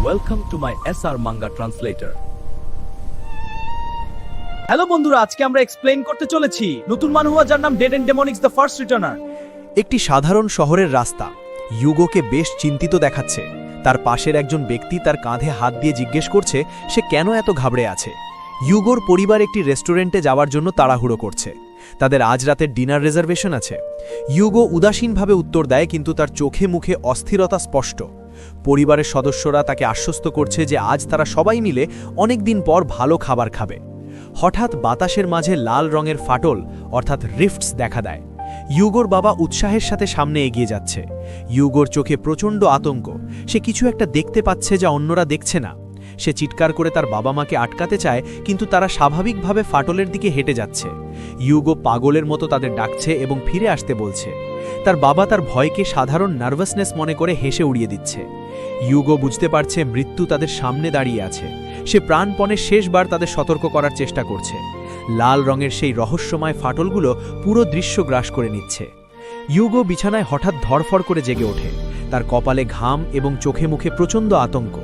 Welcome to my SR Manga Translator. Hello বন্ধুরা, আজকে আমরা এক্সপ্লেইন করতে চলেছি নতুন মানুয়া যার নাম ডেড এন্ড ডেমনিক্স দ্য ফার্স্ট রিটার্নার। একটি সাধারণ শহরের রাস্তা ইউগোকে বেশ চিন্তিত দেখাচ্ছে। তার পাশের একজন ব্যক্তি তার কাঁধে হাত দিয়ে জিজ্ঞেস করছে সে কেন এত ঘাবড়ে আছে। ইউগোর পরিবার একটি রেস্টুরেন্টে যাওয়ার জন্য তাড়াহুড়ো করছে। তাদের আজ রাতের ডিনার রিজার্ভেশন আছে। ইউগো উদাসীনভাবে উত্তর দেয়, কিন্তু তার চোখে মুখে অস্থিরতা স্পষ্ট। পরিবারের সদস্যরা তাকে আশ্বস্ত করছে যে আজ তারা সবাই মিলে অনেক দিন পর ভালো খাবার খাবে। হঠাৎ বাতাসের মাঝে লাল রঙের ফাটল অর্থাৎ রিফটস দেখা দেয়। ইউগোর বাবা উৎসাহের সাথে সামনে এগিয়ে যাচ্ছে। ইউগোর চোখে প্রচণ্ড আতঙ্ক। সে কিছু একটা দেখতে পাচ্ছে যা অন্যরা দেখছে না। সে চিৎকার করে তার বাবা মাকে আটকাতে চায়, কিন্তু তারা স্বাভাবিকভাবে ফাটলের দিকে হেঁটে যাচ্ছে। ইউগো পাগলের মতো তাদের ডাকছে এবং ফিরে আসতে বলছে। তার বাবা তার ভয়কে সাধারণ নার্ভাসনেস মনে করে হেসে উড়িয়ে দিচ্ছে। ইউগো বুঝতে পারছে মৃত্যু তাদের সামনে দাঁড়িয়ে আছে। সে প্রাণপণে শেষবার তাদের সতর্ক করার চেষ্টা করছে। লাল রঙের সেই রহস্যময় ফাটলগুলো পুরো দৃশ্য গ্রাস করে নিচ্ছে। ইউগো বিছানায় হঠাৎ ধড়ফড় করে জেগে ওঠে। তার কপালে ঘাম এবং চোখে মুখে প্রচণ্ড আতঙ্ক।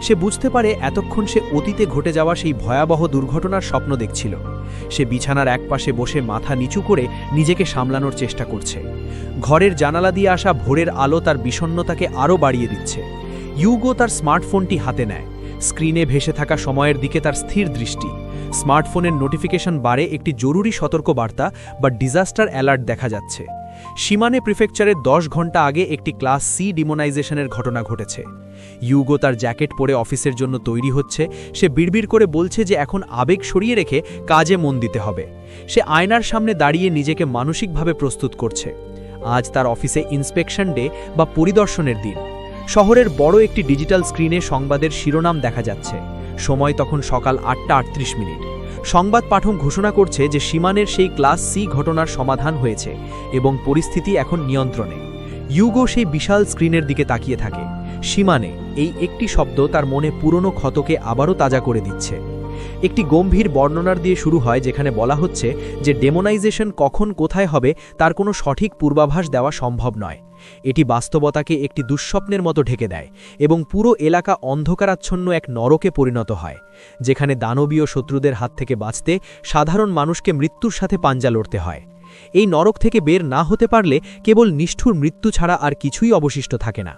সে বুঝতে পারে এতক্ষণ সে অতীতে ঘটে যাওয়া সেই ভয়াবহ দুর্ঘটনার স্বপ্ন দেখছিল। সে বিছানার একপাশে বসে মাথা নিচু করে নিজেকে সামলানোর চেষ্টা করছে। ঘরের জানালা দিয়ে আসা ভোরের আলো তার বিষণ্ণতাকে আরও বাড়িয়ে দিচ্ছে। ইউগো তার স্মার্টফোনটি হাতে নেয়। স্ক্রিনে ভেসে থাকা সময়ের দিকে তার স্থির দৃষ্টি। স্মার্টফোনের নোটিফিকেশন বারে একটি জরুরি সতর্কবার্তা বা ডিজাস্টার অ্যালার্ট দেখা যাচ্ছে। শিমানে প্রিফেকচারের 10 ঘন্টা আগে একটি ক্লাস সি ডিমোনাইজেশনের ঘটনা ঘটেছে। ইউগো তার জ্যাকেট পরে অফিসের জন্য তৈরি হচ্ছে। সে বিড়বিড় করে বলছে যে এখন আবেগ সরিয়ে রেখে কাজে মন দিতে হবে। সে আয়নার সামনে দাঁড়িয়ে নিজেকে মানসিকভাবে প্রস্তুত করছে। আজ তার অফিসে ইন্সপেকশন ডে বা পরিদর্শনের দিন। শহরের বড় একটি ডিজিটাল স্ক্রিনে সংবাদের শিরোনাম দেখা যাচ্ছে। সময় তখন সকাল 8:38। সংবাদ পাঠক ঘোষণা করছে যে শিমানের সেই ক্লাস সি ঘটনার সমাধান হয়েছে এবং পরিস্থিতি এখন নিয়ন্ত্রণে। ইউগো সেই বিশাল স্ক্রিনের দিকে তাকিয়ে থাকে। শিমানে, এই একটি শব্দ তার মনে পুরনো ক্ষতকে আবারও তাজা করে দিচ্ছে। একটি গম্ভীর বর্ণনার দিয়ে শুরু হয়, যেখানে বলা হচ্ছে যে ডেমোনাইজেশন কখন কোথায় হবে তার কোনো সঠিক পূর্বাভাস দেওয়া সম্ভব নয়। এটি বাস্তবতাকে একটি দুঃস্বপ্নের মতো ঢেকে দেয় এবং পুরো এলাকা অন্ধকারাচ্ছন্ন এক নরকে পরিণত হয়, যেখানে দানবীয় শত্রুদের হাত থেকে বাঁচতে সাধারণ মানুষকে মৃত্যুর সাথে পাঞ্জা লড়তে হয়। এই নরক থেকে বের না হতে পারলে কেবল নিষ্ঠুর মৃত্যু ছাড়া আর কিছুই অবশিষ্ট থাকে না।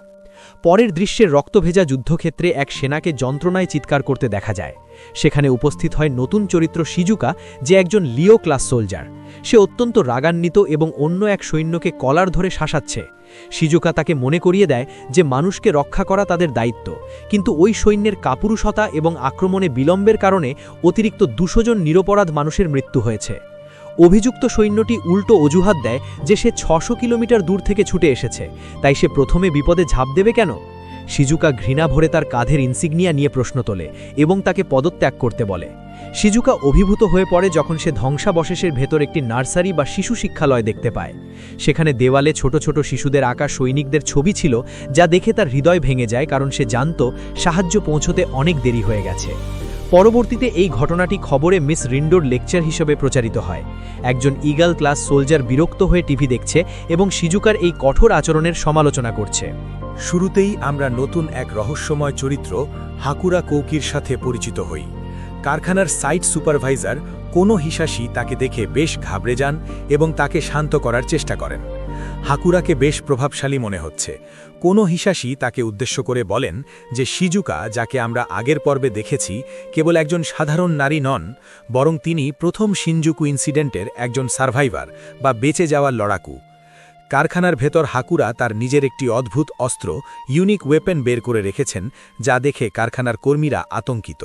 পরের দৃশ্যের রক্তভেজা যুদ্ধক্ষেত্রে এক সেনাকে যন্ত্রণায় চিৎকার করতে দেখা যায়। সেখানে উপস্থিত হয় নতুন চরিত্র শিজুকা, যে একজন লিও ক্লাস সোলজার। সে অত্যন্ত রাগান্বিত এবং অন্য এক সৈন্যকে কলার ধরে শাসাচ্ছে। শিজুকা তাকে মনে করিয়ে দেয় যে মানুষকে রক্ষা করা তাদের দায়িত্ব, কিন্তু ওই সৈন্যের কাপুরুষতা এবং আক্রমণে বিলম্বের কারণে অতিরিক্ত 200 জন নিরপরাধ মানুষের মৃত্যু হয়েছে। অভিযুক্ত সৈন্যটি উল্টো অজুহাত দেয় যে সে 600 কিলোমিটার দূর থেকে ছুটে এসেছে, তাই সে প্রথমে বিপদে ঝাঁপ দেবে কেন? শিজুকা ঘৃণা ভরে তার কাঁধের ইনসিগনিয়া নিয়ে প্রশ্ন তোলে এবং তাকে পদত্যাগ করতে বলে। শিজুকা অভিভূত হয়ে পড়ে যখন সে ধ্বংসাবশেষের ভেতর একটি নার্সারি বা শিশু শিক্ষালয় দেখতে পায়। সেখানে দেওয়ালে ছোট ছোট শিশুদের আঁকা সৈনিকদের ছবি ছিল, যা দেখে তার হৃদয় ভেঙে যায়, কারণ সে জানত সাহায্য পৌঁছতে অনেক দেরি হয়ে গেছে। পরবর্তীতে এই ঘটনাটি খবরে মিস রিন্ডোর লেকচার হিসেবে প্রচারিত হয়। একজন ইগল ক্লাস সোলজার বিরক্ত হয়ে টিভি দেখছে এবং শিজুকার এই কঠোর আচরণের সমালোচনা করছে। শুরুতেই আমরা নতুন এক রহস্যময় চরিত্র হাকুরা কৌকির সাথে পরিচিত হই। কারখানার সাইট সুপারভাইজার কোনো হিসাশি তাকে দেখে বেশ ঘাবড়ে যান এবং তাকে শান্ত করার চেষ্টা করেন। হাকুরাকে বেশ প্রভাবশালী মনে হচ্ছে। কোনো হিসাশি তাকে উদ্দেশ্য করে বলেন যে শিজুকা, যাকে আমরা আগের পর্বে দেখেছি, কেবল একজন সাধারণ নারী নন, বরং তিনি প্রথম শিনজুকু ইনসিডেন্টের একজন সার্ভাইভার বা বেঁচে যাওয়ার লড়াকু। কারখানার ভেতর হাকুরা তার নিজের একটি অদ্ভুত অস্ত্র, ইউনিক ওয়েপেন বের করে রেখেছেন, যা দেখে কারখানার কর্মীরা আতঙ্কিত।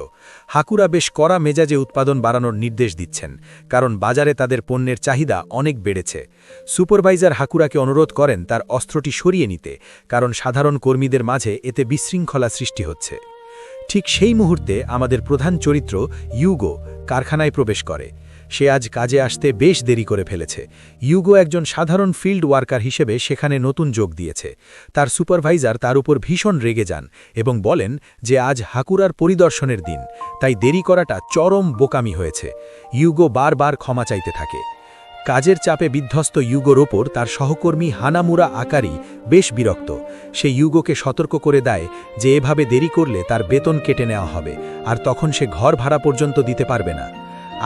হাকুরা বেশ কড়া মেজাজে উৎপাদন বাড়ানোর নির্দেশ দিচ্ছেন, কারণ বাজারে তাদের পণ্যের চাহিদা অনেক বেড়েছে। সুপারভাইজার হাকুরাকে অনুরোধ করেন তার অস্ত্রটি সরিয়ে নিতে, কারণ সাধারণ কর্মীদের মাঝে এতে বিশৃঙ্খলা সৃষ্টি হচ্ছে। ঠিক সেই মুহূর্তে আমাদের প্রধান চরিত্র ইউগো কারখানায় প্রবেশ করে। সে আজ কাজে আসতে বেশ দেরি করে ফেলেছে। ইউগো একজন সাধারণ ফিল্ড ওয়ার্কার হিসেবে সেখানে নতুন যোগ দিয়েছে। তার সুপারভাইজার তার উপর ভীষণ রেগে যান এবং বলেন যে আজ হাকুরার পরিদর্শনের দিন, তাই দেরি করাটা চরম বোকামি হয়েছে। ইউগো বারবার ক্ষমা চাইতে থাকে। কাজের চাপে বিধ্বস্ত ইউগোর ওপর তার সহকর্মী হানামুরা আকারি বেশ বিরক্ত। সে ইউগোকে সতর্ক করে দেয় যে এভাবে দেরি করলে তার বেতন কেটে নেওয়া হবে, আর তখন সে ঘর ভাড়া পর্যন্ত দিতে পারবে না।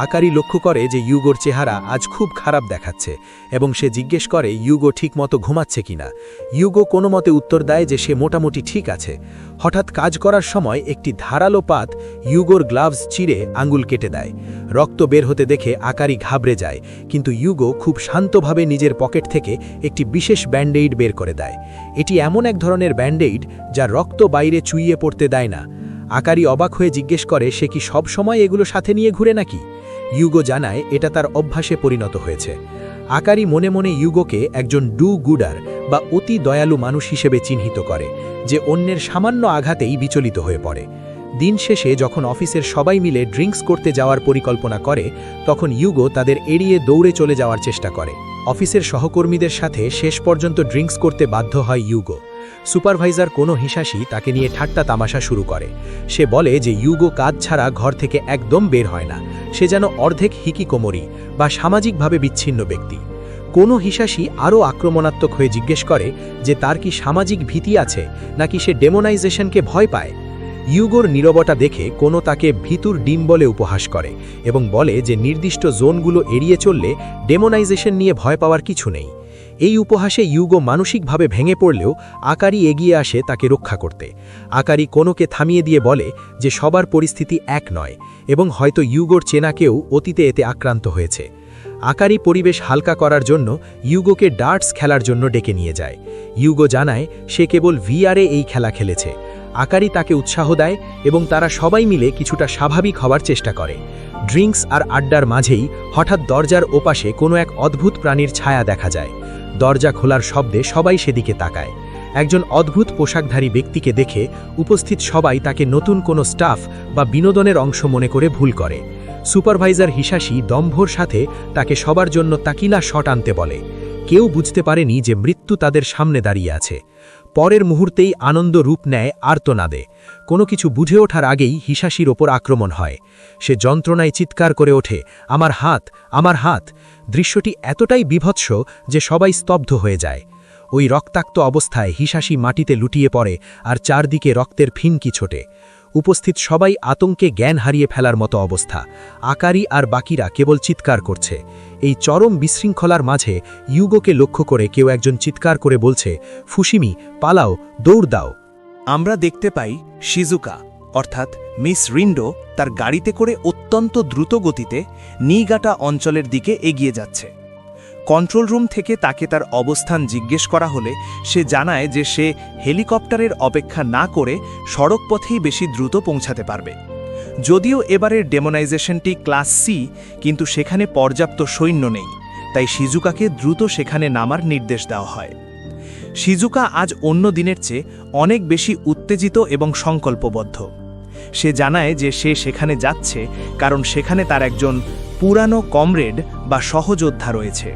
আকারি লক্ষ্য করে যে ইউগোর চেহারা আজ খুব খারাপ দেখাচ্ছে এবং সে জিজ্ঞেস করে ইউগো ঠিকমতো ঘুমাচ্ছে কিনা। ইউগো কোনো মতে উত্তর দেয় যে সে মোটামুটি ঠিক আছে। হঠাৎ কাজ করার সময় একটি ধারালো পাত ইউগোর গ্লাভস চিরে আঙ্গুল কেটে দেয়। রক্ত বের হতে দেখে আকারি ঘাবড়ে যায়, কিন্তু ইউগো খুব শান্তভাবে নিজের পকেট থেকে একটি বিশেষ ব্যান্ডেইড বের করে দেয়। এটি এমন এক ধরনের ব্যান্ডেইড যা রক্ত বাইরে চুইয়ে পড়তে দেয় না। আকারি অবাক হয়ে জিজ্ঞেস করে সে কি সব সময় এগুলো সাথে নিয়ে ঘুরে নাকি। ইউগো জানায় এটা তার অভ্যাসে পরিণত হয়েছে। আকারি মনে মনে ইউগোকে একজন ডু গুডার বা অতি দয়ালু মানুষ হিসেবে চিহ্নিত করে, যে অন্যের সামান্য আঘাতেই বিচলিত হয়ে পড়ে। দিন শেষে যখন অফিসের সবাই মিলে ড্রিঙ্কস করতে যাওয়ার পরিকল্পনা করে, তখন ইউগো তাদের এড়িয়ে দৌড়ে চলে যাওয়ার চেষ্টা করে। অফিসের সহকর্মীদের সাথে শেষ পর্যন্ত ড্রিঙ্কস করতে বাধ্য হয় ইউগো। সুপারভাইজার কোনো হিসাসী তাকে নিয়ে ঠাট্টা তামাশা শুরু করে। সে বলে যে ইউগো কাজ ছাড়া ঘর থেকে একদম বের হয় না, সে যেন অর্ধেক হিকিকোমরি বা সামাজিকভাবে বিচ্ছিন্ন ব্যক্তি। কোনো হিসাসী আরও আক্রমণাত্মক হয়ে জিজ্ঞেস করে যে তার কি সামাজিক ভীতি আছে নাকি সে ডেমোনাইজেশনকে ভয় পায়। ইউগোর নীরবতা দেখে কোনো তাকে ভিতুর ডিম বলে উপহাস করে এবং বলে যে নির্দিষ্ট জোনগুলো এড়িয়ে চললে ডেমোনাইজেশন নিয়ে ভয় পাওয়ার কিছু নেই। এই উপহাসে ইউগো মানসিকভাবে ভেঙে পড়লেও আকারি এগিয়ে আসে তাকে রক্ষা করতে। আকারি কোনোকে থামিয়ে দিয়ে বলে যে সবার পরিস্থিতি এক নয় এবং হয়তো ইউগোর চেনা কেউ অতীতে এতে আক্রান্ত হয়েছে। আকারি পরিবেশ হালকা করার জন্য ইউগোকে ডার্টস খেলার জন্য ডেকে নিয়ে যায়। ইউগো জানায় সে কেবল ভিআরে এই খেলা খেলেছে। আকারি তাকে উৎসাহ দেয় এবং তারা সবাই মিলে কিছুটা স্বাভাবিক হওয়ার চেষ্টা করে। ড্রিঙ্কস আর আড্ডার মাঝেই হঠাৎ দরজার ওপাশে কোনো এক অদ্ভুত প্রাণীর ছায়া দেখা যায়। দরজা খোলার শব্দে সবাই সেদিকে তাকায়। একজন অদ্ভুত পোশাকধারী ব্যক্তিকে দেখে উপস্থিত সবাই তাকে নতুন কোনো স্টাফ বা বিনোদনের অংশ মনে করে ভুল করে। সুপারভাইজার হিসাসী দম্ভর সাথে তাকে সবার জন্য তাকিলা শট আনতে বলে। কেউ বুঝতে পারেনি যে মৃত্যু তাদের সামনে দাঁড়িয়ে আছে। পরের মুহূর্তেই আনন্দ রূপ নেয় আর্তনাদে। কোনো কিছু বুঝে ওঠার আগেই হিসাসীর ওপর আক্রমণ হয়। সে যন্ত্রণায় চিৎকার করে ওঠে, আমার হাত, আমার হাত। দৃশ্যটি এতটাই বীভৎস যে সবাই স্তব্ধ হয়ে যায়। ওই রক্তাক্ত অবস্থায় হিসাসী মাটিতে লুটিয়ে পড়ে আর চারদিকে রক্তের ফিনকি ছোটে। উপস্থিত সবাই আতঙ্কে জ্ঞান হারিয়ে ফেলার মতো অবস্থা। আকারি আর বাকিরা কেবল চিৎকার করছে। এই চরম বিশৃঙ্খলার মাঝে ইউগোকে লক্ষ্য করে কেউ একজন চিৎকার করে বলছে, ফুসিমি, পালাও, দৌড় দাও। আমরা দেখতে পাই শিজুকা অর্থাৎ মিস রিন্ডো তার গাড়িতে করে অত্যন্ত দ্রুত গতিতে নিগাটা অঞ্চলের দিকে এগিয়ে যাচ্ছে। কন্ট্রোল রুম থেকে তাকে তার অবস্থান জিজ্ঞেস করা হলে সে জানায় যে সে হেলিকপ্টারের অপেক্ষা না করে সড়ক পথেই বেশি দ্রুত পৌঁছাতে পারবে। যদিও এবারের ডেমোনাইজেশনটি ক্লাস সি, কিন্তু সেখানে পর্যাপ্ত সৈন্য নেই, তাই শিজুকাকে দ্রুত সেখানে নামার নির্দেশ দেওয়া হয়। শিজুকা আজ অন্য দিনের চেয়ে অনেক বেশি উত্তেজিত এবং সংকল্পবদ্ধ। সে জানায় যে সে সেখানে যাচ্ছে কারণ সেখানে তার একজন পুরানো কমরেড বা সহযোদ্ধা রয়েছে।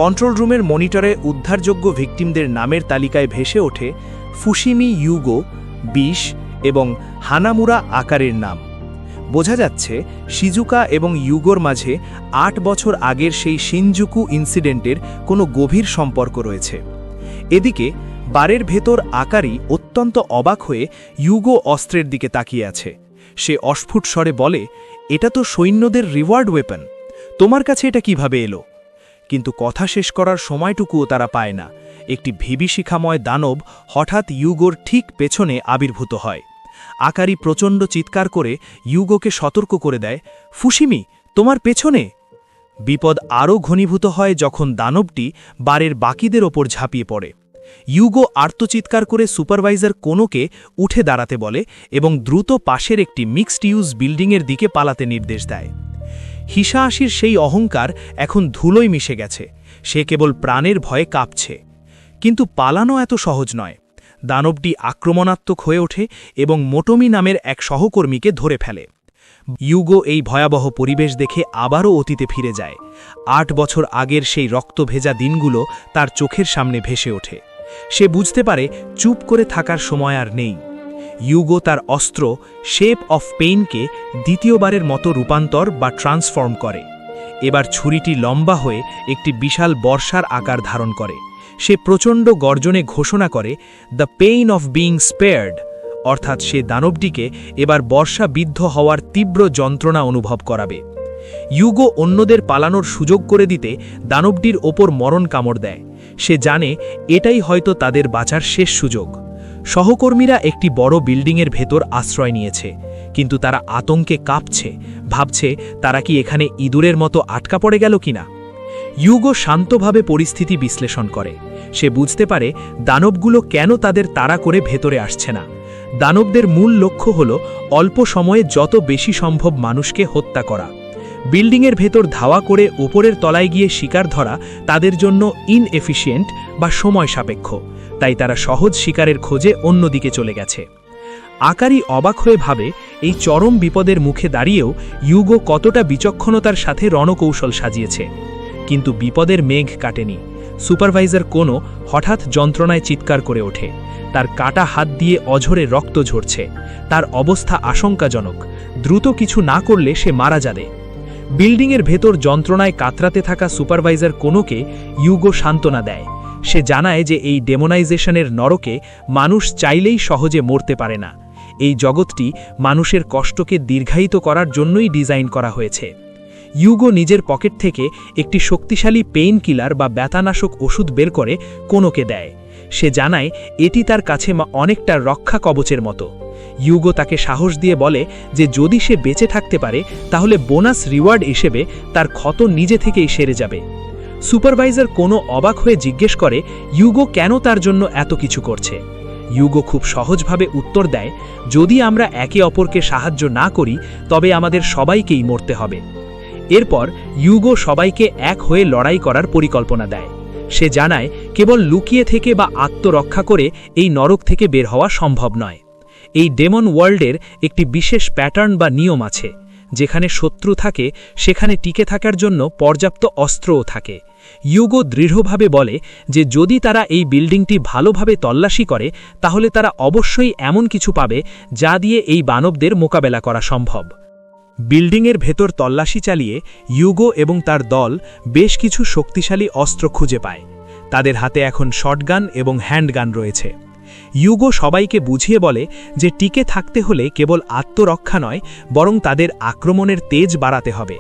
কন্ট্রোল রুমের মনিটরে উদ্ধারযোগ্য ভিকটিমদের নামের তালিকায় ভেসে ওঠে ফুসিমি ইউগো 20 এবং হানামুরা আকারের নাম। বোঝা যাচ্ছে শিজুকা এবং ইউগোর মাঝে 8 বছর আগের সেই শিনজুকু ইনসিডেন্টের কোনো গভীর সম্পর্ক রয়েছে। এদিকে বারের ভেতর আকারি অত্যন্ত অবাক হয়ে ইউগো অস্ত্রের দিকে তাকিয়ে আছে। সে অস্ফুট স্বরে বলে, এটা তো সৈন্যদের রিওয়ার্ড ওয়েপন, তোমার কাছে এটা কিভাবে এলো? কিন্তু কথা শেষ করার সময়টুকুও তারা পায় না। একটি বিভীষিকাময় দানব হঠাৎ ইউগোর ঠিক পেছনে আবির্ভূত হয়। আকারি প্রচণ্ড চিৎকার করে ইউগোকে সতর্ক করে দেয়, ফুসিমি, তোমার পেছনে। বিপদ আরও ঘনীভূত হয় যখন দানবটি বারের বাকিদের ওপর ঝাঁপিয়ে পড়ে। ইউগো আর্তচিৎকার করে সুপারভাইজার কোনোকে উঠে দাঁড়াতে বলে এবং দ্রুত পাশের একটি মিক্সড ইউজ বিল্ডিংয়ের দিকে পালাতে নির্দেশ দেয়। হিসাসীর সেই অহংকার এখন ধুলোয় মিশে গেছে। সে কেবল প্রাণের ভয়ে কাঁপছে। কিন্তু পালানো এত সহজ নয়। দানবটি আক্রমণাত্মক হয়ে ওঠে এবং মোটোমি নামের এক সহকর্মীকে ধরে ফেলে। ইউগো এই ভয়াবহ পরিবেশ দেখে আবারও অতীতে ফিরে যায়। 8 বছর আগের সেই রক্তভেজা দিনগুলো তার চোখের সামনে ভেসে ওঠে। সে বুঝতে পারে চুপ করে থাকার সময় আর নেই। ইউগো তার অস্ত্র শেপ অফ পেইনকে দ্বিতীয়বারের মতো রূপান্তর বা ট্রান্সফর্ম করে। এবার ছুরিটি লম্বা হয়ে একটি বিশাল বর্ষার আকার ধারণ করে। সে প্রচণ্ড গর্জনে ঘোষণা করে, the pain of being spared, অর্থাৎ সে দানবটিকে এবার বর্ষা বিদ্ধ হওয়ার তীব্র যন্ত্রণা অনুভব করাবে। ইউগো অন্যদের পালানোর সুযোগ করে দিতে দানবটির ওপর মরণ কামড় দেয়। সে জানে এটাই হয়তো তাদের বাঁচার শেষ সুযোগ। সহকর্মীরা একটি বড় বিল্ডিংয়ের ভেতর আশ্রয় নিয়েছে, কিন্তু তারা আতঙ্কে কাঁপছে, ভাবছে তারা কি এখানে ইঁদুরের মতো আটকা পড়ে গেল কিনা। ইউগো শান্তভাবে পরিস্থিতি বিশ্লেষণ করে। সে বুঝতে পারে দানবগুলো কেন তাদের তাড়া করে ভেতরে আসছে না। দানবদের মূল লক্ষ্য হল অল্প সময়ে যত বেশি সম্ভব মানুষকে হত্যা করা। বিল্ডিংয়ের ভেতর ধাওয়া করে ওপরের তলায় গিয়ে শিকার ধরা তাদের জন্য ইনএফিশিয়েন্ট বা সময় সাপেক্ষ, তাই তারা সহজ শিকারের খোঁজে অন্যদিকে চলে গেছে। আকারি অবাক হয়ে ভাবে এই চরম বিপদের মুখে দাঁড়িয়েও ইউগো কতটা বিচক্ষণতার সাথে রণকৌশল সাজিয়েছে। কিন্তু বিপদের মেঘ কাটেনি। সুপারভাইজার কোনো হঠাৎ যন্ত্রণায় চিৎকার করে ওঠে। তার কাটা হাত দিয়ে অঝরে রক্ত ঝরছে। তার অবস্থা আশঙ্কাজনক। দ্রুত কিছু না করলে সে মারা যাবে। বিল্ডিংয়ের ভেতর যন্ত্রণায় কাতরাতে থাকা সুপারভাইজার কোনোকে ইউগো সান্ত্বনা দেয়। সে জানায় যে এই ডেমোনাইজেশনের নরকে মানুষ চাইলেই সহজে মরতে পারে না। এই জগৎটি মানুষের কষ্টকে দীর্ঘায়িত করার জন্যই ডিজাইন করা হয়েছে। ইউগো নিজের পকেট থেকে একটি শক্তিশালী পেইন কিলার বা ব্যথানাশক ওষুধ বের করে কোনোকে দেয়। সে জানায় এটি তার কাছে অনেকটা রক্ষা কবচের মতো। ইউগো তাকে সাহস দিয়ে বলে যে যদি সে বেঁচে থাকতে পারে তাহলে বোনাস রিওয়ার্ড হিসেবে তার ক্ষত নিজে থেকেই সেরে যাবে। সুপারভাইজার কোনো অবাক হয়ে জিজ্ঞেস করে ইউগো কেন তার জন্য এত কিছু করছে। ইউগো খুব সহজভাবে উত্তর দেয়, যদি আমরা একে অপরকে সাহায্য না করি তবে আমাদের সবাইকেই মরতে হবে। এরপর ইউগো সবাইকে এক হয়ে লড়াই করার পরিকল্পনা দেয়। সে জানায় কেবল লুকিয়ে থেকে বা আত্মরক্ষা করে এই নরক থেকে বের হওয়া সম্ভব নয়। এই ডেমন ওয়ার্ল্ডের একটি বিশেষ প্যাটার্ন বা নিয়ম আছে। যেখানে শত্রু থাকে সেখানে টিকে থাকার জন্য পর্যাপ্ত অস্ত্রও থাকে। ইউগো দৃঢ়ভাবে বলে যে যদি তারা এই বিল্ডিংটি ভালোভাবে তল্লাশি করে তাহলে তারা অবশ্যই এমন কিছু পাবে যা দিয়ে এই বানবদের মোকাবেলা করা সম্ভব। বিল্ডিংয়ের ভেতর তল্লাশি চালিয়ে ইউগো এবং তার দল বেশ কিছু শক্তিশালী অস্ত্র খুঁজে পায়। তাদের হাতে এখন শটগান এবং হ্যান্ডগান রয়েছে। ইউগো সবাইকে বুঝিয়ে বলে যে টিকে থাকতে হলে কেবল আত্মরক্ষা নয়, বরং তাদের আক্রমণের তেজ বাড়াতে হবে।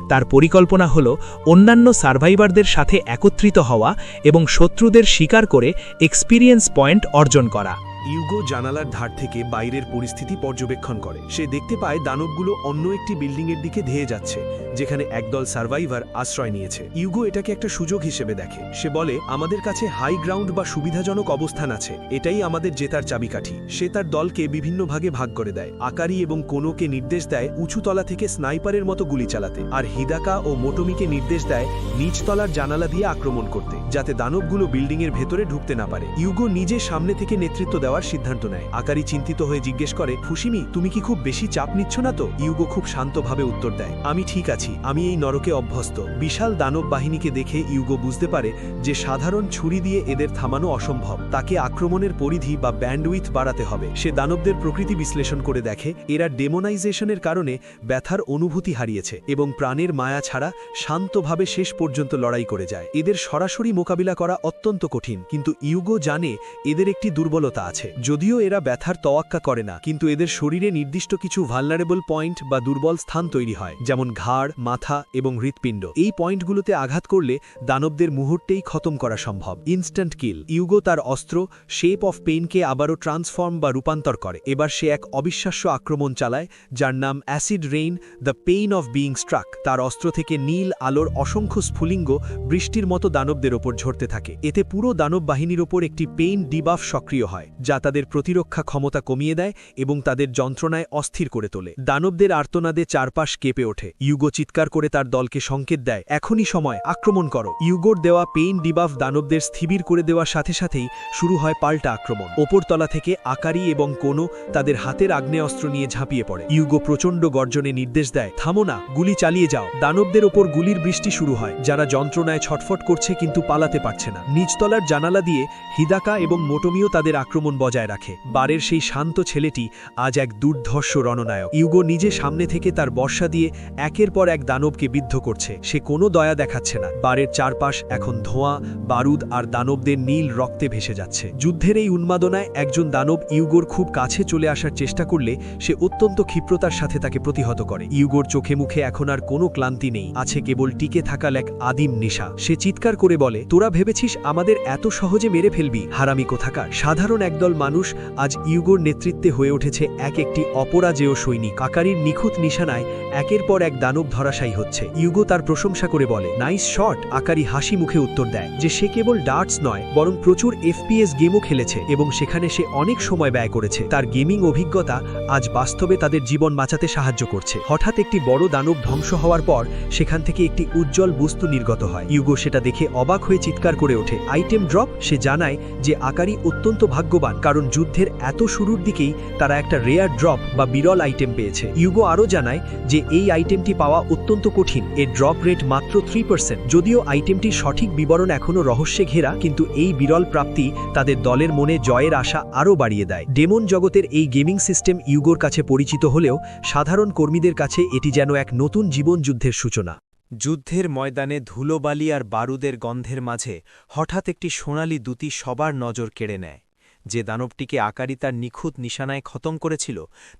তার পরিকল্পনা হল অন্যান্য সার্ভাইভারদের সাথে একত্রিত হওয়া এবং শত্রুদের শিকার করে এক্সপিরিয়েন্স পয়েন্ট অর্জন করা। ইউগো জানালার ধার থেকে বাইরের পরিস্থিতি পর্যবেক্ষণ করে। সে দেখতে পায় দানবগুলো অন্য একটি বিল্ডিংয়ের দিকে ধেয়ে যাচ্ছে, যেখানে একদল সার্ভাইভার আশ্রয় নিয়েছে। ইউগো এটাকে একটা সুযোগ হিসেবে দেখে। সে বলে, আমাদের কাছে হাই গ্রাউন্ড বা সুবিধাজনক অবস্থান আছে, এটাই আমাদের জেতার চাবিকাঠি। সে তার দলকে বিভিন্ন ভাগে ভাগ করে দেয়। আকারি এবং কোনোকে নির্দেশ দেয় উঁচুতলা থেকে স্নাইপারের মতো গুলি চালাতে, আর হিদাকা ও মোটোমিকে নির্দেশ দেয় নিচতলার জানালা দিয়ে আক্রমণ করতে, যাতে দানবগুলো বিল্ডিংয়ের ভেতরে ঢুকতে না পারে। ইউগো নিজে সামনে থেকে নেতৃত্ব দেওয়ার সিদ্ধান্ত নেয়। আকারি চিন্তিত হয়ে জিজ্ঞেস করে, ফুসিমি, তুমি কি খুব বেশি চাপ নিচ্ছ না তো? ইউগো খুব শান্তভাবে উত্তর দেয়, আমি ঠিক আছি, আমি এই নরকে অভ্যস্ত। বিশাল দানব বাহিনীকে দেখে ইউগো বুঝতে পারে যে সাধারণ ছুরি দিয়ে এদের থামানো অসম্ভব। তাকে আক্রমণের পরিধি বা ব্যান্ডউইথ বাড়াতে হবে। সে দানবদের প্রকৃতি বিশ্লেষণ করে দেখে এরা ডেমোনাইজেশনের কারণে ব্যথার অনুভূতি হারিয়েছে এবং প্রাণের মায়া ছাড়া শান্তভাবে শেষ পর্যন্ত লড়াই করে যায়। এদের সরাসরি মোকাবিলা করা অত্যন্ত কঠিন, কিন্তু ইউগো জানে এদের একটি দুর্বলতা আছে। যদিও এরা ব্যথার তোয়াক্কা করে না, কিন্তু এদের শরীরে নির্দিষ্ট কিছু ভালনারেবল পয়েন্ট বা দুর্বল স্থান তৈরি হয়, যেমন ঘাড়, মাথা এবং হৃৎপিণ্ড। এই পয়েন্টগুলোতে আঘাত করলে দানবদের মুহূর্তেই খতম করা সম্ভব। ইনস্ট্যান্ট কিল। ইউগো তার অস্ত্র শেপ অফ পেইনকে আবারও ট্রান্সফর্ম বা রূপান্তর করে। এবার সে এক অবিশ্বাস্য আক্রমণ চালায়, যার নাম acid rain, the pain of being struck. তার অস্ত্র থেকে নীল আলোর অসংখ্য স্ফুলিঙ্গ বৃষ্টির মতো দানবদের ওপর ঝরতে থাকে। এতে পুরো দানব বাহিনীর ওপর একটি পেইন ডিবাফ সক্রিয় হয়, যা তাদের প্রতিরক্ষা ক্ষমতা কমিয়ে দেয় এবং তাদের যন্ত্রণায় অস্থির করে তোলে। দানবদের আর্তনাদে চারপাশ কেঁপে ওঠে। ইউগো চিৎকার করে তার দলকে সংকেত দেয়, এখনই সময়, আক্রমণ করো। ইউগোর দেওয়া পেইন ডিবাফ দানবদের স্থির করে দেওয়ার সাথে সাথেই শুরু হয় পাল্টা আক্রমণ। ওপরতলা থেকে আকারি এবং কোনো তাদের হাতের আগ্নেয়াস্ত্র নিয়ে ঝাঁপিয়ে পড়ে। ইউগো প্রচণ্ড গর্জনে নির্দেশ দেয়, থামো না, গুলি চালিয়ে যাও। দানবদের ওপর গুলির বৃষ্টি শুরু হয়, যারা যন্ত্রণায় ছটফট করছে কিন্তু পালাতে পারছে না। নিচতলার জানালা দিয়ে হিদাকা এবং মোটোমিও তাদের আক্রমণ বজায় রাখে। বারের সেই শান্ত ছেলেটি আজ এক দুর্ধর্ষ রণনায়ক। ইউগো নিজে সামনে থেকে তার বর্ষা দিয়ে একের পর এক দানবকে বিদ্ধ করছে। সে কোনো দয়া দেখাচ্ছে না। বারের চারপাশ এখন ধোঁয়া, বারুদ আর দানবদের নীল রক্তে ভেসে যাচ্ছে। যুদ্ধের এই উন্মাদনায় একজন দানব ইউগোর খুব কাছে চলে আসার চেষ্টা করলে সে অত্যন্ত ক্ষিপ্রতার সাথে তাকে প্রতিহত করে। ইউগোর চোখে মুখে এখন আর কোনো ক্লান্তি নেই, আছে কেবল টিকে থাকার এক আদিম নেশা। সে চিৎকার করে বলে, তোরা ভেবেছিস আমাদের এত সহজে মেরে ফেলবি, হারামি কোথাকার। সাধারণ একদল মানুষ আজ ইউগোর নেতৃত্বে হয়ে উঠেছে একটি অপরাজেয় সৈনিক। আকারির নিখুঁত নিশানায় একের পর এক দানব ধরাশায়ী হচ্ছে। ইউগো তার প্রশংসা করে বলে, নাইস শট। আকারি হাসি মুখে উত্তর দেয় যে সে কেবল ডার্টস নয়, বরং প্রচুর FPS গেমও খেলেছে এবং সেখানে সে অনেক সময় ব্যয় করেছে। তার গেমিং অভিজ্ঞতা আজ বাস্তবে তাদের জীবন বাঁচাতে সাহায্য করছে। হঠাৎ একটি বড় দানব ধ্বংস হওয়ার পর সেখান থেকে একটি উজ্জ্বল বস্তু নির্গত হয়। ইউগো সেটা দেখে অবাক হয়ে চিৎকার করে ওঠে, আইটেম ড্রপ। সে জানায় যে আকারি অত্যন্ত ভাগ্যবান, কারণ যুদ্ধের এত শুরুর দিকেই তারা একটা রেয়ার ড্রপ বা বিরল আইটেম পেয়েছে। ইউগো আরও জানায় যে এই আইটেমটি পাওয়া অত্যন্ত কঠিন। এর ড্রপ রেট মাত্র 3%। যদিও আইটেমটির সঠিক বিবরণ এখনও রহস্যে ঘেরা, কিন্তু এই বিরল প্রাপ্তি তাদের দলের মনে জয়ের আশা আরও বাড়িয়ে দেয়। ডেমন জগতের এই গেমিং সিস্টেম ইউগোর কাছে পরিচিত হলেও সাধারণ কর্মীদের কাছে এটি যেন এক নতুন জীবন যুদ্ধের সূচনা। যুদ্ধের ময়দানে ধুলোবালি আর বারুদের গন্ধের মাঝে হঠাৎ একটি সোনালি দূতি সবার নজর কেড়ে নেয়। যে দানবটিকে আকারি তার নিখুঁত নিশানায় খতম করেছিল,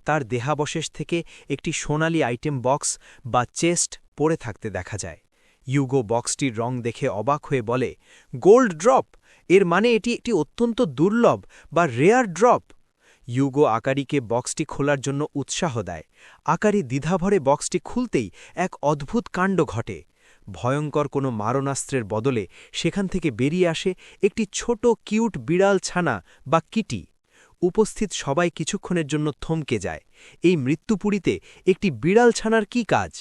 তার দেহাবশেষ থেকে একটি সোনালি আইটেম বক্স বা চেস্ট পড়ে থাকতে দেখা যায়। ইউগো বক্সটির রং দেখে অবাক হয়ে বলে, গোল্ড ড্রপ। এর মানে এটি একটি অত্যন্ত দুর্লভ বা রেয়ার ড্রপ। ইউগো আকারিকে বক্সটি খোলার জন্য উৎসাহ দেয়। আকারি দ্বিধাভরে বক্সটি খুলতেই এক অদ্ভুত কাণ্ড ঘটে। ভয়ঙ্কর কোনো মারণাস্ত্রের বদলে সেখান থেকে বেরিয়ে আসে একটি ছোট কিউট বিড়াল ছানা বা কিটি। উপস্থিত সবাই কিছুক্ষণের জন্য থমকে যায়। এই মৃত্যুপুরীতে একটি বিড়াল ছানার কী কাজ?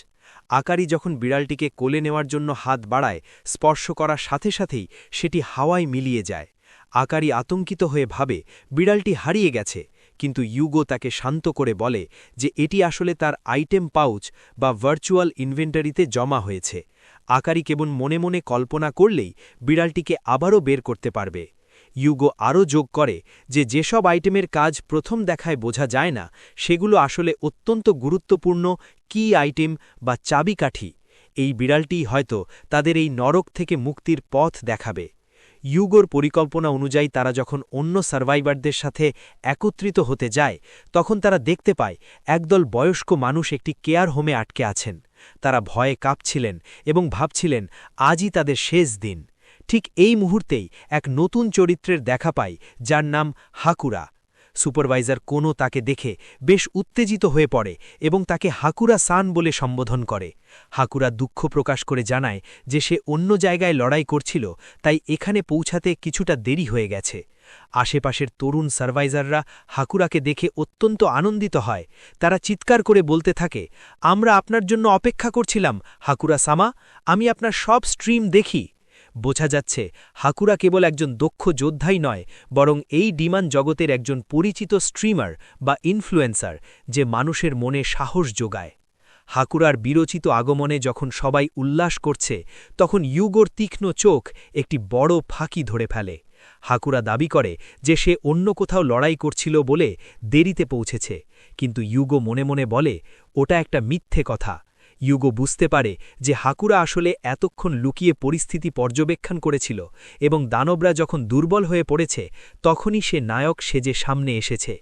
আকারি যখন বিড়ালটিকে কোলে নেওয়ার জন্য হাত বাড়ায়, স্পর্শ করার সাথে সাথেই সেটি হাওয়ায় মিলিয়ে যায়। আকারি আতঙ্কিত হয়ে ভাবে বিড়ালটি হারিয়ে গেছে, কিন্তু ইউগো তাকে শান্ত করে বলে যে এটি আসলে তার আইটেম পাউচ বা ভার্চুয়াল ইনভেন্টারিতে জমা হয়েছে। আকারি কেবল মনে মনে কল্পনা করলেই বিড়ালটিকে আবারও বের করতে পারবে। ইউগো আরও যোগ করে যে যেসব আইটেমের কাজ প্রথম দেখায় বোঝা যায় না, সেগুলো আসলে অত্যন্ত গুরুত্বপূর্ণ কি আইটেম বা চাবিকাঠি। এই বিড়ালটিই হয়তো তাদের এই নরক থেকে মুক্তির পথ দেখাবে। ইউগোর পরিকল্পনা অনুযায়ী তারা যখন অন্য সার্ভাইভারদের সাথে একত্রিত হতে যায়, তখন তারা দেখতে পায় একদল বয়স্ক মানুষ একটি কেয়ার হোমে আটকে আছেন। তারা ভয়ে কাঁপছিলেন এবং ভাবছিলেন আজই তাদের শেষ দিন। ঠিক এই মুহূর্তেই এক নতুন চরিত্রের দেখা পায়, যার নাম হাকুরা। সুপারভাইজার কোনো তাকে দেখে বেশ উত্তেজিত হয়ে পড়ে এবং তাকে হাকুরা সান বলে সম্বোধন করে। হাকুরা দুঃখ প্রকাশ করে জানায় যে সে অন্য জায়গায় লড়াই করছিল, তাই এখানে পৌঁছাতে কিছুটা দেরি হয়ে গেছে। আশেপাশের তরুণ সার্ভাইজাররা হাকুরাকে দেখে অত্যন্ত আনন্দিত হয়। তারা চিৎকার করে বলতে থাকে, আমরা আপনার জন্য অপেক্ষা করছিলাম হাকুরা সামা, আমি আপনার সব স্ট্রিম দেখি। বোঝা যাচ্ছে হাকুরা কেবল একজন দক্ষ যোদ্ধাই নয়, বরং এই ডিমান জগতের একজন পরিচিত স্ট্রিমার বা ইনফ্লুয়েন্সার, যে মানুষের মনে সাহস যোগায়। হাকুরার বিরচিত আগমনে যখন সবাই উল্লাস করছে, তখন ইউগোর তীক্ষ্ণ চোখ একটি বড় ফাঁকি ধরে ফেলে। হাকুরা দাবি করে যে সে অন্য কোথাও লড়াই করছিল বলে দেরিতে পৌঁছেছে, কিন্তু ইউগো মনে মনে বলে ওটা একটা মিথ্যে কথা। ইউগো বুঝতে পারে যে হাকুরা আসলে এতক্ষণ লুকিয়ে পরিস্থিতি পর্যবেক্ষণ করেছিল এবং দানবরা যখন দুর্বল হয়ে পড়েছে, তখনই সে নায়ক সেজে সামনে এসেছে।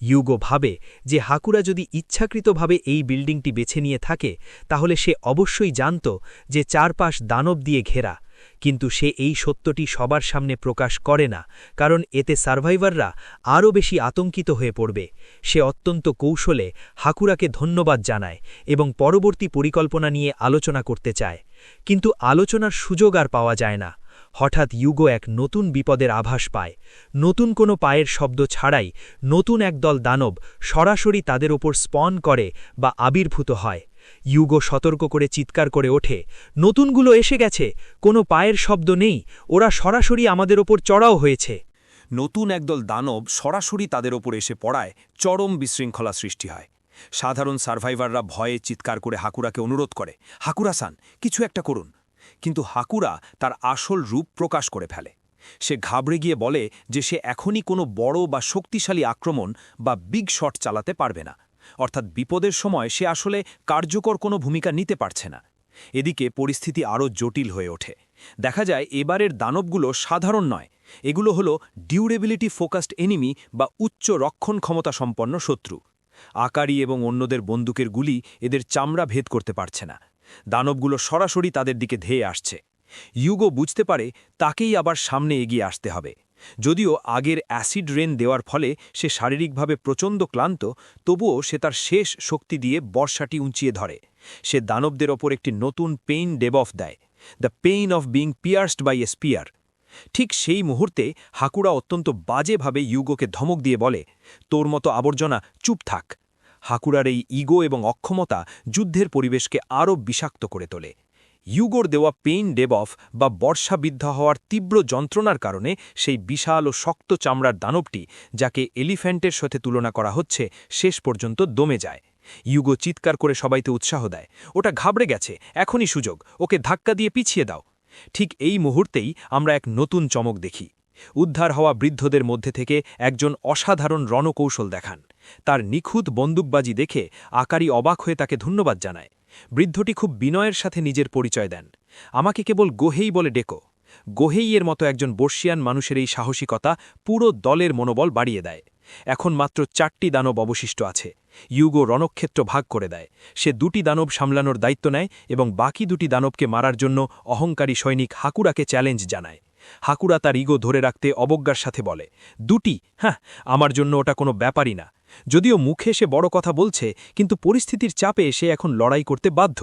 ইউগো ভাবে যে হাকুরা যদি ইচ্ছাকৃতভাবে এই বিল্ডিংটি বেছে নিয়ে থাকে, তাহলে সে অবশ্যই জানত যে চারপাশ দানব দিয়ে ঘেরা। কিন্তু সে এই সত্যটি সবার সামনে প্রকাশ করে না, কারণ এতে সার্ভাইভাররা আরও বেশি আতঙ্কিত হয়ে পড়বে। সে অত্যন্ত কৌশলে হাকুরাকে ধন্যবাদ জানায় এবং পরবর্তী পরিকল্পনা নিয়ে আলোচনা করতে চায়, কিন্তু আলোচনার সুযোগ আর পাওয়া যায় না। হঠাৎ ইউগো এক নতুন বিপদের আভাস পায়। নতুন কোনো পায়ের শব্দ ছাড়াই নতুন একদল দানব সরাসরি তাদের ওপর স্পন করে বা আবির্ভূত হয়। ইউগো সতর্ক করে চিৎকার করে ওঠে, নতুনগুলো এসে গেছে, কোনো পায়ের শব্দ নেই, ওরা সরাসরি আমাদের ওপর চড়াও হয়েছে। নতুন একদল দানব সরাসরি তাদের ওপর এসে পড়ায় চরম বিশৃঙ্খলা সৃষ্টি হয়। সাধারণ সার্ভাইভাররা ভয়ে চিৎকার করে হাকুরাকে অনুরোধ করে, হাকুরা সান, কিছু একটা করুন। কিন্তু হাকুরা তার আসল রূপ প্রকাশ করে ফেলে। সে ঘাবড়ে গিয়ে বলে যে সে এখনই কোনো বড় বা শক্তিশালী আক্রমণ বা বিগ শট চালাতে পারবে না, অর্থাৎ বিপদের সময় সে আসলে কার্যকর কোনো ভূমিকা নিতে পারছে না। এদিকে পরিস্থিতি আরও জটিল হয়ে ওঠে। দেখা যায় এবারের দানবগুলো সাধারণ নয়, এগুলো হলো ডিউরেবিলিটি ফোকাসড এনিমি বা উচ্চ রক্ষণ ক্ষমতা সম্পন্ন শত্রু। আকারি এবং অন্যদের বন্দুকের গুলি এদের চামড়া ভেদ করতে পারছে না। দানবগুলো সরাসরি তাদের দিকে ধেয়ে আসছে। ইউগো বুঝতে পারে তাকেই আবার সামনে এগিয়ে আসতে হবে। যদিও আগের অ্যাসিড রেন দেওয়ার ফলে সে শারীরিকভাবে প্রচণ্ড ক্লান্ত, তবুও সে তার শেষ শক্তি দিয়ে বর্ষাটি উঁচিয়ে ধরে। সে দানবদের ওপর একটি নতুন পেইন ডেবফ দেয়, the pain of being pierced by a spear. ঠিক সেই মুহূর্তে হাকুরা অত্যন্ত বাজেভাবে ইউগোকে ধমক দিয়ে বলে, তোর মতো আবর্জনা, চুপ থাক। হাকুরার এই ইগো এবং অক্ষমতা যুদ্ধের পরিবেশকে আরও বিষাক্ত করে তোলে। ইউগোর দেওয়া পেইন ডেবফ বা বর্ষাবিদ্ধ হওয়ার তীব্র যন্ত্রণার কারণে সেই বিশাল ও শক্ত চামড়ার দানবটি, যাকে এলিফ্যান্টের সাথে তুলনা করা হচ্ছে, শেষ পর্যন্ত দমে যায়। ইউগো চিৎকার করে সবাইতে উৎসাহ দেয়, ওটা ঘাবড়ে গেছে, এখনই সুযোগ, ওকে ধাক্কা দিয়ে পিছিয়ে দাও। ঠিক এই মুহূর্তেই আমরা এক নতুন চমক দেখি। উদ্ধার হওয়া বৃদ্ধদের মধ্যে থেকে একজন অসাধারণ রণকৌশল দেখান। তার নিখুঁত বন্দুকবাজি দেখে আকারি অবাক হয়ে তাকে ধন্যবাদ জানায়। বৃদ্ধটি খুব বিনয়ের সাথে নিজের পরিচয় দেন, আমাকে কেবল গোহেই বলে ডেকো। গোহেইয়ের মতো একজন বর্ষিয়ান মানুষের এই সাহসিকতা পুরো দলের মনোবল বাড়িয়ে দেয়। এখন মাত্র 4টি দানব অবশিষ্ট আছে। ইউগো রণক্ষেত্র ভাগ করে দেয়। সে 2টি দানব সামলানোর দায়িত্ব নেয় এবং বাকি 2টি দানবকে মারার জন্য অহংকারী সৈনিক হাকুরাকে চ্যালেঞ্জ জানায়। হাকুরা তার ইগো ধরে রাখতে অবজ্ঞার সাথে বলে, 2টি, হ্যাঁ, আমার জন্য ওটা কোনো ব্যাপারই না। যদিও মুখে সে বড় কথা বলছে, কিন্তু পরিস্থিতির চাপে সে এখন লড়াই করতে বাধ্য।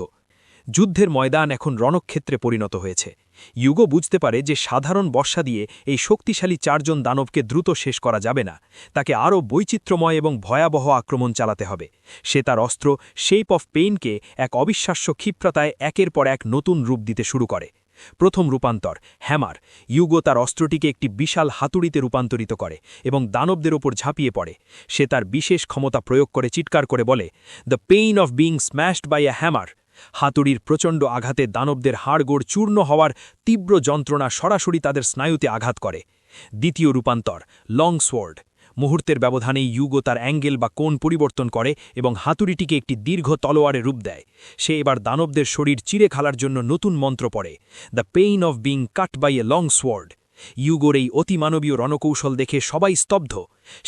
যুদ্ধের ময়দান এখন রণক্ষেত্রে পরিণত হয়েছে। ইউগো বুঝতে পারে যে সাধারণ বর্ষা দিয়ে এই শক্তিশালী 4 জন দানবকে দ্রুত শেষ করা যাবে না, তাকে আরও বৈচিত্র্যময় এবং ভয়াবহ আক্রমণ চালাতে হবে। সে তার অস্ত্র শেপ অফ পেইনকে এক অবিশ্বাস্য ক্ষিপ্রতায় একের পর এক নতুন রূপ দিতে শুরু করে। প্রথম রূপান্তর, হ্যামার। ইউগো তার অস্ত্রটিকে একটি বিশাল হাতুড়িতে রূপান্তরিত করে এবং দানবদের ওপর ঝাঁপিয়ে পড়ে। সে তার বিশেষ ক্ষমতা প্রয়োগ করে চিৎকার করে বলে, the pain of being smashed by a hammer. হাতুড়ির প্রচণ্ড আঘাতে দানবদের হাড়গোড় চূর্ণ হওয়ার তীব্র যন্ত্রণা সরাসরি তাদের স্নায়ুতে আঘাত করে। দ্বিতীয় রূপান্তর, লং সোয়ার্ড। মুহূর্তের ব্যবধানেই ইউগো তার অ্যাঙ্গেল বা কোণ পরিবর্তন করে এবং হাতুড়িটিকে একটি দীর্ঘ তলোয়ারে রূপ দেয়। সে এবার দানবদের শরীর চিরে খালার জন্য নতুন মন্ত্র পড়ে, the pain of being cut by a long sword. ইউগোর এই অতিমানবীয় রণকৌশল দেখে সবাই স্তব্ধ।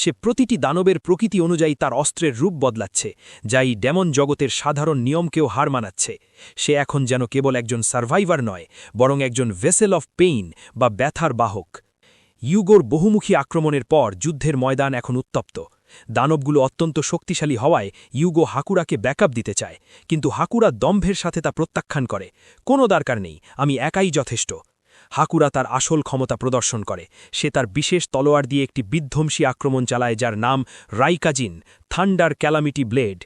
সে প্রতিটি দানবের প্রকৃতি অনুযায়ী তার অস্ত্রের রূপ বদলাচ্ছে, যা এই ডেমন জগতের সাধারণ নিয়মকেও হার মানাচ্ছে। সে এখন যেন কেবল একজন সার্ভাইভার নয়, বরং একজন ভেসেল অফ পেইন বা ব্যথার বাহক। ইউগোর বহুমুখী আক্রমণের পর যুদ্ধের ময়দান এখন উত্তপ্ত। দানবগুলো অত্যন্ত শক্তিশালী হওয়ায় ইউগো হাকুরাকে ব্যাকআপ দিতে চায়, কিন্তু হাকুরা দম্ভের সাথে তা প্রত্যাখ্যান করে। কোনো দরকার নেই, আমি একাই যথেষ্ট। হাকুরা তার আসল ক্ষমতা প্রদর্শন করে। সে তার বিশেষ তলোয়ার দিয়ে একটি বিধ্বংসী আক্রমণ চালায়, যার নাম রাইকাজিন, থান্ডার ক্যালামিটি ব্লেড।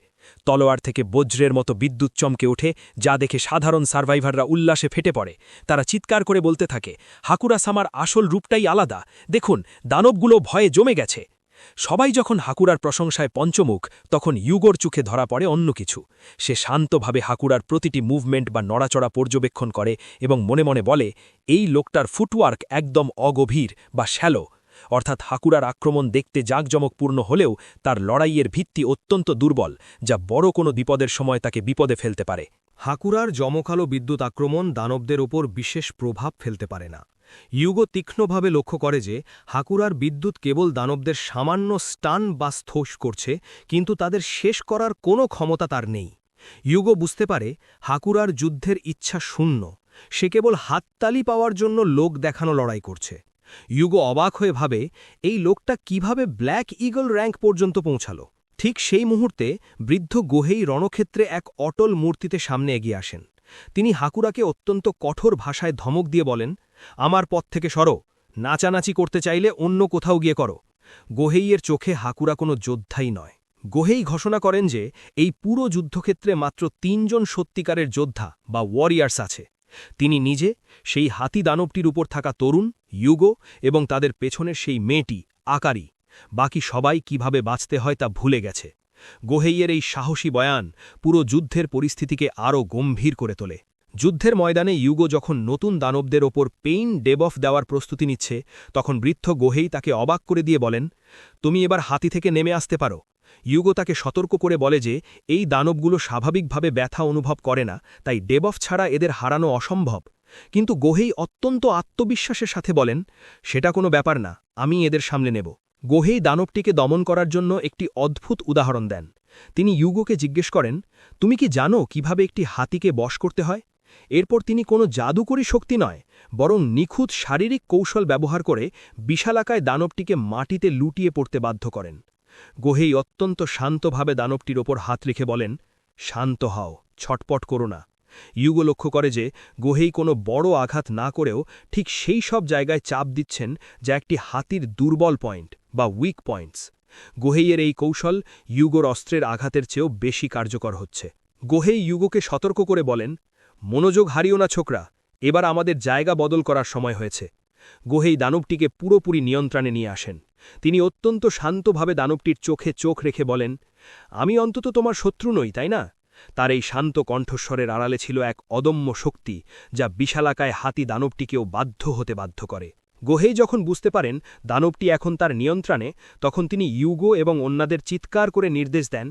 তলোয়ার থেকে বজ্রের মতো বিদ্যুৎ চমকে ওঠে, যা দেখে সাধারণ সার্ভাইভাররা উল্লাসে ফেটে পড়ে। তারা চিৎকার করে বলতে থাকে, হাকুরা সামার আসল রূপটাই আলাদা, দেখুন, দানবগুলো ভয়ে জমে গেছে। সবাই যখন হাকুরার প্রশংসায় পঞ্চমুখ, তখন ইউগোর চোখে ধরা পড়ে অন্য কিছু। সে শান্তভাবে হাকুরার প্রতিটি মুভমেন্ট বা নড়াচড়া পর্যবেক্ষণ করে এবং মনে মনে বলে, এই লোকটার ফুটওয়ার্ক একদম অগভীর বা শ্যালো। অর্থাৎ হাকুরার আক্রমণ দেখতে জাঁকজমকপূর্ণ হলেও তার লড়াইয়ের ভিত্তি অত্যন্ত দুর্বল, যা বড় কোনো বিপদের সময় তাকে বিপদে ফেলতে পারে। হাকুরার জমকালো বিদ্যুৎ আক্রমণ দানবদের ওপর বিশেষ প্রভাব ফেলতে পারে না। ইউগো তীক্ষ্ণভাবে লক্ষ্য করে যে হাকুরার বিদ্যুৎ কেবল দানবদের সামান্য স্টান বা স্থোষ করছে, কিন্তু তাদের শেষ করার কোনো ক্ষমতা তার নেই। ইউগো বুঝতে পারে হাকুরার যুদ্ধের ইচ্ছা শূন্য, সে কেবল হাততালি পাওয়ার জন্য লোক দেখানো লড়াই করছে। ইউগো অবাক হয়ে ভাবে, এই লোকটা কিভাবে ব্ল্যাক ইগল র্যাঙ্ক পর্যন্ত পৌঁছালো। ঠিক সেই মুহূর্তে বৃদ্ধ গোহেই রণক্ষেত্রে এক অটল মূর্তিতে সামনে এগিয়ে আসেন। তিনি হাকুরাকে অত্যন্ত কঠোর ভাষায় ধমক দিয়ে বলেন, আমার পথ থেকে সরো, নাচানাচি করতে চাইলে অন্য কোথাও গিয়ে করো। গোহেইয়ের চোখে হাকুরা কোনো যোদ্ধাই নয়। গোহেই ঘোষণা করেন যে এই পুরো যুদ্ধক্ষেত্রে মাত্র 3 জন সত্যিকারের যোদ্ধা বা ওয়ারিয়ার্স আছে। তিনি নিজে, সেই হাতি দানবটির উপর থাকা তরুণ ইউগো এবং তাদের পেছনের সেই মেয়েটি আকারি। বাকি সবাই কিভাবে বাঁচতে হয় তা ভুলে গেছে। গোহেইয়ের এই সাহসী বয়ান পুরো যুদ্ধের পরিস্থিতিকে আরও গম্ভীর করে তোলে। যুদ্ধের ময়দানে ইউগো যখন নতুন দানবদের ওপর পেইন ডেবফ দেওয়ার প্রস্তুতি নিচ্ছে তখন বৃদ্ধ গোহেই তাকে অবাক করে দিয়ে বলেন, তুমি এবার হাতি থেকে নেমে আসতে পারো। ইউগো তাকে সতর্ক করে বলে যে এই দানবগুলো স্বাভাবিকভাবে ব্যথা অনুভব করে না, তাই ডেবফ ছাড়া এদের হারানো অসম্ভব। কিন্তু গোহেই অত্যন্ত আত্মবিশ্বাসের সাথে বলেন, সেটা কোনো ব্যাপার না, আমি এদের সামলে নেব। গোহেই দানবটিকে দমন করার জন্য একটি অদ্ভুত উদাহরণ দেন। তিনি ইউগোকে জিজ্ঞেস করেন, তুমি কি জানো কিভাবে একটি হাতিকে বশ করতে হয়? এরপর তিনি কোনো জাদুকরী শক্তি নয়, বরং নিখুঁত শারীরিক কৌশল ব্যবহার করে বিশালাকায় দানবটিকে মাটিতে লুটিয়ে পড়তে বাধ্য করেন। গোহেই অত্যন্ত শান্তভাবে দানবটির ওপর হাত রেখে বলেন, শান্ত হও, ছটপট করো না। ইউগো লক্ষ্য করে যে গোহেই কোনো বড় আঘাত না করেও ঠিক সেই সব জায়গায় চাপ দিচ্ছেন যা একটি হাতির দুর্বল পয়েন্ট বা উইক পয়েন্টস। গোহেইয়ের এই কৌশল ইউগোর অস্ত্রের আঘাতের চেয়েও বেশি কার্যকর হচ্ছে। গোহেই ইউগোকে সতর্ক করে বলেন, মনোযোগ হারিও না ছোকরা, এবার আমাদের জায়গা বদল করার সময় হয়েছে। গোহেই দানবটিকে পুরোপুরি নিয়ন্ত্রণে নিয়ে আসেন। তিনি অত্যন্ত শান্তভাবে দানবটির চোখে চোখ রেখে বলেন, আমি অন্তত তোমার শত্রু নই, তাই না? তার এই শান্ত কণ্ঠস্বরের আড়ালে ছিল এক অদম্য শক্তি যা বিশালাকায় হাতি দানবটিকেও বাধ্য হতে বাধ্য করে। গোহেই যখন বুঝতে পারেন দানবটি এখন তার নিয়ন্ত্রণে, তখন তিনি ইউগো এবং অন্যদের চিৎকার করে নির্দেশ দেন,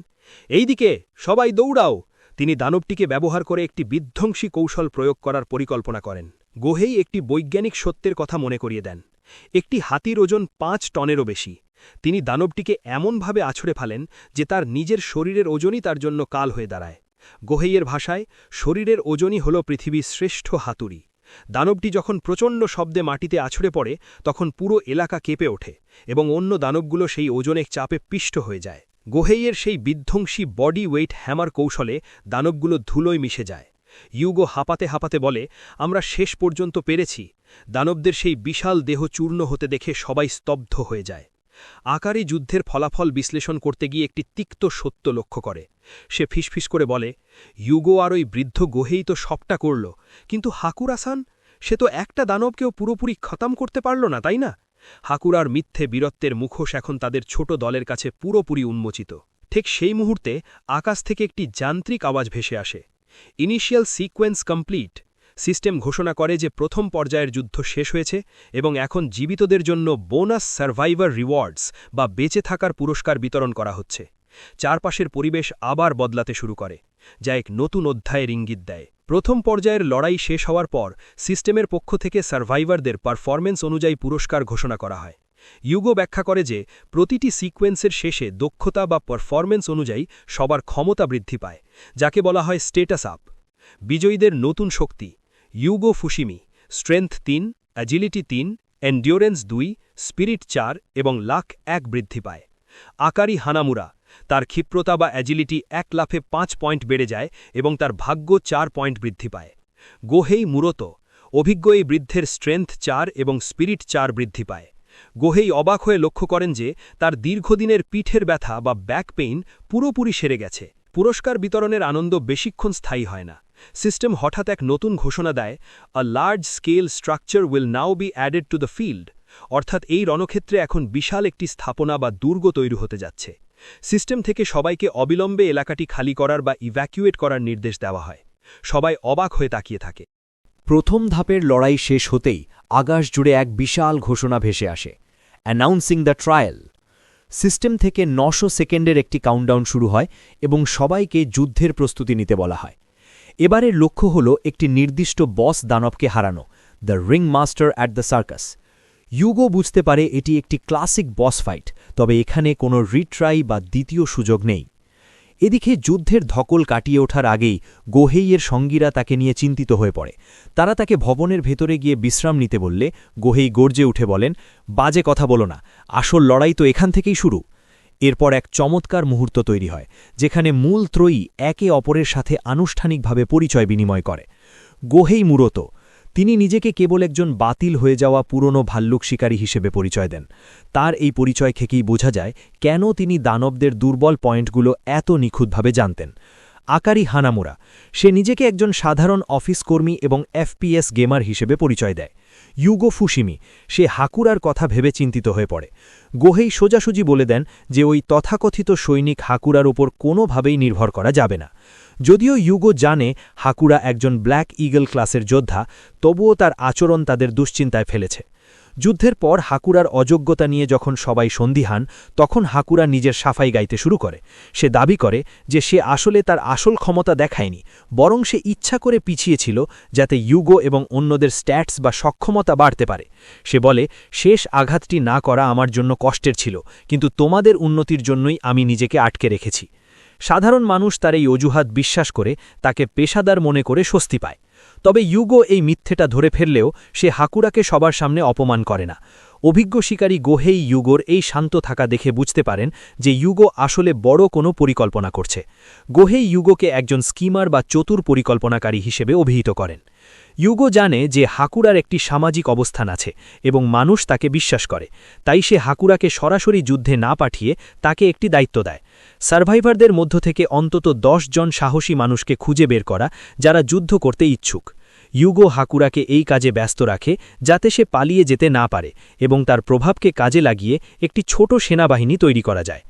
এইদিকে সবাই দৌড়াও। তিনি দানবটিকে ব্যবহার করে একটি বিধ্বংসী কৌশল প্রয়োগ করার পরিকল্পনা করেন। গোহেই একটি বৈজ্ঞানিক সত্যের কথা মনে করিয়ে দেন। একটি হাতির ওজন 5 টনেরও বেশি। তিনি দানবটিকে এমনভাবে আছড়ে ফেলেন যে তার নিজের শরীরের ওজনই তার জন্য কাল হয়ে দাঁড়ায়। গোহেইয়ের ভাষায় শরীরের ওজনই হল পৃথিবীর শ্রেষ্ঠ হাতুড়ি। দানবটি যখন প্রচণ্ড শব্দে মাটিতে আছড়ে পড়ে তখন পুরো এলাকা কেঁপে ওঠে এবং অন্য দানবগুলো সেই ওজনের চাপে পিষ্ট হয়ে যায়। গোহেইয়ের সেই বিধ্বংসী বডি ওয়েট হ্যামার কৌশলে দানবগুলো ধুলোয় মিশে যায়। ইউগো হাঁপাতে হাঁপাতে বলে, আমরা শেষ পর্যন্ত পেরেছি। দানবদের সেই বিশাল দেহ চূর্ণ হতে দেখে সবাই স্তব্ধ হয়ে যায়। আকারী যুদ্ধের ফলাফল বিশ্লেষণ করতে গিয়ে একটি তিক্ত সত্য লক্ষ্য করে। সে ফিসফিস করে বলে, ইউগো আর ওই বৃদ্ধ গোহেই তো সবটা করল, কিন্তু হাকুরাসান, সে তো একটা দানবকেও পুরোপুরি খতম করতে পারল না, তাই না? হাকুরার মিথ্যে বীরত্বের মুখোশ এখন তাদের ছোট দলের কাছে পুরোপুরি উন্মোচিত। ঠিক সেই মুহূর্তে আকাশ থেকে একটি যান্ত্রিক আওয়াজ ভেসে আসে, ইনিশিয়াল সিকোয়েন্স কমপ্লিট। সিস্টেম ঘোষণা করে যে প্রথম পর্যায়ের যুদ্ধ শেষ হয়েছে এবং এখন জীবিতদের জন্য বোনাস সার্ভাইভার রিওয়ার্ডস বা বেঁচে থাকার পুরস্কার বিতরণ করা হচ্ছে। চারপাশের পরিবেশ আবার বদলাতে শুরু করে, যা এক নতুন অধ্যায়ের ইঙ্গিত দেয়। প্রথম পর্যায়ের লড়াই শেষ হওয়ার পর সিস্টেমের পক্ষ থেকে সার্ভাইভারদের পারফরম্যান্স অনুযায়ী পুরস্কার ঘোষণা করা হয়। ইউগো ব্যাখ্যা করে যে প্রতিটি সিকোয়েন্সের শেষে দক্ষতা বা পারফরম্যান্স অনুযায়ী সবার ক্ষমতা বৃদ্ধি পায়, যাকে বলা হয় স্টেটাস আপ। বিজয়ীদের নতুন শক্তি, Yugo Fushimi, strength 3, agility 3, endurance 2, spirit 4 এবং লাক 1 বৃদ্ধি পায়। আকারি হানামুরা, তার ক্ষিপ্রতা বা অ্যাজিলিটি 1 লাফে 5 পয়েন্ট বেড়ে যায় এবং তার ভাগ্য 4 পয়েন্ট বৃদ্ধি পায়। গোহেই মূরত, অভিজ্ঞ এই বৃদ্ধের স্ট্রেংথ 4 এবং স্পিরিট 4 বৃদ্ধি পায়। গোহেই অবাক হয়ে লক্ষ্য করেন যে তার দীর্ঘদিনের পিঠের ব্যথা বা ব্যাক পেইন পুরোপুরি সেরে গেছে। পুরস্কার বিতরণের আনন্দ বেশিক্ষণ স্থায়ী হয় না। সিস্টেম হঠাৎ এক নতুন ঘোষণা দেয়, a large scale structure will now be added to the field, অর্থাৎ এই রণক্ষেত্রে এখন বিশাল একটি স্থাপনা বা দুর্গ তৈরি হতে যাচ্ছে। সিস্টেম থেকে সবাইকে অবিলম্বে এলাকাটি খালি করার বা ইভ্যাকুয়েট করার নির্দেশ দেওয়া হয়। সবাই অবাক হয়ে তাকিয়ে থাকে। প্রথম ধাপের লড়াই শেষ হতেই আকাশ জুড়ে এক বিশাল ঘোষণা ভেসে আসে, অ্যানাউন্সিং দ্য ট্রায়াল। সিস্টেম থেকে 900 সেকেন্ডের একটি কাউন্টডাউন শুরু হয় এবং সবাইকে যুদ্ধের প্রস্তুতি নিতে বলা হয়। এবারের লক্ষ্য হল একটি নির্দিষ্ট বস দানবকে হারানো, the ring master at the circus. You go বুঝতে পারে এটি একটি ক্লাসিক বস ফাইট, তবে এখানে কোনো রিট্রাই বা দ্বিতীয় সুযোগ নেই। এদিকে যুদ্ধের ধকল কাটিয়ে ওঠার আগেই গোহেইয়ের সঙ্গীরা তাকে নিয়ে চিন্তিত হয়ে পড়ে। তারা তাকে ভবনের ভেতরে গিয়ে বিশ্রাম নিতে বললে গোহেই গর্জে উঠে বলেন, বাজে কথা বলো না, আসল লড়াই তো এখান থেকেই শুরু। এরপর এক চমৎকার মুহূর্ত তৈরি হয়, যেখানে মূল ত্রয়ী একে অপরের সাথে আনুষ্ঠানিকভাবে পরিচয় বিনিময় করে। গোহেই মূরত, তিনি নিজেকে কেবল একজন বাতিল হয়ে যাওয়া পুরনো ভাল্লুক শিকারী হিসেবে পরিচয় দেন। তার এই পরিচয় থেকেই বোঝা যায় কেন তিনি দানবদের দুর্বল পয়েন্টগুলো এত নিখুঁতভাবে জানতেন। আকারি হানামুরা, সে নিজেকে একজন সাধারণ অফিস কর্মী এবং FPS গেমার হিসেবে পরিচয় দেয়। ইউগো ফুশিমি, সে হাকুরার কথা ভেবে চিন্তিত হয়ে পড়ে। গোহেই সোজাসুজি বলে দেন যে ওই তথাকথিত সৈনিক হাকুরার উপর কোনোভাবেই নির্ভর করা যাবে না। যদিও ইউগো জানে হাকুরা একজন ব্ল্যাক ইগল ক্লাসের যোদ্ধা, তবুও তার আচরণ তাদের দুশ্চিন্তায় ফেলেছে। যুদ্ধের পর হাকুরার অযোগ্যতা নিয়ে যখন সবাই সন্দিহান, তখন হাকুরা নিজের সাফাই গাইতে শুরু করে। সে দাবি করে যে সে আসলে তার আসল ক্ষমতা দেখায়নি, বরং সে ইচ্ছা করে পিছিয়েছিল যাতে ইউগো এবং অন্যদের স্ট্যাটস বা সক্ষমতা বাড়তে পারে। সে বলে, শেষ আঘাতটি না করা আমার জন্য কষ্টের ছিল, কিন্তু তোমাদের উন্নতির জন্যই আমি নিজেকে আটকে রেখেছি। সাধারণ মানুষ তার এই অজুহাত বিশ্বাস করে তাকে পেশাদার মনে করে স্বস্তি পায়। তবে ইউগো এই মিথ্যেটা ধরে ফেললেও সে হাকুরাকে সবার সামনে অপমান করে না। অভিজ্ঞ শিকারী গোহেই ইউগোর এই শান্ত থাকা দেখে বুঝতে পারেন যে ইউগো আসলে বড় কোনো পরিকল্পনা করছে। গোহেই ইউগোকে একজন স্কিমার বা চতুর পরিকল্পনাকারী হিসেবে অভিহিত করেন। ইউগো জানে যে হাকুরার একটি সামাজিক অবস্থান আছে এবং মানুষ তাকে বিশ্বাস করে, তাই সে হাকুরাকে সরাসরি যুদ্ধে না পাঠিয়ে তাকে একটি দায়িত্ব দেয়। সার্ভাইভারদের মধ্য থেকে অন্তত 10 জন সাহসী মানুষকে খুঁজে বের করা যারা যুদ্ধ করতে ইচ্ছুক। ইউগো হাকুরাকে এই কাজে ব্যস্ত রাখে যাতে সে পালিয়ে যেতে না পারে এবং তার প্রভাবকে কাজে লাগিয়ে একটি ছোট সেনাবাহিনী তৈরি করা যায়।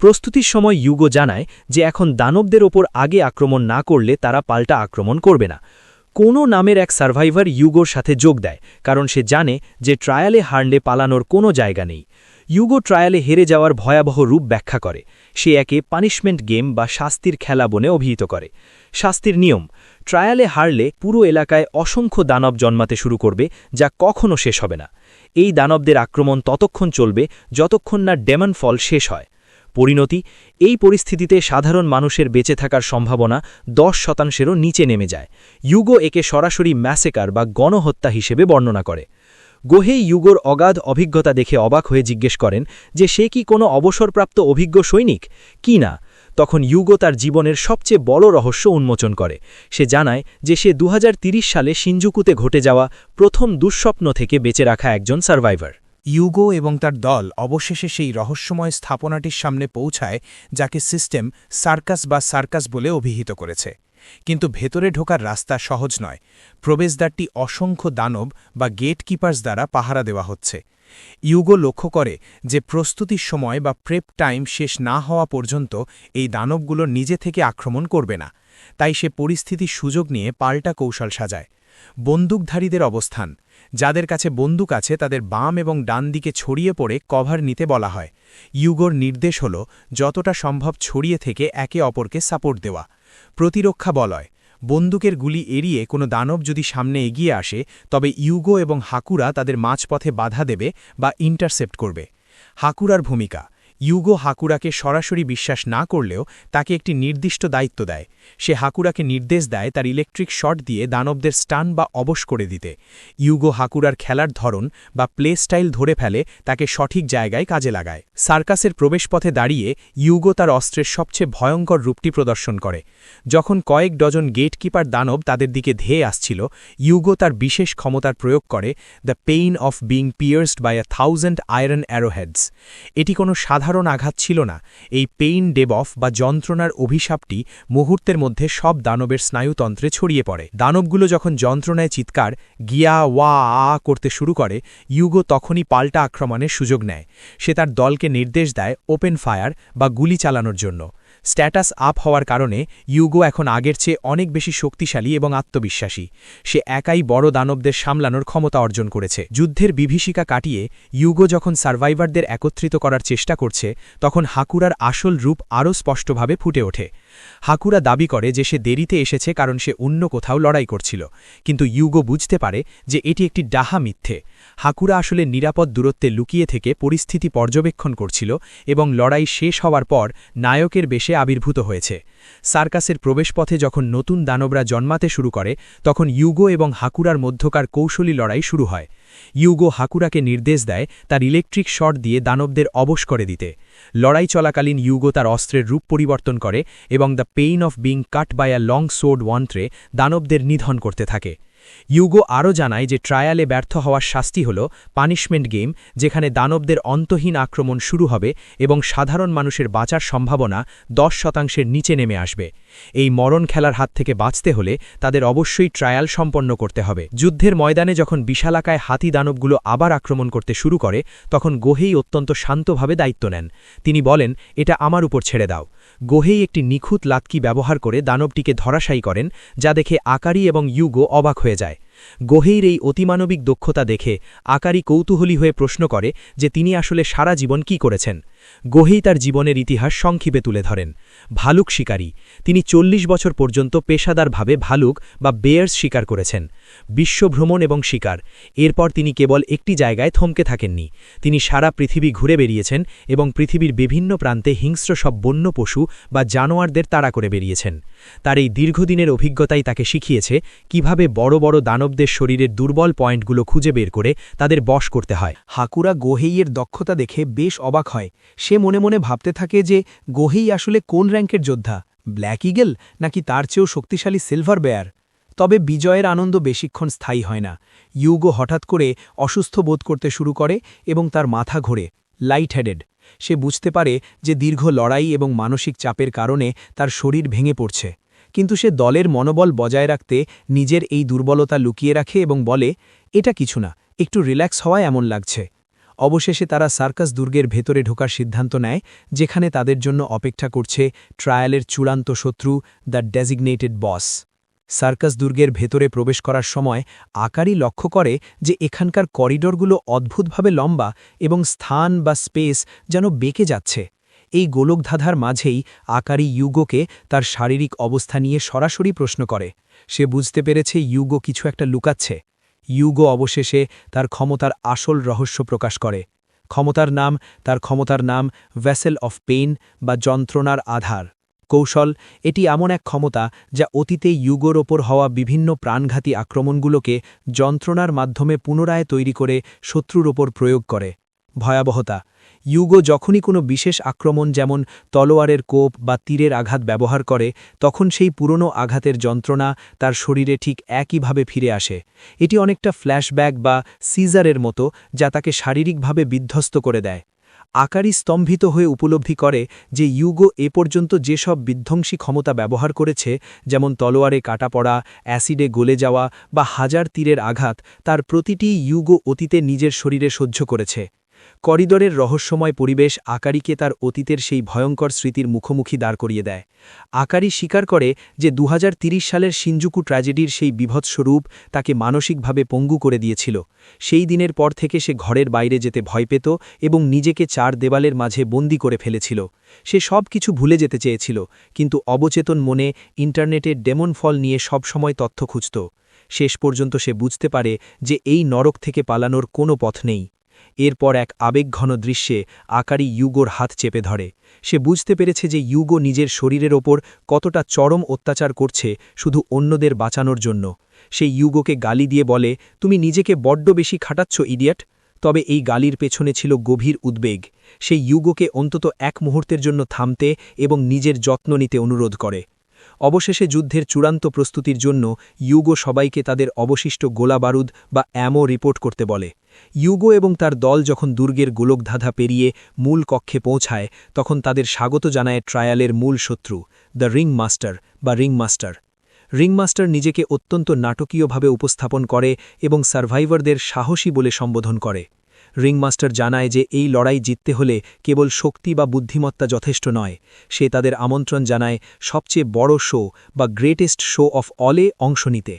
প্রস্তুতির সময় ইউগো জানায় যে এখন দানবদের ওপর আগে আক্রমণ না করলে তারা পাল্টা আক্রমণ করবে না। কোনো নামের এক সার্ভাইভার ইউগোর সাথে যোগ দেয়, কারণ সে জানে যে ট্রায়ালে হারলে পালানোর কোনো জায়গা নেই। ইউগো ট্রায়ালে হেরে যাওয়ার ভয়াবহ রূপ ব্যাখ্যা করে। সে একে পানিশমেন্ট গেম বা শাস্তির খেলা বলে অভিহিত করে। শাস্তির নিয়ম: ট্রায়ালে হারলে পুরো এলাকায় অসংখ্য দানব জন্মাতে শুরু করবে, যা কখনো শেষ হবে না। এই দানবদের আক্রমণ ততক্ষণ চলবে যতক্ষণ না ডেমন ফল শেষ হয়। পরিণতি: এই পরিস্থিতিতে সাধারণ মানুষের বেঁচে থাকার সম্ভাবনা 10%-এরও নিচে নেমে যায়। ইউগো একে সরাসরি ম্যাসেকার বা গণহত্যা হিসেবে বর্ণনা করে। গোহেই ইউগোর অগাধ অভিজ্ঞতা দেখে অবাক হয়ে জিজ্ঞেস করেন যে সে কি কোনো অবসরপ্রাপ্ত অভিজ্ঞ সৈনিক কি না। তখন ইউগো তার জীবনের সবচেয়ে বড় রহস্য উন্মোচন করে। সে জানায় যে সে 2030 সালে শিনজুকুতে ঘটে যাওয়া প্রথম দুঃস্বপ্ন থেকে বেঁচে রাখা একজন সার্ভাইভার। ইউগো এবং তার দল অবশেষে সেই রহস্যময় স্থাপনাটির সামনে পৌঁছায় যাকে সিস্টেম সার্কাস বলে অভিহিত করেছে। কিন্তু ভেতরে ঢোকার রাস্তা সহজ নয়। প্রবেশদ্বারটি অসংখ্য দানব বা গেটকিপার্স দ্বারা পাহারা দেওয়া হচ্ছে। ইউগো লক্ষ্য করে যে প্রস্তুতির সময় বা প্রেপ টাইম শেষ না হওয়া পর্যন্ত এই দানবগুলো নিজে থেকে আক্রমণ করবে না। তাই সে পরিস্থিতির সুযোগ নিয়ে পাল্টা কৌশল সাজায়। বন্দুকধারীদের অবস্থান: যাদের কাছে বন্দুক আছে তাদের বাম এবং ডান দিকে ছড়িয়ে পড়ে কভার নিতে বলা হয়। ইউগোর নির্দেশ হল যতটা সম্ভব ছড়িয়ে থেকে একে অপরকে সাপোর্ট দেওয়া। প্রতিরক্ষা বলয়: বন্দুকের গুলি এড়িয়ে কোনো দানব যদি সামনে এগিয়ে আসে, তবে ইউগো এবং হাকুরা তাদের মাঝপথে বাধা দেবে বা ইন্টারসেপ্ট করবে। হাকুরার ভূমিকা: ইউগো হাকুরাকে সরাসরি বিশ্বাস না করলেও তাকে একটি নির্দিষ্ট দায়িত্ব দেয়। সে হাকুরাকে নির্দেশ দেয় তার ইলেকট্রিক শট দিয়ে দানবদের স্টান বা অবশ করে দিতে। ইউগো হাকুরার খেলার ধরন বা প্লে স্টাইল ধরে ফেলে তাকে সঠিক জায়গায় কাজে লাগায়। সার্কাসের প্রবেশপথে দাঁড়িয়ে ইউগো তার অস্ত্রের সবচেয়ে ভয়ঙ্কর রূপটি প্রদর্শন করে। যখন কয়েক ডজন গেটকিপার দানব তাদের দিকে ধেয়ে আসছিল, ইউগো তার বিশেষ ক্ষমতার প্রয়োগ করে the pain of being pierced by 1000 iron arrowheads. এটি কোনো সাধারণ আঘাত ছিল না। এই পেইন ডেবফ বা যন্ত্রণার অভিশাপটি মুহূর্তের মধ্যে সব দানবের স্নায়ুতন্ত্রে ছড়িয়ে পড়ে। দানবগুলো যখন যন্ত্রণায় চিৎকার গিয়া ওয়া আ করতে শুরু করে, ইউগো তখনই পাল্টা আক্রমণের সুযোগ নেয়। সে তার দলকে নির্দেশ দেয় ওপেন ফায়ার বা গুলি চালানোর জন্য। স্ট্যাটাস আপ হওয়ার কারণে ইউগো এখন আগের চেয়ে অনেক বেশি শক্তিশালী এবং আত্মবিশ্বাসী। সে একাই বড় দানবদের সামলানোর ক্ষমতা অর্জন করেছে। যুদ্ধের বিভীষিকা কাটিয়ে ইউগো যখন সার্ভাইভারদের একত্রিত করার চেষ্টা করছে, তখন হাকুরার আসল রূপ আরও স্পষ্টভাবে ফুটে ওঠে। হাকুরা দাবি করে যে সে দেরিতে এসেছে কারণ সে অন্য কোথাও লড়াই করছিল, কিন্তু ইউগো বুঝতে পারে যে এটি একটি ডাহা মিথ্যে। হাকুরা আসলে নিরাপদ দূরত্বে লুকিয়ে থেকে পরিস্থিতি পর্যবেক্ষণ করছিল এবং লড়াই শেষ হওয়ার পর নায়কের বেশে আবির্ভূত হয়েছে। সার্কাসের প্রবেশপথে যখন নতুন দানবরা জন্মাতে শুরু করে, তখন ইউগো এবং হাকুরার মধ্যকার কৌশলী লড়াই শুরু হয়। ইউগো হাকুরাকে নির্দেশ দেয় তার ইলেকট্রিক শট দিয়ে দানবদের অবশ করে দিতে। লড়াই চলাকালীন ইউগো তার অস্ত্রের রূপ পরিবর্তন করে এবং the pain of being cut by a long sword ওয়ান্ট্রে দানবদের নিধন করতে থাকে। ইউগো আরও জানায় যে ট্রায়ালে ব্যর্থ হওয়ার শাস্তি হল পানিশমেন্ট গেম, যেখানে দানবদের অন্তহীন আক্রমণ শুরু হবে এবং সাধারণ মানুষের বাঁচার সম্ভাবনা 10% নিচে নেমে আসবে। এই মরণ খেলার হাত থেকে বাঁচতে হলে তাদের অবশ্যই ট্রায়াল সম্পন্ন করতে হবে। যুদ্ধের ময়দানে যখন বিশালাকায় হাতি দানবগুলো আবার আক্রমণ করতে শুরু করে, তখন গোহেই অত্যন্ত শান্তভাবে দায়িত্ব নেন। তিনি বলেন, এটা আমার উপর ছেড়ে দাও। গোহেই একটি নিখুঁত লাতকি ব্যবহার করে দানবটিকে ধরাশায়ী করেন, যা দেখে আকারি এবং ইউগো অবাক হয়ে যায়। গোহেইর এই অতিমানবিক দক্ষতা দেখে আকারি কৌতূহলী হয়ে প্রশ্ন করে যে তিনি আসলে সারা জীবন কি করেছেন। গোহেই তার জীবনের ইতিহাস সংক্ষেপে তুলে ধরেন। ভালুক শিকারী, তিনি 40 বছর পর্যন্ত পেশাদারভাবে ভালুক বা বেয়ার্স শিকার করেছেন। বিশ্বভ্রমণ এবং শিকার, এরপর তিনি কেবল একটি জায়গায় থমকে থাকেননি। তিনি সারা পৃথিবী ঘুরে বেরিয়েছেন এবং পৃথিবীর বিভিন্ন প্রান্তে হিংস্র সব বন্য পশু বা জানোয়ারদের তাড়া করে বেরিয়েছেন। তার এই দীর্ঘদিনের অভিজ্ঞতাই তাকে শিখিয়েছে কিভাবে বড় বড় দানবদের শরীরের দুর্বল পয়েন্টগুলো খুঁজে বের করে তাদের বশ করতে হয়। হাকুরা গোহেইয়ের দক্ষতা দেখে বেশ অবাক হয়। সে মনে মনে ভাবতে থাকে যে গোহেই আসলে কোন র্যাঙ্কের যোদ্ধা, ব্ল্যাক ইগল নাকি তার চেয়েও শক্তিশালী সিলভার বেয়ার। তবে বিজয়ের আনন্দ বেশিক্ষণ স্থায়ী হয় না। ইউগো হঠাৎ করে অসুস্থ বোধ করতে শুরু করে এবং তার মাথা ঘোরে, লাইট হেডেড। সে বুঝতে পারে যে দীর্ঘ লড়াই এবং মানসিক চাপের কারণে তার শরীর ভেঙে পড়ছে, কিন্তু সে দলের মনোবল বজায় রাখতে নিজের এই দুর্বলতা লুকিয়ে রাখে এবং বলে, এটা কিছু না, একটু রিল্যাক্স হওয়ায় এমন লাগছে। অবশেষে তারা সার্কাস দুর্গের ভেতরে ঢোকার সিদ্ধান্ত নেয়, যেখানে তাদের জন্য অপেক্ষা করছে ট্রায়ালের চূড়ান্ত শত্রু, দ্য ডেজিগনেটেড বস। সার্কাস দুর্গের ভেতরে প্রবেশ করার সময় আকারি লক্ষ্য করে যে এখানকার করিডরগুলো অদ্ভুতভাবে লম্বা এবং স্থান বা স্পেস যেন বেঁকে যাচ্ছে। এই গোলকধাঁধার মাঝেই আকারি ইউগোকে তার শারীরিক অবস্থা নিয়ে সরাসরি প্রশ্ন করে। সে বুঝতে পেরেছে ইউগো কিছু একটা লুকাচ্ছে। ইউগো অবশেষে তার ক্ষমতার আসল রহস্য প্রকাশ করে। তার ক্ষমতার নাম ভেসেল অফ পেইন বা যন্ত্রণার আধার। কৌশল, এটি এমন এক ক্ষমতা যা অতীতে ইউগোর ওপর হওয়া বিভিন্ন প্রাণঘাতী আক্রমণগুলোকে যন্ত্রণার মাধ্যমে পুনরায় তৈরি করে শত্রুর ওপর প্রয়োগ করে। ভয়াবহতা, ইউগো যখনই কোনো বিশেষ আক্রমণ যেমন তলোয়ারের কোপ বা তীরের আঘাত ব্যবহার করে, তখন সেই পুরনো আঘাতের যন্ত্রণা তার শরীরে ঠিক একইভাবে ফিরে আসে। এটি অনেকটা ফ্ল্যাশব্যাক বা সিজারের মতো, যা তাকে শারীরিকভাবে বিধ্বস্ত করে দেয়। আকারি স্তম্ভিত হয়ে উপলব্ধি করে যে ইউগো এ পর্যন্ত যেসব বিধ্বংসী ক্ষমতা ব্যবহার করেছে, যেমন তলোয়ারে কাটা পড়া, অ্যাসিডে গলে যাওয়া বা হাজার তীরের আঘাত, তার প্রতিটি ইউগো অতীতে নিজের শরীরে সহ্য করেছে। করিডরের রহস্যময় পরিবেশ আকারিকে তার অতীতের সেই ভয়ঙ্কর স্মৃতির মুখোমুখি দাঁড় করিয়ে দেয়। আকারি স্বীকার করে যে 2030 সালের শিনজুকু ট্র্যাজেডির সেই বিভৎস রূপ তাকে মানসিকভাবে পঙ্গু করে দিয়েছিল। সেই দিনের পর থেকে সে ঘরের বাইরে যেতে ভয় পেত এবং নিজেকে 4 দেওয়ালের মাঝে বন্দী করে ফেলেছিল। সে সব কিছু ভুলে যেতে চেয়েছিল, কিন্তু অবচেতন মনে ইন্টারনেটে ডেমন ফল নিয়ে সবসময় তথ্য খুঁজত। শেষ পর্যন্ত সে বুঝতে পারে যে এই নরক থেকে পালানোর কোনো পথ নেই। এরপর এক আবেগঘন দৃশ্যে আকারি ইউগোর হাত চেপে ধরে। সে বুঝতে পেরেছে যে ইউগো নিজের শরীরের ওপর কতটা চরম অত্যাচার করছে শুধু অন্যদের বাঁচানোর জন্য। সে ইউগোকে গালি দিয়ে বলে, তুমি নিজেকে বড্ড বেশি খাটাচ্ছ ইডিয়েট। তবে এই গালির পেছনে ছিল গভীর উদ্বেগ। সে ইউগোকে অন্তত এক মুহূর্তের জন্য থামতে এবং নিজের যত্ন নিতে অনুরোধ করে। অবশেষে যুদ্ধের চূড়ান্ত প্রস্তুতির জন্য ইউগো সবাইকে তাদের অবশিষ্ট গোলাবারুদ বা অ্যামো রিপোর্ট করতে বলে। ইউগো এবং তার দল যখন দুর্গের গোলকধাঁধা পেরিয়ে মূল কক্ষে পৌঁছায়, তখন তাদের স্বাগত জানায় ট্রায়ালের মূল শত্রু, দ্য রিং মাস্টার বা রিংমাস্টার। রিংমাস্টার নিজেকে অত্যন্ত নাটকীয়ভাবে উপস্থাপন করে এবং সার্ভাইভারদের সাহসী বলে সম্বোধন করে। রিংমাস্টার জানায় যে এই লড়াই জিততে হলে কেবল শক্তি বা বুদ্ধিমত্তা যথেষ্ট নয়। সে তাদের আমন্ত্রণ জানায় সবচেয়ে বড় শো বা গ্রেটেস্ট শো অফ অলে অংশ নিতে।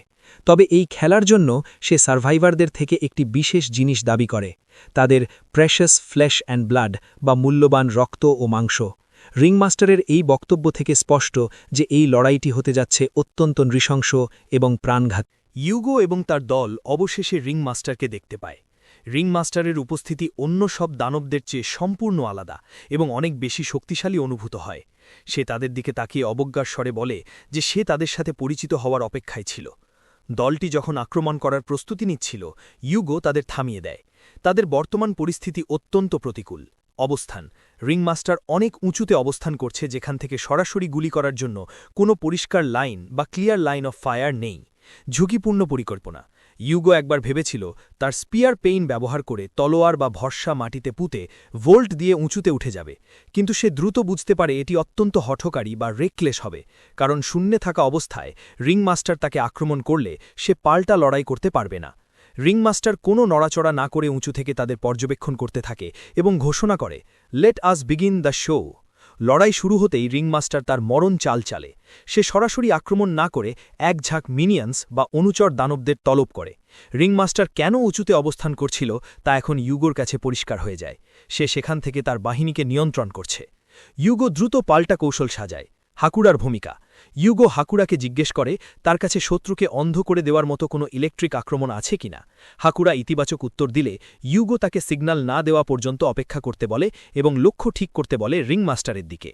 তবে এই খেলার জন্য সে সার্ভাইভারদের থেকে একটি বিশেষ জিনিস দাবি করে, তাদের প্রেশাস ফ্লেশ অ্যান্ড ব্লাড বা মূল্যবান রক্ত ও মাংস। রিংমাস্টারের এই বক্তব্য থেকে স্পষ্ট যে এই লড়াইটি হতে যাচ্ছে অত্যন্ত নৃশংস এবং প্রাণঘাত। ইউগো এবং তার দল অবশেষে রিংমাস্টারকে দেখতে পায়। রিংমাস্টারের উপস্থিতি অন্য সব দানবদের চেয়ে সম্পূর্ণ আলাদা এবং অনেক বেশি শক্তিশালী অনুভূত হয়। সে তাদের দিকে তাকিয়ে অবজ্ঞার স্বরে বলে যে সে তাদের সাথে পরিচিত হওয়ার অপেক্ষায় ছিল। দলটি যখন আক্রমণ করার প্রস্তুতি নিচ্ছিল, ইউগো তাদের থামিয়ে দেয়। তাদের বর্তমান পরিস্থিতি অত্যন্ত প্রতিকূল। অবস্থান, রিংমাস্টার অনেক উঁচুতে অবস্থান করছে, যেখান থেকে সরাসরি গুলি করার জন্য কোনো পরিষ্কার লাইন বা ক্লিয়ার লাইন অফ ফায়ার নেই। ঝুঁকিপূর্ণ পরিকল্পনা। ইউগো একবার ভেবেছিল তার স্পিয়ার পেইন ব্যবহার করে তলোয়ার বা ভরসা মাটিতে পুঁতে ভোল্ট দিয়ে উঁচুতে উঠে যাবে, কিন্তু সে দ্রুত বুঝতে পারে এটি অত্যন্ত হঠকারী বা রেকলেস হবে, কারণ শূন্যে থাকা অবস্থায় রিংমাস্টার তাকে আক্রমণ করলে সে পাল্টা লড়াই করতে পারবে না। রিংমাস্টার কোনো নড়াচড়া না করে উঁচু থেকে তাদের পর্যবেক্ষণ করতে থাকে এবং ঘোষণা করে, let us begin the show. লড়াই শুরু হতেই রিংমাস্টার তার মরণ চাল চালে। সে সরাসরি আক্রমণ না করে এক ঝাঁক মিনিয়ন্স বা অনুচর দানবদের তলব করে। রিংমাস্টার কেন উঁচুতে অবস্থান করছিল তা এখন ইউগোর কাছে পরিষ্কার হয়ে যায়। সে সেখান থেকে তার বাহিনীকে নিয়ন্ত্রণ করছে। ইউগো দ্রুত পাল্টা কৌশল সাজায়। হাকুরার ভূমিকা। ইউগো হাকুরাকে জিজ্ঞেস করে তার কাছে শত্রুকে অন্ধ করে দেওয়ার মতো কোনো ইলেকট্রিক আক্রমণ আছে কিনা। হাকুরা ইতিবাচক উত্তর দিলে ইউগো তাকে সিগন্যাল না দেওয়া পর্যন্ত অপেক্ষা করতে বলে এবং লক্ষ্য ঠিক করতে বলে রিংমাস্টারের দিকে।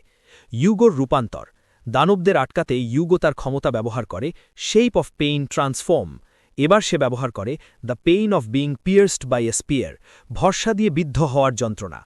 ইউগোর রূপান্তর। দানবদের আটকাতে ইউগো তার ক্ষমতা ব্যবহার করে শেপ অফ পেইন ট্রান্সফর্ম। এবার সে ব্যবহার করে the pain of being pierced by a spear, ভরসা দিয়ে বিদ্ধ হওয়ার যন্ত্রণা।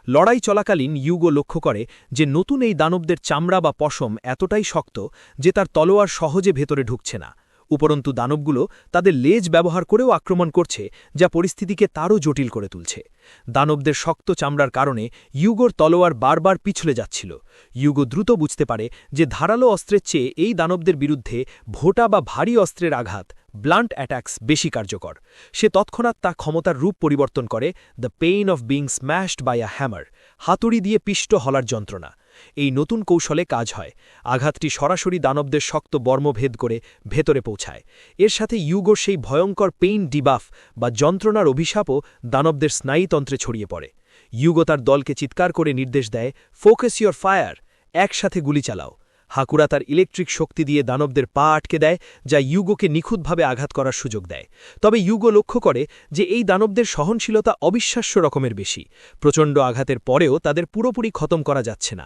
লড়াই চলাকালীন ইউগো লক্ষ্য করে যে নতুন এই দানবদের চামড়া বা পশম এতটাই শক্ত যে তার তলোয়ার সহজে ভেতরে ঢুকছে না। উপরন্তু দানবগুলো তাদের লেজ ব্যবহার করেও আক্রমণ করছে, যা পরিস্থিতিকে তারও জটিল করে তুলছে। দানবদের শক্ত চামড়ার কারণে ইউগোর তলোয়ার বারবার পিছলে যাচ্ছিল। ইউগো দ্রুত বুঝতে পারে যে ধারালো অস্ত্রের চেয়ে এই দানবদের বিরুদ্ধে ভোটা বা ভারী অস্ত্রের আঘাত ব্লান্ট অ্যাটাকস বেশি কার্যকর। সে তৎক্ষণাৎ তা ক্ষমতার রূপ পরিবর্তন করে the pain of being smashed by a hammer, হাতুড়ি দিয়ে পিষ্ট হলার যন্ত্রণা। এই নতুন কৌশলে কাজ হয়। আঘাতটি সরাসরি দানবদের শক্ত বর্মভেদ করে ভেতরে পৌঁছায়। এর সাথে ইউগোর সেই ভয়ঙ্কর পেইন ডিবাফ বা যন্ত্রণার অভিশাপও দানবদের স্নায়ুতন্ত্রে ছড়িয়ে পড়ে। ইউগো তার দলকে চিৎকার করে নির্দেশ দেয়, ফোকাস ইয়োর ফায়ার, একসাথে গুলি চালাও। হাকুরা তার ইলেকট্রিক শক্তি দিয়ে দানবদের পা আটকে দেয়, যা ইউগোকে নিখুঁতভাবে আঘাত করার সুযোগ দেয়। তবে ইউগো লক্ষ্য করে যে এই দানবদের সহনশীলতা অবিশ্বাস্য রকমের বেশি। প্রচণ্ড আঘাতের পরেও তাদের পুরোপুরি খতম করা যাচ্ছে না।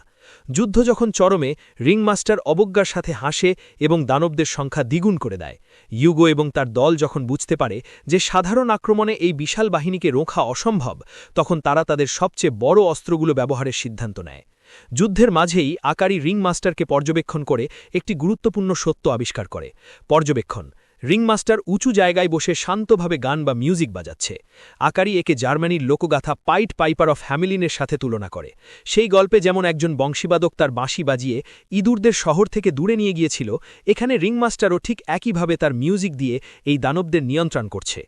যুদ্ধ যখন চরমে, রিংমাস্টার অবজ্ঞার সাথে হাসে এবং দানবদের সংখ্যা দ্বিগুণ করে দেয়। ইউগো এবং তার দল যখন বুঝতে পারে যে সাধারণ আক্রমণে এই বিশাল বাহিনীকে রোখা অসম্ভব, তখন তারা তাদের সবচেয়ে বড় অস্ত্রগুলো ব্যবহারের সিদ্ধান্ত নেয়। যুদ্ধের মাঝেই আকারি রিংমাস্টারকে পর্যবেক্ষণ করে একটি গুরুত্বপূর্ণ সত্য আবিষ্কার করে। পর্যবেক্ষণ। রিংমাস্টার উঁচু জায়গায় বসে শান্তভাবে গান বা মিউজিক বাজাচ্ছে। আকারি একে জার্মানির লোকগাথা পাইট পাইপার অফ হ্যামিলিনের সাথে তুলনা করে। সেই গল্পে যেমন একজন বংশীবাদক তার বাঁশি বাজিয়ে ইঁদুরদের শহর থেকে দূরে নিয়ে গিয়েছিল, এখানে রিংমাস্টারও ঠিক একইভাবে তার মিউজিক দিয়ে এই দানবদের নিয়ন্ত্রণ করছে।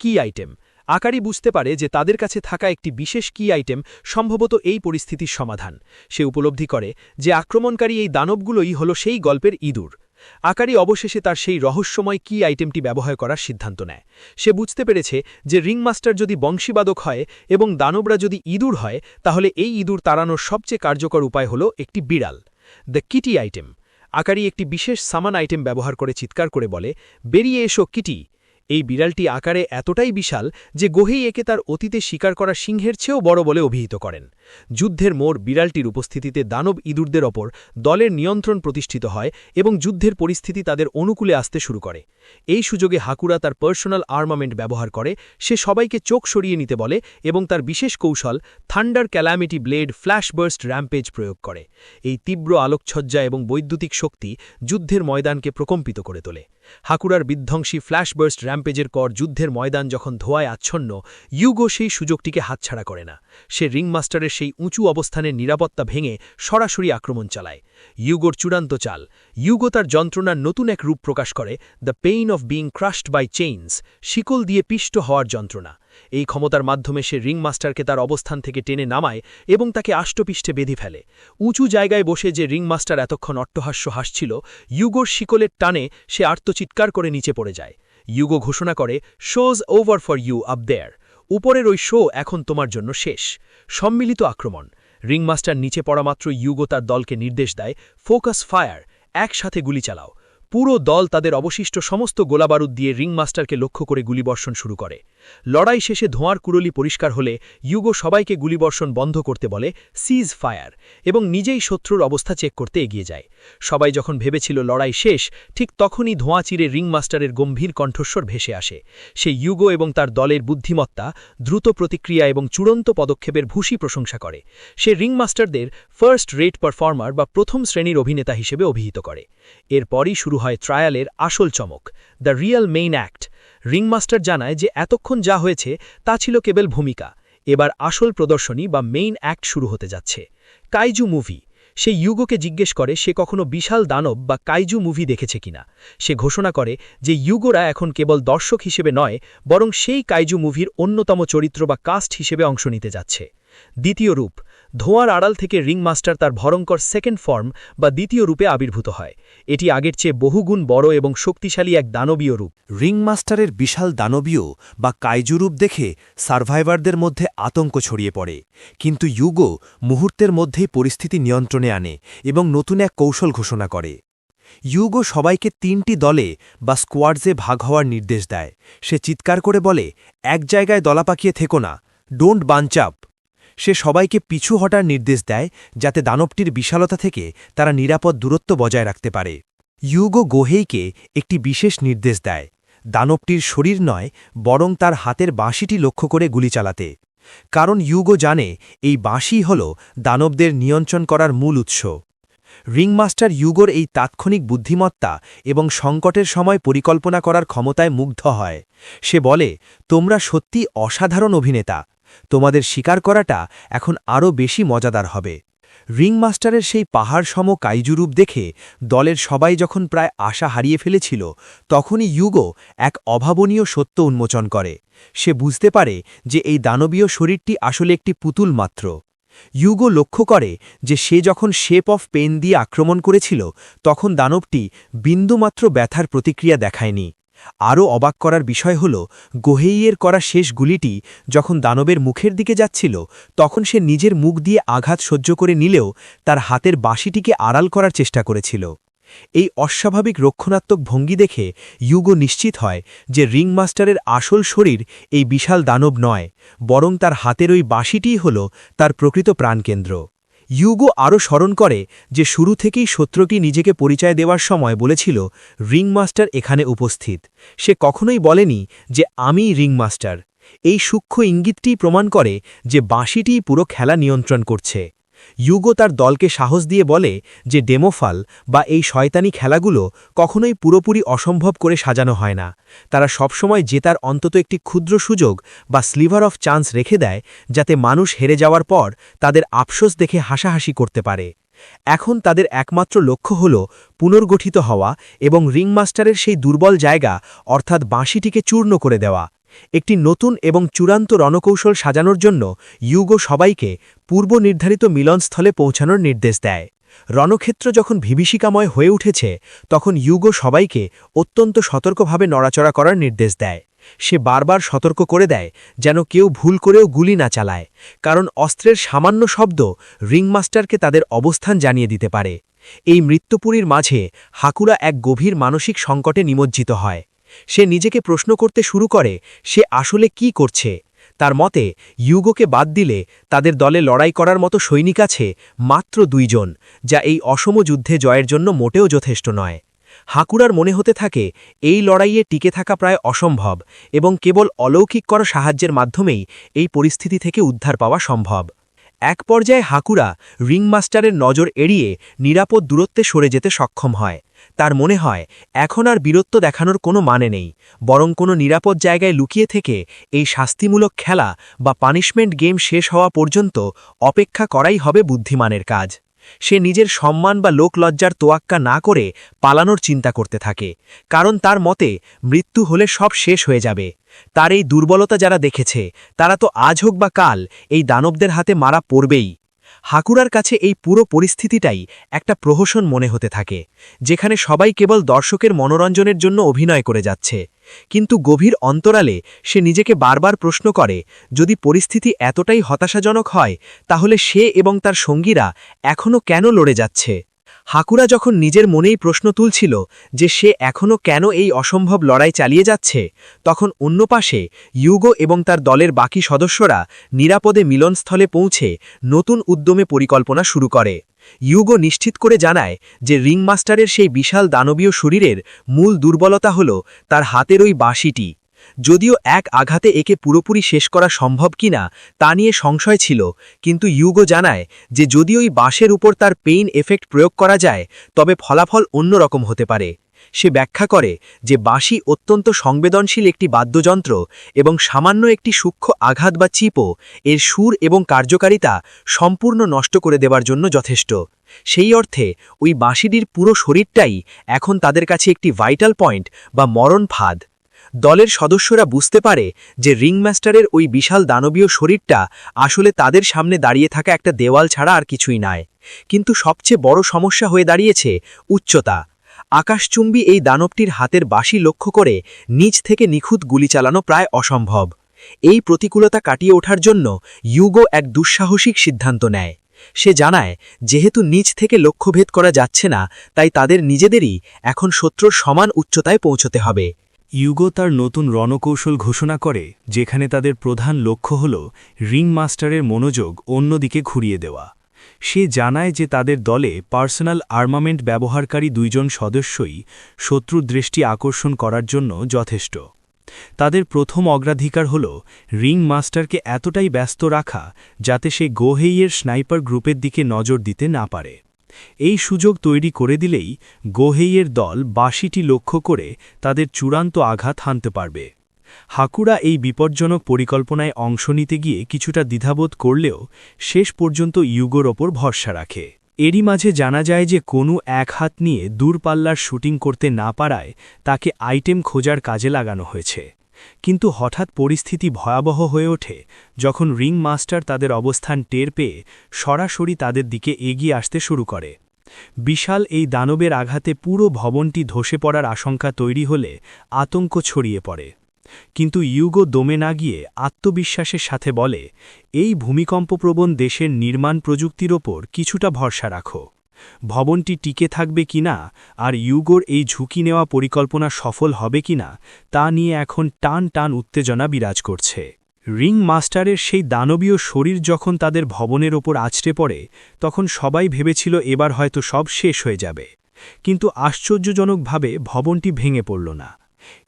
কি আইটেম। আকারি বুঝতে পারে যে তাদের কাছে থাকা একটি বিশেষ কি আইটেম সম্ভবত এই পরিস্থিতির সমাধান। সে উপলব্ধি করে যে আক্রমণকারী এই দানবগুলোই হল সেই গল্পের ইঁদুর। আকারি অবশেষে তার সেই রহস্যময় কি আইটেমটি ব্যবহার করার সিদ্ধান্ত নেয়। সে বুঝতে পেরেছে যে রিংমাস্টার যদি বংশীবাদক হয় এবং দানবরা যদি ইঁদুর হয়, তাহলে এই ইঁদুর তাড়ানোর সবচেয়ে কার্যকর উপায় হল একটি বিড়াল। The Kitty item. আকারি একটি বিশেষ সামান আইটেম ব্যবহার করে চিৎকার করে বলে, বেরিয়ে এসো কিটি। এই বিড়ালটি আকারে এতটাই বিশাল যে গোহেই একে তার অতীতে শিকার করা সিংহের চেয়েও বড় বলে অভিহিত করেন। যুদ্ধের মোড় বিড়ালটির উপস্থিতিতে দানব ইঁদুরদের ওপর দলের নিয়ন্ত্রণ প্রতিষ্ঠিত হয় এবং যুদ্ধের পরিস্থিতি তাদের অনুকূলে আসতে শুরু করে। এই সুযোগে হাকুরা তার পার্সোনাল আর্মামেন্ট ব্যবহার করে। সে সবাইকে চোখ সরিয়ে নিতে বলে এবং তার বিশেষ কৌশল থান্ডার ক্যালামিটি ব্লেড ফ্ল্যাশবার্স্ট র্যাম্পেজ প্রয়োগ করে। এই তীব্র আলোকছজ্জা এবং বৈদ্যুতিক শক্তি যুদ্ধের ময়দানকে প্রকম্পিত করে তোলে। হাকুরার বিধ্বংসী ফ্ল্যাশবার্স্ট র্যাম্পেজের পর যুদ্ধের ময়দান যখন ধোঁয়ায় আচ্ছন্ন, ইউগো সেই সুযোগটিকে হাতছাড়া করে না। সে রিংমাস্টারের সেই উঁচু অবস্থানের নিরাপত্তা ভেঙে সরাসরি আক্রমণ চালায়। ইউগোর চূড়ান্ত চাল। ইউগো তার যন্ত্রণার নতুন এক রূপ প্রকাশ করে, the pain of being crushed by chains, শিকল দিয়ে পিষ্ট হওয়ার যন্ত্রণা। এই ক্ষমতার মাধ্যমে সে রিংমাস্টারকে তার অবস্থান থেকে টেনে নামায় এবং তাকে আষ্টপিষ্টে বেঁধে ফেলে। উঁচু জায়গায় বসে যে রিংমাস্টার এতক্ষণ অট্টহাস্য হাসছিল, ইউগোর শিকলের টানে সে আর্তচিৎকার করে নিচে পড়ে যায়। ইউগো ঘোষণা করে, shows over for you up there, উপরের ওই শো এখন তোমার জন্য শেষ। সম্মিলিত আক্রমণ। রিংমাস্টার নিচে পড়া মাত্র ইউগো তার দলকে নির্দেশ দেয়, ফোকাস ফায়ার, একসাথে গুলি চালাও। পুরো দল তাদের অবশিষ্ট সমস্ত গোলাবারুদ দিয়ে রিংমাস্টারকে লক্ষ্য করে গুলিবর্ষণ শুরু করে। লড়াই শেষে ধোঁয়ার কুড়লি পরিষ্কার হলে ইউগো সবাইকে গুলিবর্ষণ বন্ধ করতে বলে সিজ ফায়ার এবং নিজেই শত্রুর অবস্থা চেক করতে এগিয়ে যায়। সবাই যখন ভেবেছিল লড়াই শেষ, ঠিক তখনই ধোঁয়া চিরে রিংমাস্টারের গম্ভীর কণ্ঠস্বর ভেসে আসে। সে ইউগো এবং তার দলের বুদ্ধিমত্তা, দ্রুত প্রতিক্রিয়া এবং চূড়ান্ত পদক্ষেপের ভূষী প্রশংসা করে। সে রিংমাস্টারদের ফার্স্ট রেট পারফর্মার বা প্রথম শ্রেণীর অভিনেতা হিসেবে অভিহিত করে। এরপরই শুরু হয় ট্রায়ালের আসল চমক, দ্য রিয়েল মেইন অ্যাক্ট। রিংমাস্টার জানায় যে এতক্ষণ যা হয়েছে তা ছিল কেবল ভূমিকা, এবার আসল প্রদর্শনী বা মেইন অ্যাক্ট শুরু হতে যাচ্ছে। Kaiju movie. সে ইউগোকে জিজ্ঞেস করে সে কখনো বিশাল দানব বা কাইজু মুভি দেখেছে কিনা। সে ঘোষণা করে যে ইউগোরা এখন কেবল দর্শক হিসেবে নয়, বরং সেই কাইজু মুভির অন্যতম চরিত্র বা কাস্ট হিসেবে অংশ নিতে যাচ্ছে। দ্বিতীয় রূপ। ধোঁয়ার আড়াল থেকে রিংমাস্টার তার ভয়ঙ্কর সেকেন্ড ফর্ম বা দ্বিতীয় রূপে আবির্ভূত হয়। এটি আগের চেয়ে বহুগুণ বড় এবং শক্তিশালী এক দানবীয় রূপ। রিংমাস্টারের বিশাল দানবীয় বা কাইজু রূপ দেখে সার্ভাইভারদের মধ্যে আতঙ্ক ছড়িয়ে পড়ে, কিন্তু ইউগো মুহূর্তের মধ্যেই পরিস্থিতি নিয়ন্ত্রণে আনে এবং নতুন এক কৌশল ঘোষণা করে। ইউগো সবাইকে ৩টি দলে বা স্কোয়াডসে ভাগ হওয়ার নির্দেশ দেয়। সে চিৎকার করে বলে, এক জায়গায় দলা পাকিয়ে থেকো না, ডোন্ট বাঞ্চ আপ। সে সবাইকে পিছু হটার নির্দেশ দেয় যাতে দানবটির বিশালতা থেকে তারা নিরাপদ দূরত্ব বজায় রাখতে পারে। ইউগো গোহেইকে একটি বিশেষ নির্দেশ দেয়, দানবটির শরীর নয় বরং তার হাতের বাঁশিটি লক্ষ্য করে গুলি চালাতে, কারণ ইউগো জানে এই বাঁশি হল দানবদের নিয়ন্ত্রণ করার মূল উৎস। রিংমাস্টার ইউগোর এই তাৎক্ষণিক বুদ্ধিমত্তা এবং সংকটের সময় পরিকল্পনা করার ক্ষমতায় মুগ্ধ হয়। সে বলে, তোমরা সত্যি অসাধারণ অভিনেতা, তোমাদের স্বীকার করাটা এখন আরও বেশি মজাদার হবে। রিংমাস্টারের সেই পাহাড় সম কাইজুরূপ দেখে দলের সবাই যখন প্রায় আশা হারিয়ে ফেলেছিল, তখনই ইউগো এক অভাবনীয় সত্য উন্মোচন করে। সে বুঝতে পারে যে এই দানবীয় শরীরটি আসলে একটি পুতুল মাত্র। ইউগো লক্ষ্য করে যে সে যখন শেপ অফ পেন দিয়ে আক্রমণ করেছিল, তখন দানবটি বিন্দুমাত্র ব্যথার প্রতিক্রিয়া দেখায়নি। আরও অবাক করার বিষয় হল, গোহেইয়ের করা শেষ গুলিটি যখন দানবের মুখের দিকে যাচ্ছিল, তখন সে নিজের মুখ দিয়ে আঘাত সহ্য করে নিলেও তার হাতের বাঁশিটিকে আড়াল করার চেষ্টা করেছিল। এই অস্বাভাবিক রক্ষণাত্মক ভঙ্গি দেখে ইউগো নিশ্চিত হয় যে রিংমাস্টারের আসল শরীর এই বিশাল দানব নয়, বরং তার হাতের ওই বাঁশিটিই হল তার প্রকৃত প্রাণকেন্দ্র। ইউগো আরও স্মরণ করে যে শুরু থেকেই শত্রুটি নিজেকে পরিচয় দেওয়ার সময় বলেছিল, রিংমাস্টার এখানে উপস্থিত। সে কখনোই বলেনি যে আমিই রিংমাস্টার। এই সূক্ষ্ম ইঙ্গিতটিই প্রমাণ করে যে বাঁশিটিই পুরো খেলা নিয়ন্ত্রণ করছে। ইউগো তার দলকে সাহস দিয়ে বলে যে ডেমোফাল বা এই শয়তানি খেলাগুলো কখনোই পুরোপুরি অসম্ভব করে সাজানো হয় না। তারা সবসময় জেতার অন্তত একটি ক্ষুদ্র সুযোগ বা স্লিভার অফ চান্স রেখে দেয়, যাতে মানুষ হেরে যাওয়ার পর তাদের আফসোস দেখে হাসাহাসি করতে পারে। এখন তাদের একমাত্র লক্ষ্য হল পুনর্গঠিত হওয়া এবং রিংমাস্টারের সেই দুর্বল জায়গা অর্থাৎ বাঁশিটিকে চূর্ণ করে দেওয়া। একটি নতুন এবং চূড়ান্ত রণকৌশল সাজানোর জন্য ইউগো সবাইকে পূর্ব নির্ধারিত মিলনস্থলে পৌঁছানোর নির্দেশ দেয়। রণক্ষেত্র যখন বিভীষিকাময় হয়ে উঠেছে, তখন ইউগো সবাইকে অত্যন্ত সতর্কভাবে নড়াচড়া করার নির্দেশ দেয়। সে বারবার সতর্ক করে দেয় যেন কেউ ভুল করেও গুলি না চালায়, কারণ অস্ত্রের সামান্য শব্দ রিংমাস্টারকে তাদের অবস্থান জানিয়ে দিতে পারে। এই মৃত্যুপুরীর মাঝে হাকুরা এক গভীর মানসিক সংকটে নিমজ্জিত হয়। সে নিজেকে প্রশ্ন করতে শুরু করে সে আসলে কি করছে। তার মতে ইউগোকে বাদ দিলে তাদের দলে লড়াই করার মতো সৈনিক আছে মাত্র 2 জন, যা এই অসম যুদ্ধে জয়ের জন্য মোটেও যথেষ্ট নয়। হাকুরার মনে হতে থাকে এই লড়াইয়ে টিকে থাকা প্রায় অসম্ভব এবং কেবল অলৌকিক করা সাহায্যের মাধ্যমেই এই পরিস্থিতি থেকে উদ্ধার পাওয়া সম্ভব। এক পর্যায়ে হাকুরা রিংমাস্টারের নজর এড়িয়ে নিরাপদ দূরত্বে সরে যেতে সক্ষম হয়। তার মনে হয় এখন আর বীরত্ব দেখানোর কোনো মানে নেই, বরং কোনো নিরাপদ জায়গায় লুকিয়ে থেকে এই শাস্তিমূলক খেলা বা পানিশমেন্ট গেম শেষ হওয়া পর্যন্ত অপেক্ষা করাই হবে বুদ্ধিমানের কাজ। সে নিজের সম্মান বা লোকলজ্জার তোয়াক্কা না করে পালানোর চিন্তা করতে থাকে, কারণ তার মতে মৃত্যু হলে সব শেষ হয়ে যাবে। তার এই দুর্বলতা যারা দেখেছে, তারা তো আজ হোক বা কাল এই দানবদের হাতে মারা পড়বেই। হাকুরার কাছে এই পুরো পরিস্থিতিটাই একটা প্রহসন মনে হতে থাকে, যেখানে সবাই কেবল দর্শকের মনোরঞ্জনের জন্য অভিনয় করে যাচ্ছে। কিন্তু গভীর অন্তরালে সে নিজেকে বারবার প্রশ্ন করে, যদি পরিস্থিতি এতটাই হতাশাজনক হয়, তাহলে সে এবং তার সঙ্গীরা এখনও কেন লড়ে যাচ্ছে। হাকুরা যখন নিজের মনেই প্রশ্ন তুলছিল যে সে এখনও কেন এই অসম্ভব লড়াই চালিয়ে যাচ্ছে, তখন অন্য পাশে ইউগো এবং তার দলের বাকি সদস্যরা নিরাপদে মিলনস্থলে পৌঁছে নতুন উদ্যমে পরিকল্পনা শুরু করে। ইউগো নিশ্চিত করে জানায় যে রিংমাস্টারের সেই বিশাল দানবীয় শরীরের মূল দুর্বলতা হল তার হাতের ওই বাঁশিটি। যদিও এক আঘাতে একে পুরোপুরি শেষ করা সম্ভব কিনা তা নিয়ে সংশয় ছিল, কিন্তু ইউগো জানায় যে যদি ওই বাঁশের উপর তার পেইন এফেক্ট প্রয়োগ করা যায় তবে ফলাফল অন্যরকম হতে পারে। সে ব্যাখ্যা করে যে বাঁশি অত্যন্ত সংবেদনশীল একটি বাদ্যযন্ত্র এবং সামান্য একটি সূক্ষ্ম আঘাত বা চিপও এর সুর এবং কার্যকারিতা সম্পূর্ণ নষ্ট করে দেবার জন্য যথেষ্ট। সেই অর্থে ওই বাঁশিটির পুরো শরীরটাই এখন তাদের কাছে একটি ভাইটাল পয়েন্ট বা মরণ ফাঁদ। দলের সদস্যরা বুঝতে পারে যে রিংমাস্টারের ওই বিশাল দানবীয় শরীরটা আসলে তাদের সামনে দাঁড়িয়ে থাকা একটা দেওয়াল ছাড়া আর কিছুই নয়। কিন্তু সবচেয়ে বড় সমস্যা হয়ে দাঁড়িয়েছে উচ্চতা। আকাশচুম্বী এই দানবটির হাতের বাঁশি লক্ষ্য করে নিচ থেকে নিখুঁত গুলি চালানো প্রায় অসম্ভব। এই প্রতিকূলতা কাটিয়ে ওঠার জন্য ইউগো এক দুঃসাহসিক সিদ্ধান্ত নেয়। সে জানায় যেহেতু নিচ থেকে লক্ষ্যভেদ করা যাচ্ছে না, তাই তাদের নিজেদেরই এখন শত্রুর সমান উচ্চতায় পৌঁছতে হবে। ইউগো তার নতুন রণকৌশল ঘোষণা করে, যেখানে তাদের প্রধান লক্ষ্য হল রিংমাস্টারের মনোযোগ অন্যদিকে ঘুরিয়ে দেওয়া। সে জানায় যে তাদের দলে পার্সোনাল আর্মামেন্ট ব্যবহারকারী 2 জন সদস্যই শত্রুর দৃষ্টি আকর্ষণ করার জন্য যথেষ্ট। তাদের প্রথম অগ্রাধিকার হল রিংমাস্টারকে এতটাই ব্যস্ত রাখা যাতে সে গোহেইয়ের স্নাইপার গ্রুপের দিকে নজর দিতে না পারে। এই সুযোগ তৈরি করে দিলেই গোহেইয়ের দল বাঁশিটি লক্ষ্য করে তাদের চূড়ান্ত আঘাত হানতে পারবে। হাকুরা এই বিপজ্জনক পরিকল্পনায় অংশ নিতে গিয়ে কিছুটা দ্বিধাবোধ করলেও শেষ পর্যন্ত ইউগোর ওপর ভরসা রাখে। এরই মাঝে জানা যায় যে কোনো এক হাত নিয়ে দূরপাল্লার শুটিং করতে না পারায় তাকে আইটেম খোঁজার কাজে লাগানো হয়েছে। কিন্তু হঠাৎ পরিস্থিতি ভয়াবহ হয়ে ওঠে যখন রিংমাস্টার তাদের অবস্থান টের পেয়ে সরাসরি তাদের দিকে এগিয়ে আসতে শুরু করে। বিশাল এই দানবের আঘাতে পুরো ভবনটি ধসে পড়ার আশঙ্কা তৈরি হলে আতঙ্ক ছড়িয়ে পড়ে। কিন্তু ইউগো দমে না গিয়ে আত্মবিশ্বাসের সাথে বলে, এই ভূমিকম্পপ্রবণ দেশের নির্মাণ প্রযুক্তির ওপর কিছুটা ভরসা রাখো। ভবনটি টিকে থাকবে কিনা আর ইউগোর এই ঝুঁকি নেওয়া পরিকল্পনা সফল হবে কিনা তা নিয়ে এখন টান টান উত্তেজনা বিরাজ করছে। রিংমাস্টারের সেই দানবীয় শরীর যখন তাদের ভবনের ওপর আছড়ে পড়ে তখন সবাই ভেবেছিল এবার হয়তো সব শেষ হয়ে যাবে, কিন্তু আশ্চর্যজনকভাবে ভবনটি ভেঙে পড়ল না।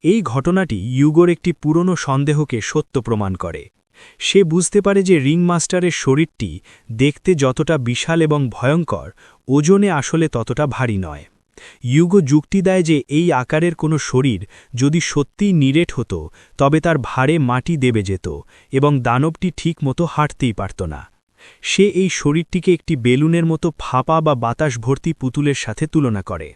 এই ঘটনাটি ইউগোর একটি পুরনো সন্দেহকে সত্য প্রমাণ করে। সে বুঝতে পারে যে রিংমাস্টারের শরীরটি দেখতে যতটা বিশাল এবং ভয়ঙ্কর, ওজনে আসলে ততটা ভারী নয়। ইউগো যুক্তি দেয় যে এই আকারের কোনো শরীর যদি সত্যিই নিরেট হতো তবে তার ভারে মাটি দেবে যেত এবং দানবটি ঠিকমতো হাঁটতেই পারত না। সে এই শরীরটিকে একটি বেলুনের মতো ফাঁপা বা বাতাস ভর্তি পুতুলের সাথে তুলনা করে।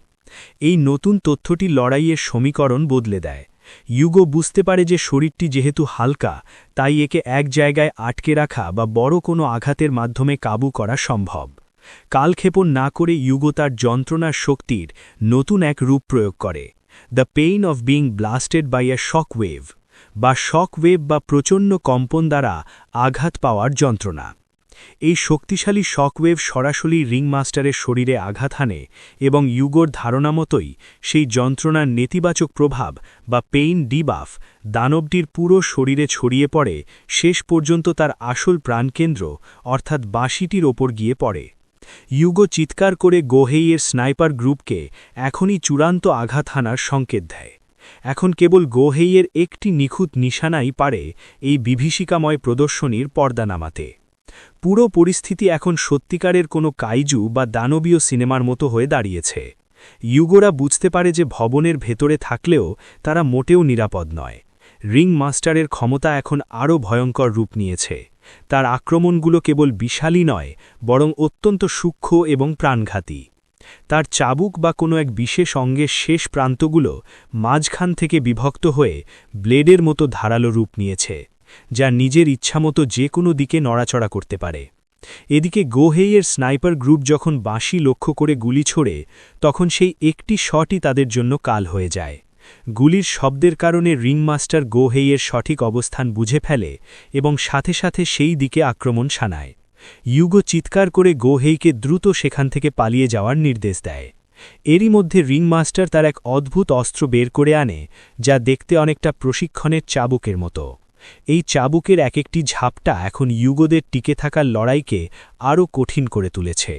এই নতুন তথ্যটি লড়াইয়ের সমীকরণ বদলে দেয়। ইউগো বুঝতে পারে যে শরীরটি যেহেতু হালকা, তাই একে এক জায়গায় আটকে রাখা বা বড় কোনো আঘাতের মাধ্যমে কাবু করা সম্ভব। কালক্ষেপণ না করে ইউগো তার যন্ত্রণার শক্তির নতুন এক রূপ প্রয়োগ করে, the pain of being blasted by a shock wave বা প্রচণ্ড কম্পন দ্বারা আঘাত পাওয়ার যন্ত্রণা। এই শক্তিশালী শকওয়েভ সরাসরি রিংমাস্টারের শরীরে আঘাত হানে এবং ইউগোর ধারণা মতোই সেই যন্ত্রণার নেতিবাচক প্রভাব বা পেইন ডিবাফ দানবটির পুরো শরীরে ছড়িয়ে পড়ে, শেষ পর্যন্ত তার আসল প্রাণকেন্দ্র অর্থাৎ বাঁশিটির ওপর গিয়ে পড়ে। ইউগো চিৎকার করে গোহেইয়ের স্নাইপার গ্রুপকে এখনই চূড়ান্ত আঘাত হানার সংকেত দেয়। এখন কেবল গোহেইয়ের একটি নিখুঁত নিশানাই পারে এই বিভীষিকাময় প্রদর্শনীর পর্দা নামাতে। পুরো পরিস্থিতি এখন সত্যিকারের কোনো কাইজু বা দানবীয় সিনেমার মতো হয়ে দাঁড়িয়েছে। ইউগোরা বুঝতে পারে যে ভবনের ভেতরে থাকলেও তারা মোটেও নিরাপদ নয়। রিংমাস্টারের ক্ষমতা এখন আরও ভয়ঙ্কর রূপ নিয়েছে। তার আক্রমণগুলো কেবল বিশালই নয়, বরং অত্যন্ত সূক্ষ্ম এবং প্রাণঘাতী। তার চাবুক বা কোনো এক বিশেষ অঙ্গের শেষ প্রান্তগুলো মাঝখান থেকে বিভক্ত হয়ে ব্লেডের মতো ধারালো রূপ নিয়েছে, যা নিজের ইচ্ছামতো যে কোনো দিকে নড়াচড়া করতে পারে। এদিকে গোহেইয়ের স্নাইপার গ্রুপ যখন বাঁশি লক্ষ্য করে গুলি ছোড়ে তখন সেই একটি শটই তাদের জন্য কাল হয়ে যায়। গুলির শব্দের কারণে রিংমাস্টার গোহেইয়ের সঠিক অবস্থান বুঝে ফেলে এবং সাথে সাথে সেই দিকে আক্রমণ শানায়। ইউগো চিৎকার করে গোহেইকে দ্রুত সেখান থেকে পালিয়ে যাওয়ার নির্দেশ দেয়। এরই মধ্যে রিংমাস্টার তার এক অদ্ভুত অস্ত্র বের করে আনে, যা দেখতে অনেকটা প্রশিক্ষণের চাবুকের মতো। এই চাবুকের এক একটি ঝাপটা এখন ইউগোদের টিকে থাকার লড়াইকে আরও কঠিন করে তুলেছে।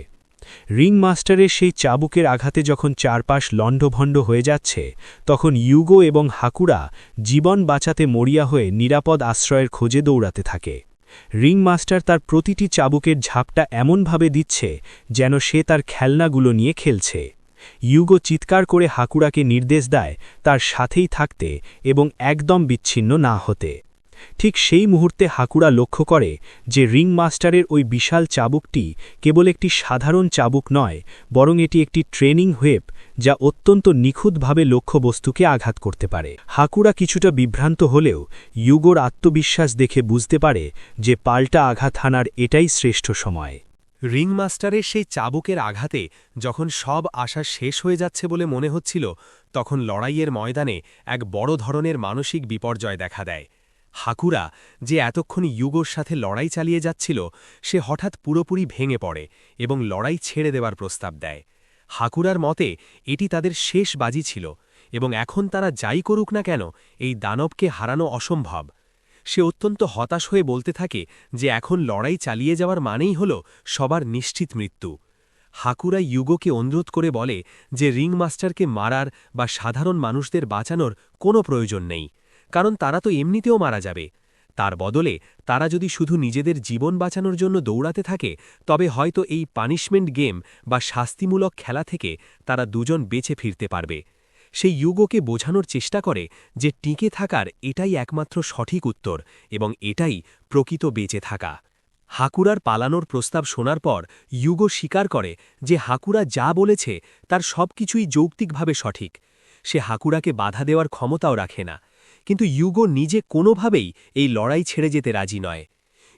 রিংমাস্টারের সেই চাবুকের আঘাতে যখন চারপাশ লণ্ডভণ্ড হয়ে যাচ্ছে, তখন ইউগো এবং হাকুরা জীবন বাঁচাতে মরিয়া হয়ে নিরাপদ আশ্রয়ের খোঁজে দৌড়াতে থাকে। রিংমাস্টার তার প্রতিটি চাবুকের ঝাপটা এমনভাবে দিচ্ছে যেন সে তার খেলনাগুলো নিয়ে খেলছে। ইউগো চিৎকার করে হাকুরাকে নির্দেশ দেয় তার সাথেই থাকতে এবং একদম বিচ্ছিন্ন না হতে। ঠিক সেই মুহূর্তে হাকুরা লক্ষ্য করে যে রিংমাস্টারের ওই বিশাল চাবুকটি কেবল একটি সাধারণ চাবুক নয়, বরং এটি একটি ট্রেনিং হুইপ, যা অত্যন্ত নিখুঁতভাবে লক্ষ্যবস্তুকে আঘাত করতে পারে। হাকুরা কিছুটা বিভ্রান্ত হলেও ইউগোর আত্মবিশ্বাস দেখে বুঝতে পারে যে পাল্টা আঘাত হানার এটাই শ্রেষ্ঠ সময়। রিংমাস্টারের সেই চাবুকের আঘাতে যখন সব আশা শেষ হয়ে যাচ্ছে বলে মনে হচ্ছিল, তখন লড়াইয়ের ময়দানে এক বড় ধরনের মানসিক বিপর্যয় দেখা দেয়। হাকুরা, যে এতক্ষণ ইউগোর সাথে লড়াই চালিয়ে যাচ্ছিল, সে হঠাৎ পুরোপুরি ভেঙে পড়ে এবং লড়াই ছেড়ে দেওয়ার প্রস্তাব দেয়। হাকুরার মতে এটি তাদের শেষ বাজি ছিল এবং এখন তারা যাই করুক না কেন, এই দানবকে হারানো অসম্ভব। সে অত্যন্ত হতাশ হয়ে বলতে থাকে যে এখন লড়াই চালিয়ে যাওয়ার মানেই হল সবার নিশ্চিত মৃত্যু। হাকুরা ইউগোকে অনুরোধ করে বলে যে রিংমাস্টারকে মারার বা সাধারণ মানুষদের বাঁচানোর কোনো প্রয়োজন নেই, কারণ তারা তো এমনিতেও মারা যাবে। তার বদলে তারা যদি শুধু নিজেদের জীবন বাঁচানোর জন্য দৌড়াতে থাকে, তবে হয়তো এই পানিশমেন্ট গেম বা শাস্তিমূলক খেলা থেকে তারা দুজন বেঁচে ফিরতে পারবে। সে ইউগোকে বোঝানোর চেষ্টা করে যে টিকে থাকার এটাই একমাত্র সঠিক উত্তর এবং এটাই প্রকৃত বেঁচে থাকা। হাকুরার পালানোর প্রস্তাব শোনার পর ইউগো স্বীকার করে যে হাকুরা যা বলেছে তার সবকিছুই যৌক্তিকভাবে সঠিক। সে হাকুরাকে বাধা দেওয়ার ক্ষমতাও রাখে না, কিন্তু ইউগো নিজে কোনোভাবেই এই লড়াই ছেড়ে যেতে রাজি নয়।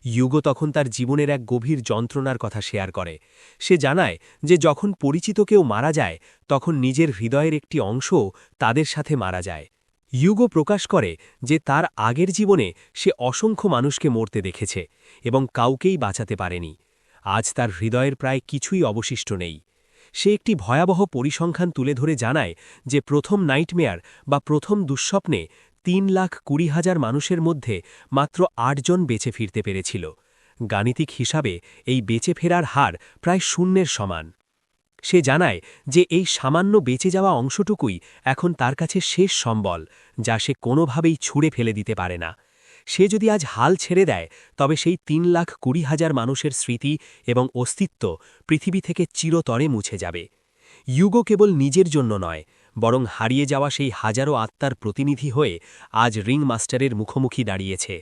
ইউগো তখন তার জীবনের এক গভীর যন্ত্রণার কথা শেয়ার করে। সে জানায় যে যখন পরিচিত কেউ মারা যায়, তখন নিজের হৃদয়ের একটি অংশও তাদের সাথে মারা যায়। ইউগো প্রকাশ করে যে তার আগের জীবনে সে অসংখ্য মানুষকে মরতে দেখেছে এবং কাউকেই বাঁচাতে পারেনি। আজ তার হৃদয়ের প্রায় কিছুই অবশিষ্ট নেই। সে একটি ভয়াবহ পরিসংখ্যান তুলে ধরে জানায় যে প্রথম নাইটমেয়ার বা প্রথম দুঃস্বপ্নে ৩,২০,০০০ মানুষের মধ্যে মাত্র ৮ জন বেঁচে ফিরতে পেরেছিল। গাণিতিক হিসাবে এই বেঁচে ফেরার হার প্রায় শূন্যের সমান। সে জানায় যে এই সামান্য বেঁচে যাওয়া অংশটুকুই এখন তার কাছে শেষ সম্বল, যা সে কোনোভাবেই ছুঁড়ে ফেলে দিতে পারে না। সে যদি আজ হাল ছেড়ে দেয়, তবে সেই ৩,২০,০০০ মানুষের স্মৃতি এবং অস্তিত্ব পৃথিবী থেকে চিরতরে মুছে যাবে। ইউগো কেবল নিজের জন্য নয়, বরং হারিয়ে যাওয়া সেই হাজারো আত্মার প্রতিনিধি হয়ে আজ রিংমাস্টারের মুখোমুখি দাঁড়িয়েছে।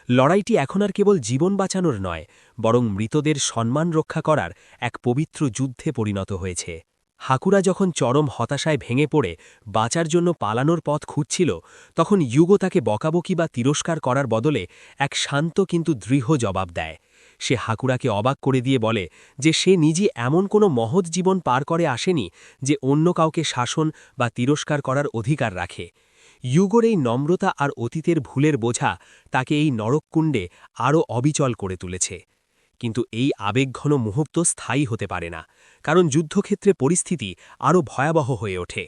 লড়াইটি এখন আর কেবল জীবন বাঁচানোর নয়, বরং মৃতদের সম্মান রক্ষা করার এক পবিত্র যুদ্ধে পরিণত হয়েছে। হাকুরা যখন চরম হতাশায় ভেঙে পড়ে বাঁচার জন্য পালানোর পথ খুঁজছিল, তখন ইউগো তাকে বকাবকি বা তিরস্কার করার বদলে এক শান্ত কিন্তু দৃঢ় জবাব দেয়। সে হাকুরাকে অবাক করে দিয়ে বলে যে সে নিজে এমন কোনো মহৎ জীবন পার করে আসেনি যে অন্য কাউকে শাসন বা তিরস্কার করার অধিকার রাখে। ইউগোর এই নম্রতা আর অতীতের ভুলের বোঝা তাকে এই নরককুণ্ডে আরও অবিচল করে তুলেছে। কিন্তু এই আবেগঘন মুহূর্ত স্থায়ী হতে পারে না, কারণ যুদ্ধক্ষেত্রে পরিস্থিতি আরও ভয়াবহ হয়ে ওঠে।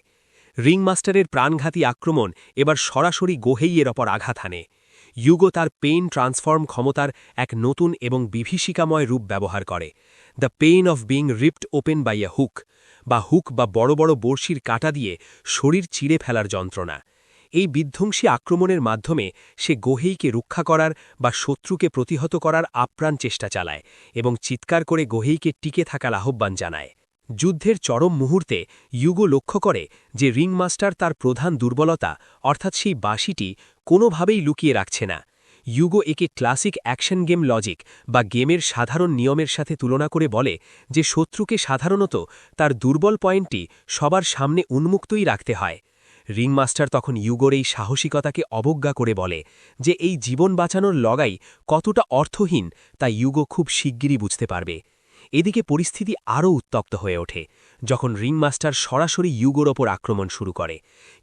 রিংমাস্টারের প্রাণঘাতী আক্রমণ এবার সরাসরি গোহেইয়ের ওপর আঘাত হানে। ইউগো তার পেইন ট্রান্সফর্ম ক্ষমতার এক নতুন এবং বিভীষিকাময় রূপ ব্যবহার করে, the pain of being ripped open by a hook বা বড় বড় বড়শির কাঁটা দিয়ে শরীর চিড়ে ফেলার যন্ত্রণা। এই বিধ্বংসী আক্রমণের মাধ্যমে সে গোহেইকে রক্ষা করার বা শত্রুকে প্রতিহত করার আপ্রাণ চেষ্টা চালায় এবং চিৎকার করে গোহেইকে টিকে থাকার আহ্বান জানায়। যুদ্ধের চরম মুহূর্তে ইউগো লক্ষ্য করে যে রিংমাস্টার তার প্রধান দুর্বলতা অর্থাৎ সেই বাঁশিটি কোনোভাবেই লুকিয়ে রাখছে না। ইউগো একে ক্লাসিক অ্যাকশন গেম লজিক বা গেমের সাধারণ নিয়মের সাথে তুলনা করে বলে যে শত্রুকে সাধারণত তার দুর্বল পয়েন্টটি সবার সামনে উন্মুক্তই রাখতে হয়। রিংমাস্টার তখন ইউগোর এই সাহসিকতাকে অবজ্ঞা করে বলে যে এই জীবন বাঁচানোর লড়াই কতটা অর্থহীন তা ইউগো খুব শিগগিরই বুঝতে পারবে। এদিকে পরিস্থিতি আরও উত্তপ্ত হয়ে ওঠে যখন রিংমাস্টার সরাসরি ইউগোর ওপর আক্রমণ শুরু করে,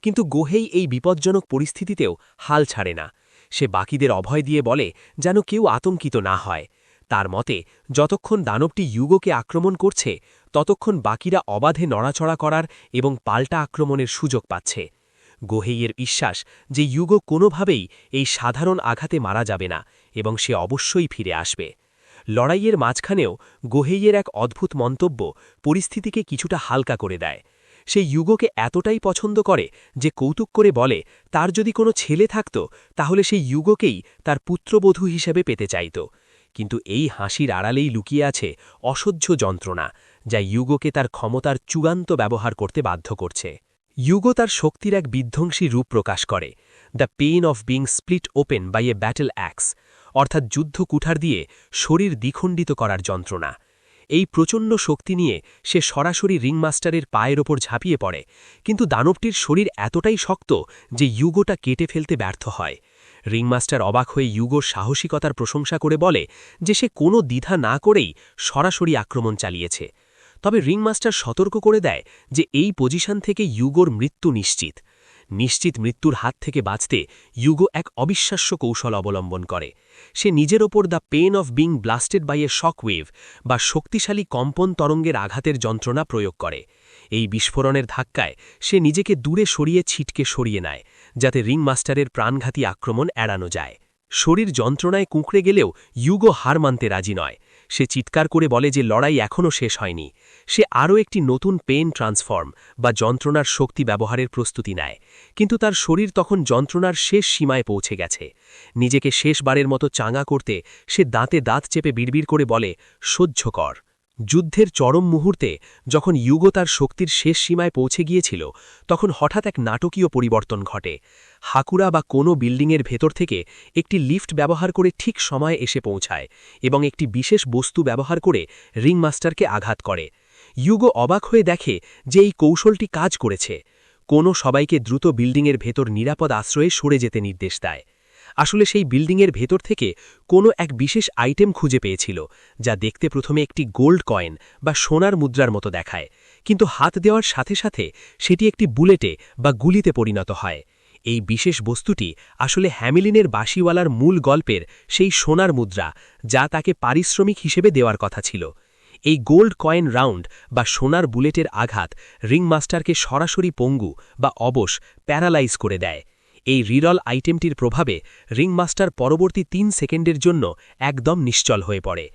কিন্তু গোহেই এই বিপজ্জনক পরিস্থিতিতেও হাল ছাড়ে না। সে বাকিদের অভয় দিয়ে বলে যেন কেউ আতঙ্কিত না হয়। তার মতে যতক্ষণ দানবটি ইউগোকে আক্রমণ করছে ততক্ষণ বাকিরা অবাধে নড়াচড়া করার এবং পাল্টা আক্রমণের সুযোগ পাচ্ছে। গোহেইয়ের বিশ্বাস যে ইউগো কোনোভাবেই এই সাধারণ আঘাতে মারা যাবে না এবং সে অবশ্যই ফিরে আসবে। লড়াইয়ের মাঝখানেও গোহেইয়ের এক অদ্ভুত মন্তব্য পরিস্থিতিকে কিছুটা হালকা করে দেয়। সে ইউগোকে এতটাই পছন্দ করে যে কৌতুক করে বলে তার যদি কোনো ছেলে থাকত তাহলে সেই ইউগোকেই তার পুত্রবধূ হিসেবে পেতে চাইত। কিন্তু এই হাসির আড়ালেই লুকিয়ে আছে অসহ্য যন্ত্রণা, যা ইউগোকে তার ক্ষমতার চূড়ান্ত ব্যবহার করতে বাধ্য করছে। ইউগো তার শক্তির এক বিধ্বংসী রূপ প্রকাশ করে, the pain of being split open by a battle axe, অর্থাৎ যুদ্ধ কুঠার দিয়ে শরীর দ্বিখণ্ডিত করার যন্ত্রণা। এই প্রচণ্ড শক্তি নিয়ে সে সরাসরি রিংমাস্টারের পায়ের ওপর ঝাঁপিয়ে পড়ে, কিন্তু দানবটির শরীর এতটাই শক্ত যে ইউগোটা কেটে ফেলতে ব্যর্থ হয়। রিংমাস্টার অবাক হয়ে ইউগোর সাহসিকতার প্রশংসা করে বলে যে সে কোনো দ্বিধা না করেই সরাসরি আক্রমণ চালিয়েছে। তবে রিংমাস্টার সতর্ক করে দেয় যে এই পজিশন থেকে ইউগোর মৃত্যু নিশ্চিত। নিশ্চিত মৃত্যুর হাত থেকে বাঁচতে ইউগো এক অবিশ্বাস্য কৌশল অবলম্বন করে। সে নিজের ওপর the pain of being blasted by a shock wave বা শক্তিশালী কম্পন তরঙ্গের আঘাতের যন্ত্রণা প্রয়োগ করে। এই বিস্ফোরণের ধাক্কায় সে নিজেকে দূরে সরিয়ে ছিটকে সরিয়ে নেয়, যাতে রিংমাস্টারের প্রাণঘাতী আক্রমণ এড়ানো যায়। শরীর যন্ত্রণায় কুঁকড়ে গেলেও ইউগো হার মানতে রাজি নয়। সে চিৎকার করে বলে যে লড়াই এখনও শেষ হয়নি। সে আরও একটি নতুন পেন ট্রান্সফর্ম বা যন্ত্রণার শক্তি ব্যবহারের প্রস্তুতি নেয়, কিন্তু তার শরীর তখন যন্ত্রণার শেষ সীমায় পৌঁছে গেছে। নিজেকে শেষবারের মতো চাঙা করতে সে দাঁতে দাঁত চেপে বিড়বিড় করে বলে, সহ্য কর। যুদ্ধের চরম মুহূর্তে যখন ইউগো তার শক্তির শেষ সীমায় পৌঁছে গিয়েছিল, তখন হঠাৎ এক নাটকীয় পরিবর্তন ঘটে। হাকুরা বা কোনো বিল্ডিংয়ের ভেতর থেকে একটি লিফট ব্যবহার করে ঠিক সময়ে এসে পৌঁছায় এবং একটি বিশেষ বস্তু ব্যবহার করে রিংমাস্টারকে আঘাত করে। ইউগো অবাক হয়ে দেখে যে এই কৌশলটি কাজ করেছে। কোনো সবাইকে দ্রুত বিল্ডিংয়ের ভেতর নিরাপদ আশ্রয়ে সরে যেতে নির্দেশ দেয়। আসলে সেই বিল্ডিংয়ের ভেতর থেকে কোনো এক বিশেষ আইটেম খুঁজে পেয়েছিল, যা দেখতে প্রথমে একটি গোল্ড কয়েন বা সোনার মুদ্রার মতো দেখায়, কিন্তু হাত দেওয়ার সাথে সাথে সেটি একটি বুলেটে বা গুলিতে পরিণত হয়। এই বিশেষ বস্তুটি আসলে হ্যামিলিনের বাঁশিওয়ালার মূল গল্পের সেই সোনার মুদ্রা, যা তাকে পারিশ্রমিক হিসেবে দেওয়ার কথা ছিল। এই গোল্ড কয়েন রাউন্ড বা সোনার বুলেটের আঘাত রিংমাস্টারকে সরাসরি পঙ্গু বা অবশ প্যারালাইজ করে দেয়। এই রিরল আইটেমটির প্রভাবে রিংমাস্টার পরবর্তী ৩ সেকেন্ডের জন্য একদম নিশ্চল হয়ে পড়ে।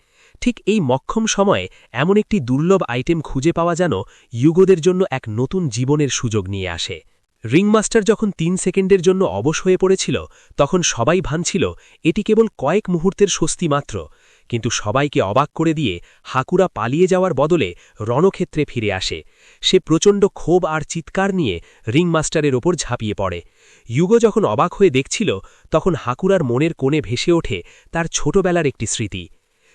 ঠিক এই মক্ষম সময়ে এমন একটি দুর্লভ আইটেম খুঁজে পাওয়া যেন ইউগোদের জন্য এক নতুন জীবনের সুযোগ নিয়ে আসে। রিংমাস্টার যখন ৩ সেকেন্ডের জন্য অবশ হয়ে পড়েছিল, তখন সবাই ভাবছিল এটি কেবল কয়েক মুহূর্তের স্বস্তি মাত্র, কিন্তু সবাইকে অবাক করে দিয়ে হাকুরা পালিয়ে যাওয়ার বদলে রণক্ষেত্রে ফিরে আসে। সে প্রচণ্ড ক্ষোভ আর চিৎকার নিয়ে রিংমাস্টারের ওপর ঝাঁপিয়ে পড়ে। ইউগো যখন অবাক হয়ে দেখছিল, তখন হাকুরার মনের কোণে ভেসে ওঠে তার ছোটবেলার একটি স্মৃতি।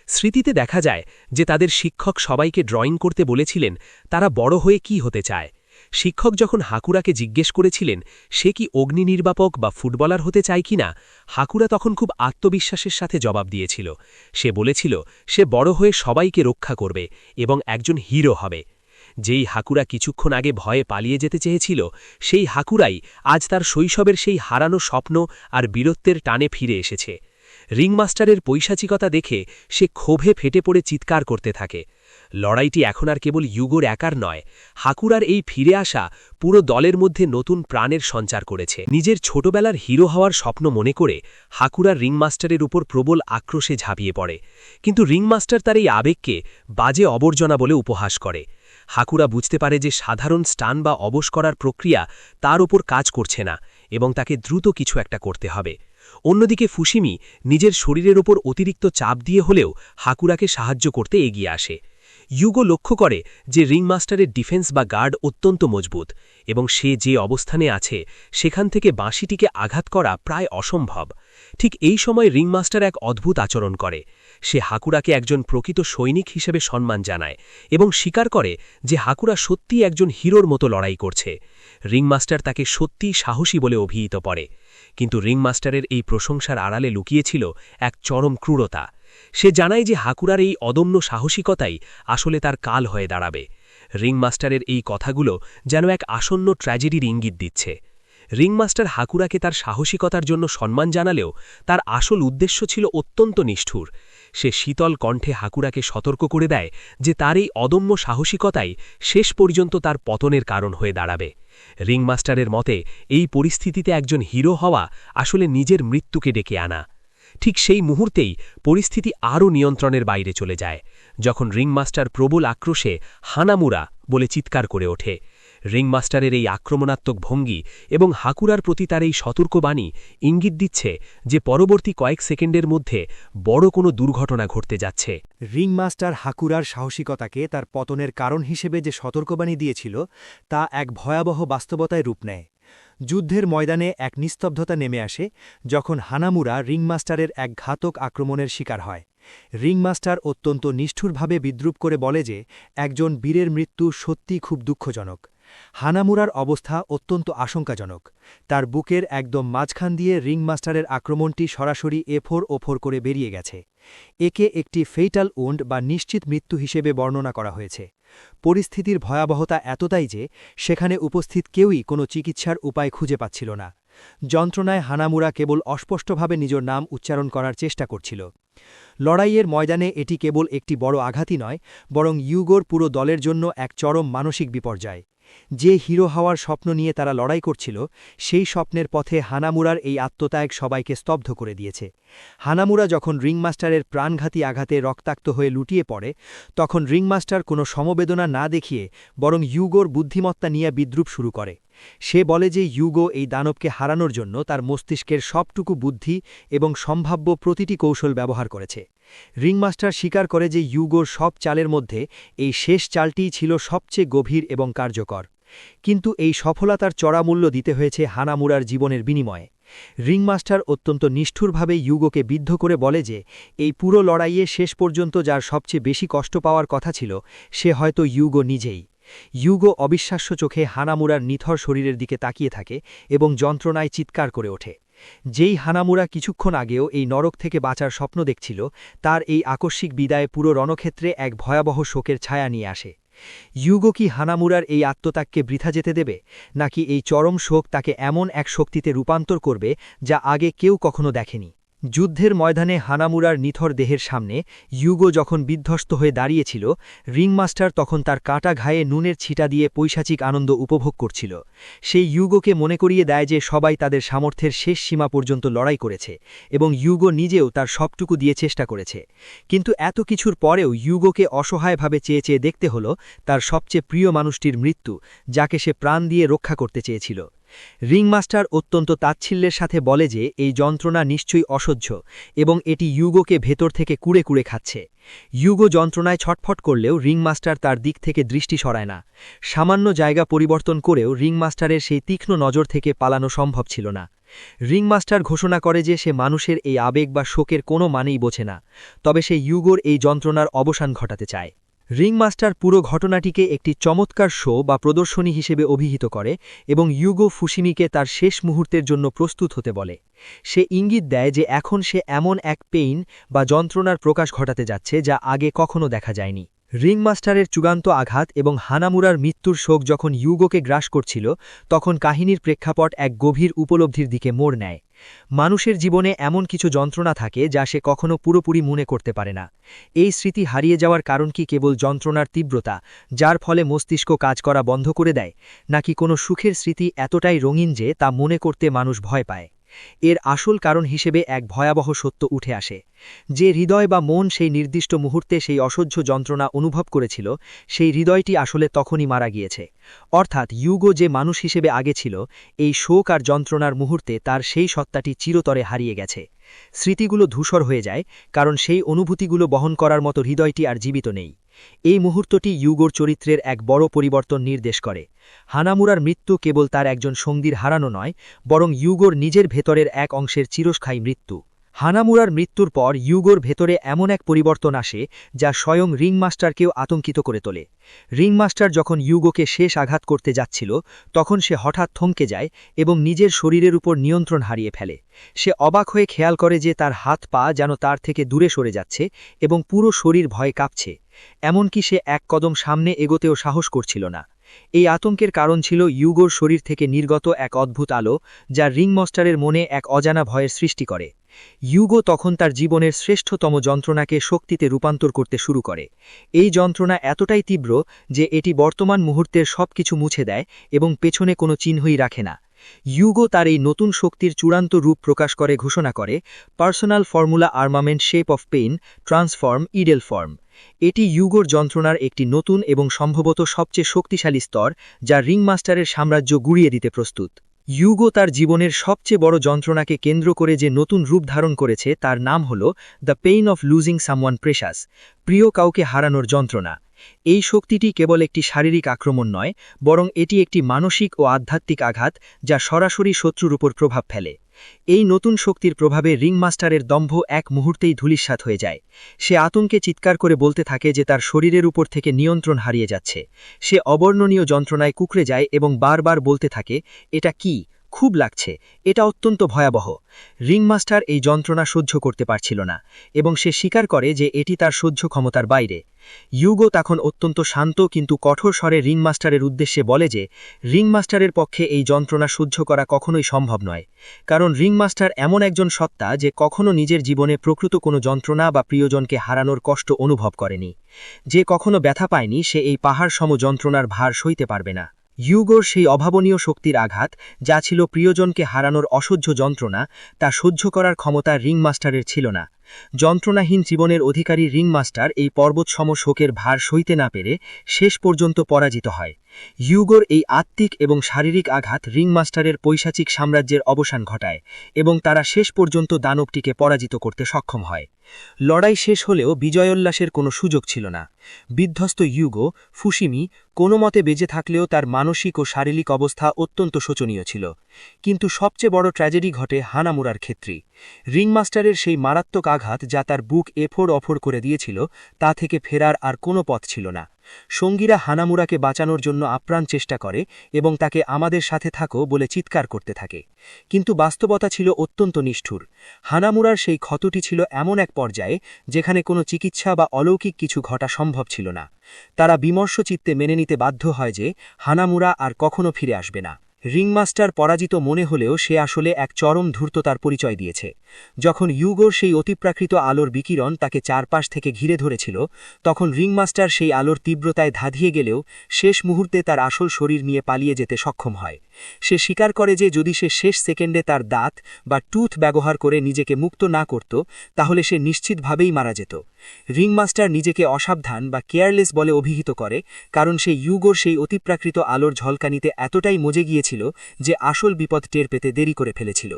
স্মৃতিতে দেখা যায় যে তাদের শিক্ষক সবাইকে ড্রয়িং করতে বলেছিলেন তারা বড় হয়ে কি হতে চায়। শিক্ষক যখন হাকুরাকে জিজ্ঞেস করেছিলেন সে কি অগ্নি নির্বাপক বা ফুটবলার হতে চায় কিনা, হাকুরা তখন খুব আত্মবিশ্বাসের সাথে জবাব দিয়েছিল। সে বলেছিল সে বড় হয়ে সবাইকে রক্ষা করবে এবং একজন হিরো হবে। যেই হাকুরা কিছুক্ষণ আগে ভয়ে পালিয়ে যেতে চেয়েছিল, সেই হাকুরাই আজ তার শৈশবের সেই হারানো স্বপ্ন আর বীরত্বের টানে ফিরে এসেছে। রিংমাস্টারের পৈশাচিকতা দেখে সে ক্ষোভে ফেটে পড়ে চিৎকার করতে থাকে। লড়াইটি এখন আর কেবল ইউগোর একার নয়, হাকুরার এই ফিরে আসা পুরো দলের মধ্যে নতুন প্রাণের সঞ্চার করেছে। নিজের ছোটবেলার হিরো হওয়ার স্বপ্ন মনে করে হাকুরার রিংমাস্টারের উপর প্রবল আক্রোশে ঝাঁপিয়ে পড়ে, কিন্তু রিংমাস্টার তার এই আবেগকে বাজে অবর্জনা বলে উপহাস করে। হাকুরা বুঝতে পারে যে সাধারণ স্টান বা অবশ করার প্রক্রিয়া তার ওপর কাজ করছে না এবং তাকে দ্রুত কিছু একটা করতে হবে। অন্যদিকে ফুশিমি নিজের শরীরের ওপর অতিরিক্ত চাপ দিয়ে হলেও হাকুরাকে সাহায্য করতে এগিয়ে আসে। ইউগো লক্ষ্য করে যে রিংমাস্টারের ডিফেন্স বা গার্ড অত্যন্ত মজবুত এবং সে যে অবস্থানে আছে সেখান থেকে বাঁশিটিকে আঘাত করা প্রায় অসম্ভব। ঠিক এই সময় রিংমাস্টার এক অদ্ভুত আচরণ করে। সে হাকুরাকে একজন প্রকৃত সৈনিক হিসেবে সম্মান জানায় এবং স্বীকার করে যে হাকুরা সত্যিই একজন হিরোর মতো লড়াই করছে। রিংমাস্টার তাকে সত্যিই সাহসী বলে অভিহিত করে, কিন্তু রিংমাস্টারের এই প্রশংসার আড়ালে লুকিয়েছিল এক চরম ক্রূরতা। সে জানায় যে হাকুরার এই অদম্য সাহসিকতাই আসলে তার কাল হয়ে দাঁড়াবে। রিংমাস্টারের এই কথাগুলো যেন এক আসন্ন ট্র্যাজেডির ইঙ্গিত দিচ্ছে। রিংমাস্টার হাকুরাকে তার সাহসিকতার জন্য সম্মান জানালেও তার আসল উদ্দেশ্য ছিল অত্যন্ত নিষ্ঠুর। সে শীতল কণ্ঠে হাকুরাকে সতর্ক করে দেয় যে তার এই অদম্য সাহসিকতাই শেষ পর্যন্ত তার পতনের কারণ হয়ে দাঁড়াবে। রিংমাস্টারের মতে এই পরিস্থিতিতে একজন হিরো হওয়া আসলে নিজের মৃত্যুকে ডেকে আনা। ঠিক সেই মুহূর্তেই পরিস্থিতি আরও নিয়ন্ত্রণের বাইরে চলে যায়, যখন রিংমাস্টার প্রবল আক্রোশে হানামুরা বলে চিৎকার করে ওঠে। রিংমাস্টারের এই আক্রমণাত্মক ভঙ্গি এবং হাকুরার প্রতি তার এই সতর্কবাণী ইঙ্গিত দিচ্ছে যে পরবর্তী কয়েক সেকেন্ডের মধ্যে বড় কোনো দুর্ঘটনা ঘটতে যাচ্ছে। রিংমাস্টার হাকুরার সাহসিকতাকে তার পতনের কারণ হিসেবে যে সতর্কবাণী দিয়েছিল তা এক ভয়াবহ বাস্তবতায় রূপ নেয়। যুদ্ধের ময়দানে এক নিস্তব্ধতা নেমে আসে যখন হানামুরা রিংমাস্টারের এক ঘাতক আক্রমণের শিকার হয়। রিংমাস্টার অত্যন্ত নিষ্ঠুরভাবে বিদ্রূপ করে বলে যে একজন বীরের মৃত্যু সত্যিই খুব দুঃখজনক। হানামুরার অবস্থা অত্যন্ত আশঙ্কাজনক। তার বুকের একদম মাঝখান দিয়ে রিংমাস্টারের আক্রমণটি সরাসরি এফোর ওফোর করে বেরিয়ে গেছে। একে একটি ফেইটাল উন্ড বা নিশ্চিত মৃত্যু হিসেবে বর্ণনা করা হয়েছে। পরিস্থিতির ভয়াবহতা এতটাই যে সেখানে উপস্থিত কেউই কোনো চিকিৎসার উপায় খুঁজে পাচ্ছিল না। যন্ত্রণায় হানামুরা কেবল অস্পষ্টভাবে নিজের নাম উচ্চারণ করার চেষ্টা করছিল। লড়াইয়ের ময়দানে এটি কেবল একটি বড় আঘাতই নয়, বরং ইউগোর পুরো দলের জন্য এক চরম মানসিক বিপর্যয়। যে হিরো হওয়ার স্বপ্ন নিয়ে তারা লড়াই করছিল, সেই স্বপ্নের পথে হানামুরার এই আত্মত্যাগ সবাইকে স্তব্ধ করে দিয়েছে। হানামুরা যখন রিংমাস্টারের প্রাণঘাতী আঘাতে রক্তাক্ত হয়ে লুটিয়ে পড়ে, তখন রিংমাস্টার কোনো সমবেদনা না দেখিয়ে বরং ইউগোর বুদ্ধিমত্তা নিয়ে বিদ্রূপ শুরু করে। সে বলে যে ইউগো এই দানবকে হারানোর জন্য তার মস্তিষ্কের সবটুকু বুদ্ধি এবং সম্ভাব্য প্রতিটি কৌশল ব্যবহার করেছে। রিংমাস্টার স্বীকার করে যে ইউগোর সব চালের মধ্যে এই শেষ চালটিই ছিল সবচেয়ে গভীর এবং কার্যকর। কিন্তু এই সফলতার চড়া মূল্য দিতে হয়েছে হানামুরার জীবনের বিনিময়ে। রিংমাস্টার অত্যন্ত নিষ্ঠুরভাবে ইউগোকে বিদ্ধ করে বলে যে এই পুরো লড়াইয়ে শেষ পর্যন্ত যার সবচেয়ে বেশি কষ্ট পাওয়ার কথা ছিল সে হয়তো ইউগো নিজেই। ইউগো অবিশ্বাস্য চোখে হানামুরার নিথর শরীরের দিকে তাকিয়ে থাকে এবং যন্ত্রণায় চিৎকার করে ওঠে। যেই হানামুরা কিছুক্ষণ আগেও এই নরক থেকে বাঁচার স্বপ্ন দেখছিল, তার এই আকস্মিক বিদায় পুরো রণক্ষেত্রে এক ভয়াবহ শোকের ছায়া নিয়ে আসে। ইউগো কি হানামুরার এই আত্মত্যাগকে বৃথা যেতে দেবে, নাকি এই চরম শোক তাকে এমন এক শক্তিতে রূপান্তর করবে যা আগে কেউ কখনো দেখেনি? যুদ্ধের ময়দানে হানামুরার নিথর দেহের সামনে ইউগো যখন বিধ্বস্ত হয়ে দাঁড়িয়েছিল, রিংমাস্টার তখন তার কাটা ঘায়ে নুনের ছিটা দিয়ে পৈশাচিক আনন্দ উপভোগ করছিল। সেই ইউগোকে মনে করিয়ে দেয় যে সবাই তাদের সামর্থ্যের শেষ সীমা পর্যন্ত লড়াই করেছে এবং ইউগো নিজেও তার সবটুকু দিয়ে চেষ্টা করেছে। কিন্তু এত কিছুর পরেও ইউগোকে অসহায়ভাবে চেয়ে চেয়ে দেখতে হলো তার সবচেয়ে প্রিয় মানুষটির মৃত্যু, যাকে সে প্রাণ দিয়ে রক্ষা করতে চেয়েছিল। রিংমাস্টার অত্যন্ত তাচ্ছিল্যের সাথে বলে যে এই যন্ত্রণা নিশ্চয়ই অসহ্য এবং এটি ইউগোকে ভেতর থেকে কুড়ে কুড়ে খাচ্ছে। ইউগো যন্ত্রণায় ছটফট করলেও রিংমাস্টার তার দিক থেকে দৃষ্টি সরায় না। সামান্য জায়গা পরিবর্তন করেও রিংমাস্টারের সেই তীক্ষ্ণ নজর থেকে পালানো সম্ভব ছিল না। রিংমাস্টার ঘোষণা করে যে সে মানুষের এই আবেগ বা শোকের কোনো মানেই বোঝে না, তবে সে ইউগোর এই যন্ত্রণার অবসান ঘটাতে চায়। রিংমাস্টার পুরো ঘটনাটিকে একটি চমৎকার শো বা প্রদর্শনী হিসেবে অভিহিত করে এবং ইউগো ফুশিমিকে তার শেষ মুহূর্তের জন্য প্রস্তুত হতে বলে। সে ইঙ্গিত দেয় যে এখন সে এমন এক পেইন বা যন্ত্রণার প্রকাশ ঘটাতে যাচ্ছে যা আগে কখনো দেখা যায়নি। রিংমাস্টারের চূড়ান্ত আঘাত এবং হানামুরার মৃত্যুর শোক যখন ইউগোকে গ্রাস করছিল, তখন কাহিনীর প্রেক্ষাপট এক গভীর উপলব্ধির দিকে মোড় নেয়। মানুষের জীবনে এমন কিছু যন্ত্রণা থাকে যা সে কখনো পুরোপুরি মনে করতে পারে না। এই স্মৃতি হারিয়ে যাওয়ার কারণ কি কেবল যন্ত্রণার তীব্রতা, যার ফলে মস্তিষ্ক কাজ করা বন্ধ করে দেয়, নাকি কোনো সুখের স্মৃতি এতটাই রঙিন যে তা মনে করতে মানুষ ভয় পায়? এর আসল কারণ হিসেবে এক ভয়াবহ সত্য উঠে আসে। যে হৃদয় বা মন সেই নির্দিষ্ট মুহূর্তে সেই অসহ্য যন্ত্রণা অনুভব করেছিল, সেই হৃদয়টি আসলে তখনই মারা গিয়েছে। অর্থাৎ ইউগো যে মানুষ হিসেবে আগে ছিল, এই শোক আর যন্ত্রণার মুহূর্তে তার সেই সত্তাটি চিরতরে হারিয়ে গেছে। স্মৃতিগুলো ধূসর হয়ে যায়, কারণ সেই অনুভূতিগুলো বহন করার মতো হৃদয়টি আর জীবিত নেই। এই মুহূর্তটি ইউগোর চরিত্রের এক বড় পরিবর্তন নির্দেশ করে। হানামুরার মৃত্যু কেবল তার একজন সঙ্গীর হারানো নয়, বরং ইউগোর নিজের ভেতরের এক অংশের চিরস্থায়ী মৃত্যু। হানামুরার মৃত্যুর পর ইউগোর ভেতরে এমন এক পরিবর্তন আসে যা স্বয়ং রিংমাস্টারকেও আতঙ্কিত করে তোলে। রিংমাস্টার যখন ইউগোকে শেষ আঘাত করতে যাচ্ছিল, তখন সে হঠাৎ থমকে যায় এবং নিজের শরীরের উপর নিয়ন্ত্রণ হারিয়ে ফেলে। সে অবাক হয়ে খেয়াল করে যে তার হাত পা যেন তার থেকে দূরে সরে যাচ্ছে এবং পুরো শরীর ভয়ে কাঁপছে। এমনকি সে এক কদম সামনে এগোতেও সাহস করছিল না। এই আতঙ্কের কারণ ছিল ইউগোর শরীর থেকে নির্গত এক অদ্ভুত আলো, যা রিংমাস্টারের মনে এক অজানা ভয়ের সৃষ্টি করে। ইউগো তখন তার জীবনের শ্রেষ্ঠতম যন্ত্রণাকে শক্তিতে রূপান্তর করতে শুরু করে। এই যন্ত্রণা এতটাই তীব্র যে এটি বর্তমান মুহূর্তের সবকিছু মুছে দেয় এবং পেছনে কোনো চিহ্নই রাখে না। ইউগো তার এই নতুন শক্তির চূড়ান্ত রূপ প্রকাশ করে ঘোষণা করে personal formula armament shape of pain transform ideal form. এটি ইউগোর যন্ত্রণার একটি নতুন এবং সম্ভবত সবচেয়ে শক্তিশালী স্তর, যা রিংমাস্টারের সাম্রাজ্য গুড়িয়ে দিতে প্রস্তুত। ইউগো তার জীবনের সবচেয়ে বড় যন্ত্রণাকে কেন্দ্র করে যে নতুন রূপ ধারণ করেছে তার নাম হল the pain of losing someone precious, প্রিয় কাউকে হারানোর যন্ত্রণা। এই শক্তিটি কেবল একটি শারীরিক আক্রমণ নয়, বরং এটি একটি মানসিক ও আধ্যাত্মিক আঘাত যা সরাসরি শত্রুর উপর প্রভাব ফেলে। এই নতুন শক্তির প্রভাবে রিংমাস্টারের দম্ভ এক মুহূর্তেই ধূলিসাৎ হয়ে যায়। সে আতঙ্কে চিৎকার করে বলতে থাকে যে তার শরীরের উপর থেকে নিয়ন্ত্রণ হারিয়ে যাচ্ছে। সে অবর্ণনীয় যন্ত্রণায় কুঁকড়ে যায় এবং বারবার বলতে থাকে, এটা কি, খুব লাগছে, এটা অত্যন্ত ভয়াবহ। রিংমাস্টার এই যন্ত্রণা সহ্য করতে পারছিল না এবং সে স্বীকার করে যে এটি তার সহ্য ক্ষমতার বাইরে। ইউগো তখন অত্যন্ত শান্ত কিন্তু কঠোর স্বরে রিংমাস্টারের উদ্দেশ্যে বলে যে রিংমাস্টারের পক্ষে এই যন্ত্রণা সহ্য করা কখনোই সম্ভব নয়, কারণ রিংমাস্টার এমন একজন সত্তা যে কখনো নিজের জীবনে প্রকৃত কোনো যন্ত্রণা বা প্রিয়জনকে হারানোর কষ্ট অনুভব করেনি। যে কখনো ব্যথা পায়নি সে এই পাহাড় সম যন্ত্রণার ভার সইতে পারবে না। ইউগোর সেই অভাবনীয় শক্তির আঘাত, যা ছিল প্রিয়জনকে হারানোর অসহ্য যন্ত্রণা, তা সহ্য করার ক্ষমতা রিংমাস্টারের ছিল না। যন্ত্রণাহীন জীবনের অধিকারী রিংমাস্টার এই পর্বতসম শোকের ভার সইতে না পেরে শেষ পর্যন্ত পরাজিত হয়। ইউগোর এই আত্মিক এবং শারীরিক আঘাত রিংমাস্টারের পৈশাচিক সাম্রাজ্যের অবসান ঘটায় এবং তারা শেষ পর্যন্ত দানবটিকে পরাজিত করতে সক্ষম হয়। লড়াই শেষ হলেও বিজয়োল্লাসের কোনো সুযোগ ছিল না। বিধ্বস্ত ইউগো ফুশিমি কোনো মতে বেঁচে থাকলেও তার মানসিক ও শারীরিক অবস্থা অত্যন্ত শোচনীয় ছিল। কিন্তু সবচেয়ে বড় ট্র্যাজেডি ঘটে হানামুরার ক্ষেত্রে। রিংমাস্টারের সেই মারাত্মক আঘাত যা তার বুক এফোড় অফোড় করে দিয়েছিল, তা থেকে ফেরার আর কোনো পথ ছিল না। সঙ্গীরা হানামুরাকে বাঁচানোর জন্য আপ্রাণ চেষ্টা করে এবং তাকে আমাদের সাথে থাকো বলে চিৎকার করতে থাকে, কিন্তু বাস্তবতা ছিল অত্যন্ত নিষ্ঠুর। হানামুরার সেই ক্ষতটি ছিল এমন এক পর্যায়ে যেখানে কোনো চিকিৎসা বা অলৌকিক কিছু ঘটা সম্ভব ছিল না। তারা বিমর্ষ চিত্তে মেনে নিতে বাধ্য হয় যে হানামুরা আর কখনো ফিরে আসবে না। রিংমাস্টার পরাজিত মনে হলেও সে আসলে এক চরম ধূর্ততার পরিচয় দিয়েছে। যখন ইউগোর সেই অতিপ্রাকৃত আলোর বিকিরণ তাকে চারপাশ থেকে ঘিরে ধরেছিল, তখন রিংমাস্টার সেই আলোর তীব্রতায় ধাঁধিয়ে গেলেও শেষ মুহূর্তে তার আসল শরীর নিয়ে পালিয়ে যেতে সক্ষম হয়। সে স্বীকার করে যে যদি সে শেষ সেকেন্ডে তার দাঁত বা টুথ ব্যবহার করে নিজেকে মুক্ত না করত, তাহলে সে নিশ্চিতভাবেই মারা যেত। রিংমাস্টার নিজেকে অসাবধান বা কেয়ারলেস বলে অভিহিত করে, কারণ সে ইউগোর সেই অতিপ্রাকৃত আলোর ঝলকানিতে এতটাই মজে গিয়েছিল যে আসল বিপদ টের পেতে দেরি করে ফেলেছিল।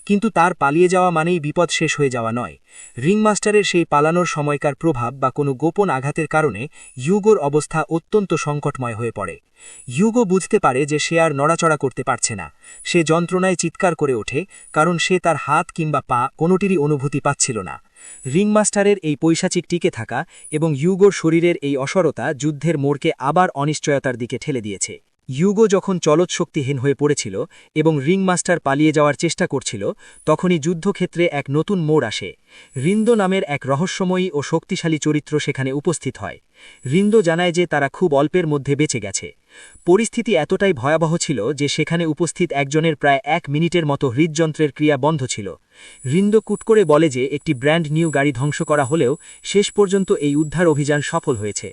কিন্তু তার পালিয়ে যাওয়া মানেই বিপদ শেষ হয়ে যাওয়া নয়। রিংমাস্টারের সেই পালানোর সময়কার প্রভাব বা কোনো গোপন আঘাতের কারণে ইউগোর অবস্থা অত্যন্ত সংকটময় হয়ে পড়ে। ইউগো বুঝতে পারে যে সে আর নড়াচড়া করতে পারছে না। সে যন্ত্রণায় চিৎকার করে ওঠে, কারণ সে তার হাত কিংবা পা কোনোটিরই অনুভূতি পাচ্ছিল না। রিংমাস্টারের এই পৈশাচিক টিকে থাকা এবং ইউগোর শরীরের এই অসরতা যুদ্ধের মোড়কে আবার অনিশ্চয়তার দিকে ঠেলে দিয়েছে। ইউগো যখন চলৎশক্তিহীন হয়ে পড়েছিল এবং রিংমাস্টার পালিয়ে যাওয়ার চেষ্টা করছিল, তখনই যুদ্ধক্ষেত্রে এক নতুন মোড় আসে। রিন্দো নামের এক রহস্যময়ী ও শক্তিশালী চরিত্র সেখানে উপস্থিত হয়। রিন্দো জানায় যে তারা খুব অল্পের মধ্যে বেঁচে গেছে। পরিস্থিতি এতটাই ভয়াবহ ছিল যে সেখানে উপস্থিত একজনের প্রায় 1 মিনিটের মতো হৃদযন্ত্রের ক্রিয়া বন্ধ ছিল। রিন্দো কুট করে বলে যে একটি ব্র্যান্ড নিউ গাড়ি ধ্বংস করা হলেও শেষ পর্যন্ত এই উদ্ধার অভিযান সফল হয়েছে।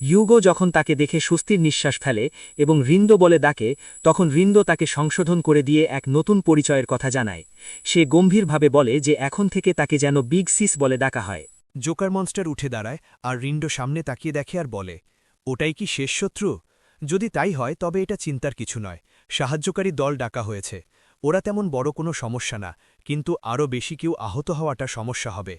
ইউগো যখন তাকে দেখে স্বস্তির নিঃশ্বাস ফেলে এবং রিন্দো বলে ডাকে, তখন রিন্দো তাকে সংশোধন করে দিয়ে এক নতুন পরিচয়ের কথা জানায়। সে গম্ভীরভাবে বলে যে এখন থেকে তাকে যেন বিগ সিস বলে ডাকা হয়। জোকার মনস্টার উঠে দাঁড়ায় আর রিন্ডো সামনে তাকিয়ে দেখে আর বলে, ওটাই কি শেষ শত্রু? যদি তাই হয় তবে এটা চিন্তার কিছু নয়। সাহায্যকারী দল ডাকা হয়েছে। ওরা তেমন বড় কোনো সমস্যা না, কিন্তু আরও বেশি কেউ আহত হওয়াটা সমস্যা হবে।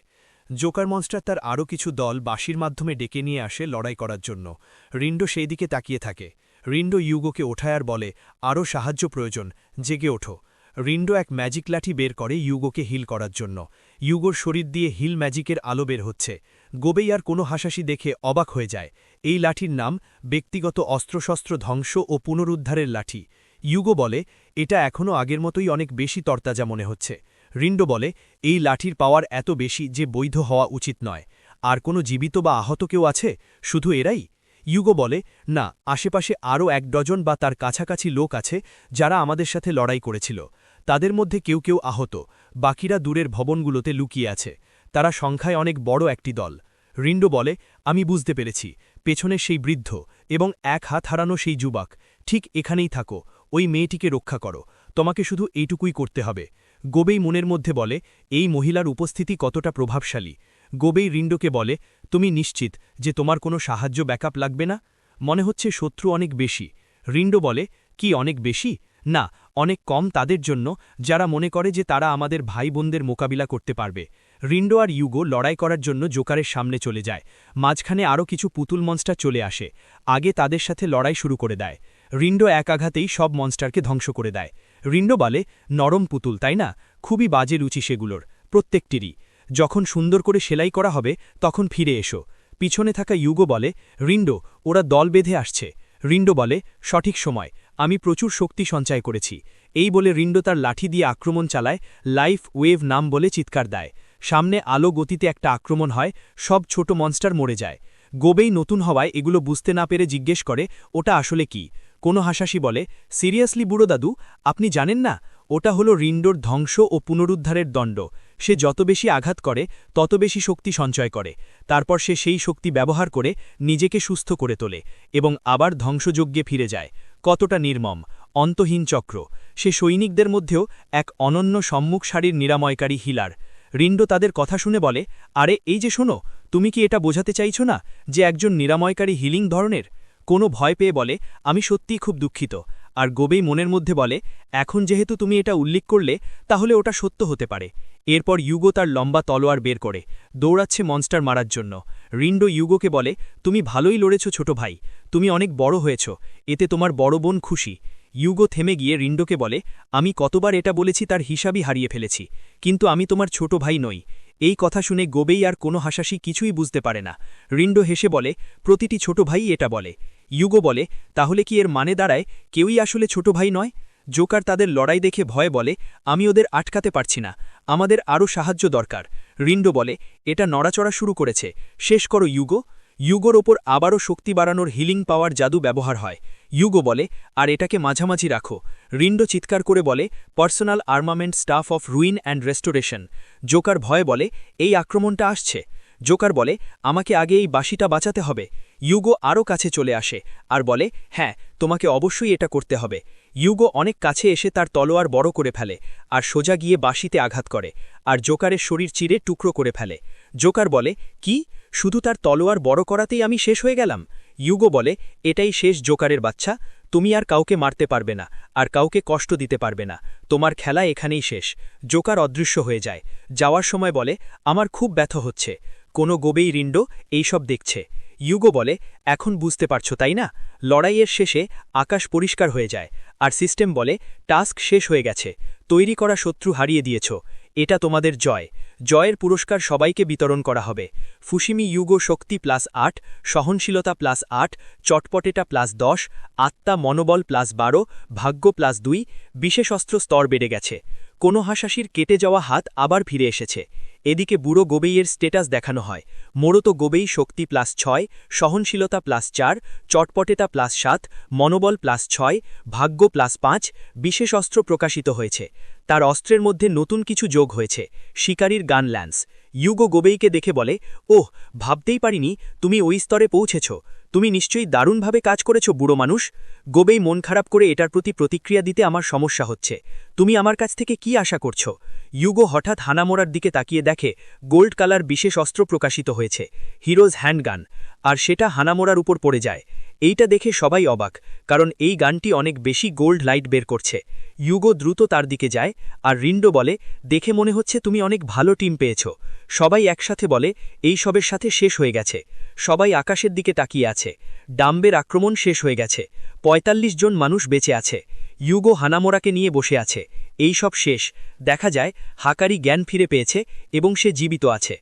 জোকার মনস্টার তার আরও কিছু দল বাঁশির মাধ্যমে ডেকে নিয়ে আসে লড়াই করার জন্য। রিন্ডো সেই দিকে তাকিয়ে থাকে। রিন্ডো ইউগোকে ওঠায় আর বলে, আরও সাহায্য প্রয়োজন, জেগে ওঠো। রিন্ডো এক ম্যাজিক লাঠি বের করে ইউগোকে হিল করার জন্য। ইউগোর শরীর দিয়ে হিল ম্যাজিকের আলো বের হচ্ছে। গোবেই আর কোনো হাসাশি দেখে অবাক হয়ে যায়। এই লাঠির নাম ব্যক্তিগত অস্ত্রশস্ত্র ধ্বংস ও পুনরুদ্ধারের লাঠি। ইউগো বলে, এটা এখনও আগের মতোই অনেক বেশি তরতাজা মনে হচ্ছে। রিন্ডো বলে, এই লাঠির পাওয়ার এত বেশি যে বৈধ হওয়া উচিত নয়। আর কোনো জীবিত বা আহত কেউ আছে? শুধু এরাই? ইউগো বলে, না, আশেপাশে আরও 1 ডজন বা তার কাছাকাছি লোক আছে যারা আমাদের সাথে লড়াই করেছিল। তাদের মধ্যে কেউ কেউ আহত, বাকিরা দূরের ভবনগুলোতে লুকিয়ে আছে। তারা সংখ্যায় অনেক বড় একটি দল। রিন্ডো বলে, আমি বুঝতে পেরেছি, পেছনে সেই বৃদ্ধ এবং এক হাত হারানো সেই যুবক। ঠিক এখানেই থাকো, ওই মেয়েটিকে রক্ষা করো, তোমাকে শুধু এইটুকুই করতে হবে। গোবেই মনের মধ্যে বলে, এই মহিলার উপস্থিতি কতটা প্রভাবশালী। গোবেই রিন্ডোকে বলে, তুমি নিশ্চিত যে তোমার কোনো সাহায্য ব্যাকআপ লাগবে না? মনে হচ্ছে শত্রু অনেক বেশি। রিন্ডো বলে, কি অনেক বেশি? না, অনেক কম তাদের জন্য যারা মনে করে যে তারা আমাদের ভাই বোনদের মোকাবিলা করতে পারবে। রিন্ডো আর ইউগো লড়াই করার জন্য জোকারের সামনে চলে যায়। মাঝখানে আরও কিছু পুতুল মনস্টার চলে আসে। আগে তাদের সাথে লড়াই শুরু করে দেয়। রিন্ডো এক আঘাতেই সব মনস্টারকে ধ্বংস করে দেয়। রিন্ডো বলে, নরম পুতুল তাই না? খুবই বাজে রুচি সেগুলোর, প্রত্যেকটিরই। যখন সুন্দর করে সেলাই করা হবে তখন ফিরে এসো। পিছনে থাকা ইউগো বলে, রিন্ডো, ওরা দল বেঁধে আসছে। রিন্ডো বলে, সঠিক সময়, আমি প্রচুর শক্তি সঞ্চয় করেছি। এই বলে রিন্ডো তার লাঠি দিয়ে আক্রমণ চালায়। লাইফ ওয়েভ নাম বলে চিৎকার দেয়। সামনে আলো গতিতে একটা আক্রমণ হয়, সব ছোট মনস্টার মরে যায়। গোবেই নতুন হওয়ায় এগুলো বুঝতে না পেরে জিজ্ঞেস করে, ওটা আসলে কি? কোনো হাসাশি বলে, সিরিয়াসলি বুড়ো দাদু, আপনি জানেন না? ওটা হলো রিন্ডোর ধ্বংস ও পুনরুদ্ধারের দণ্ড। সে যত বেশি আঘাত করে তত বেশি শক্তি সঞ্চয় করে। তারপর সে সেই শক্তি ব্যবহার করে নিজেকে সুস্থ করে তোলে এবং আবার ধ্বংসযজ্ঞে ফিরে যায়। কতটা নির্মম, অন্তহীন চক্র। সে সৈনিকদের মধ্যেও এক অনন্য সম্মুখ সারির নিরাময়কারী হিলার। রিন্ডো তাদের কথা শুনে বলে, আরে এই যে শোনো, তুমি কি এটা বোঝাতে চাইছো না যে একজন নিরাময়কারী হিলিং ধরনের? কোনো ভয় পেয়ে বলে, আমি সত্যিই খুব দুঃখিত। আর গোবেই মনের মধ্যে বলে, এখন যেহেতু তুমি এটা উল্লেখ করলে তাহলে ওটা সত্য হতে পারে। এরপর ইউগো তার লম্বা তলোয়ার বের করে দৌড়াচ্ছে মনস্টার মারার জন্য। রিন্ডো ইউগোকে বলে, তুমি ভালোই লড়েছ ছোট ভাই, তুমি অনেক বড় হয়েছ, এতে তোমার বড় বোন খুশি। ইউগো থেমে গিয়ে রিন্ডোকে বলে, আমি কতবার এটা বলেছি তার হিসাবই হারিয়ে ফেলেছি, কিন্তু আমি তোমার ছোট ভাই নই। এই কথা শুনে গোবেই আর কোনো হাসাশি কিছুই বুঝতে পারে না। রিন্ডো হেসে বলে, প্রতিটি ছোট ভাই এটা বলে। ইউগো বলে, তাহলে কি এর মানে দাঁড়ায় কেউই আসলে ছোট ভাই নয়? জোকার তাদের লড়াই দেখে ভয়ে বলে, আমি ওদের আটকাতে পারছি না, আমাদের আরও সাহায্য দরকার। রিন্ডো বলে, এটা নড়াচড়া শুরু করেছে, শেষ করো ইউগো। ইউগোর ওপর আবারও শক্তি বাড়ানোর হিলিং পাওয়ার জাদু ব্যবহার হয়। ইউগো বলে, আর এটাকে মাঝামাঝি রাখো। রিন্ডো চিৎকার করে বলে, personal armament staff of ruin and restoration. Joker ভয়ে বলে, এই আক্রমণটা আসছে। জোকার বলে, আমাকে আগে এই বাঁশিটা বাঁচাতে হবে। ইউগো আরও কাছে চলে আসে আর বলে, হ্যাঁ, তোমাকে অবশ্যই এটা করতে হবে। ইউগো অনেক কাছে এসে তার তলোয়ার বড় করে ফেলে আর সোজা গিয়ে বাঁশিতে আঘাত করে আর জোকারের শরীর চিরে টুকরো করে ফেলে। জোকার বলে, কি, শুধু তার তলোয়ার বড় করাতেই আমি শেষ হয়ে গেলাম? ইউগো বলে, এটাই শেষ জোকারের বাচ্চা, তুমি আর কাউকে মারতে পারবে না আর কাউকে কষ্ট দিতে পারবে না, তোমার খেলা এখানেই শেষ। জোকার অদৃশ্য হয়ে যায়। যাওয়ার সময় বলে, আমার খুব ব্যথা হচ্ছে। কোনো গোবেই রিন্ডো এইসব দেখছে। ইউগো বলে, এখন বুঝতে পারছো তাই না? লড়াইয়ের শেষে আকাশ পরিষ্কার হয়ে যায় আর সিস্টেম বলে, টাস্ক শেষ হয়ে গেছে, তৈরি করা শত্রু হারিয়ে দিয়েছ, এটা তোমাদের জয়। জয়ের পুরস্কার সবাইকে বিতরণ করা হবে। ফুসিমি ইউগো শক্তি +8, সহনশীলতা +8, চটপটেটা +10, আত্মা মনোবল +12, ভাগ্য +2, বিশেষ অস্ত্র স্তর বেড়ে গেছে। কোনো হাসাশির কেটে যাওয়া হাত আবার ফিরে এসেছে। এদিকে বুড়ো গোবেইয়ের স্টেটাস দেখানো হয়। মোড়তো গোবেই শক্তি +6, সহনশীলতা +4, চটপটেতা +7, মনোবল +6, ভাগ্য +5, বিশেষ অস্ত্র প্রকাশিত হয়েছে। তার অস্ত্রের মধ্যে নতুন কিছু যোগ হয়েছে, শিকারীর গান ল্যান্স। ইউগো গোবেইকে দেখে বলে, ওহ, ভাবতেই পারিনি তুমি ওই স্তরে পৌঁছেছ, তুমি নিশ্চয়ই দারুণভাবে কাজ করেছ বুড়ো মানুষ। গোবেই মন খারাপ করে এটার প্রতি প্রতিক্রিয়া দিতে আমার সমস্যা হচ্ছে, তুমি আমার কাছ থেকে কি আশা করছো? ইউগো হঠাৎ হানামোরার দিকে তাকিয়ে দেখে গোল্ড কালার বিশেষ অস্ত্র প্রকাশিত হয়েছে, হিরোজ হ্যান্ডগান, আর সেটা হানামোরার উপর পড়ে যায়। এইটা দেখে সবাই অবাক, কারণ এই গানটি অনেক বেশি গোল্ড লাইট বের করছে। ইউগো দ্রুত তার দিকে যায় আর রিন্ডো বলে, দেখে মনে হচ্ছে তুমি অনেক ভালো টিম পেয়েছ। সবাই একসাথে বলে, এই সবের সাথে শেষ হয়ে গেছে। সবাই আকাশের দিকে তাকিয়ে আছে। ডাম্বের আক্রমণ শেষ হয়ে গেছে, ৪৫ জন মানুষ বেঁচে আছে। ইউগো হানামোরাকে নিয়ে বসে আছে। এই সব শেষ। দেখা যায় হাকারি জ্ঞান ফিরে পেয়েছে এবং সে জীবিত আছে।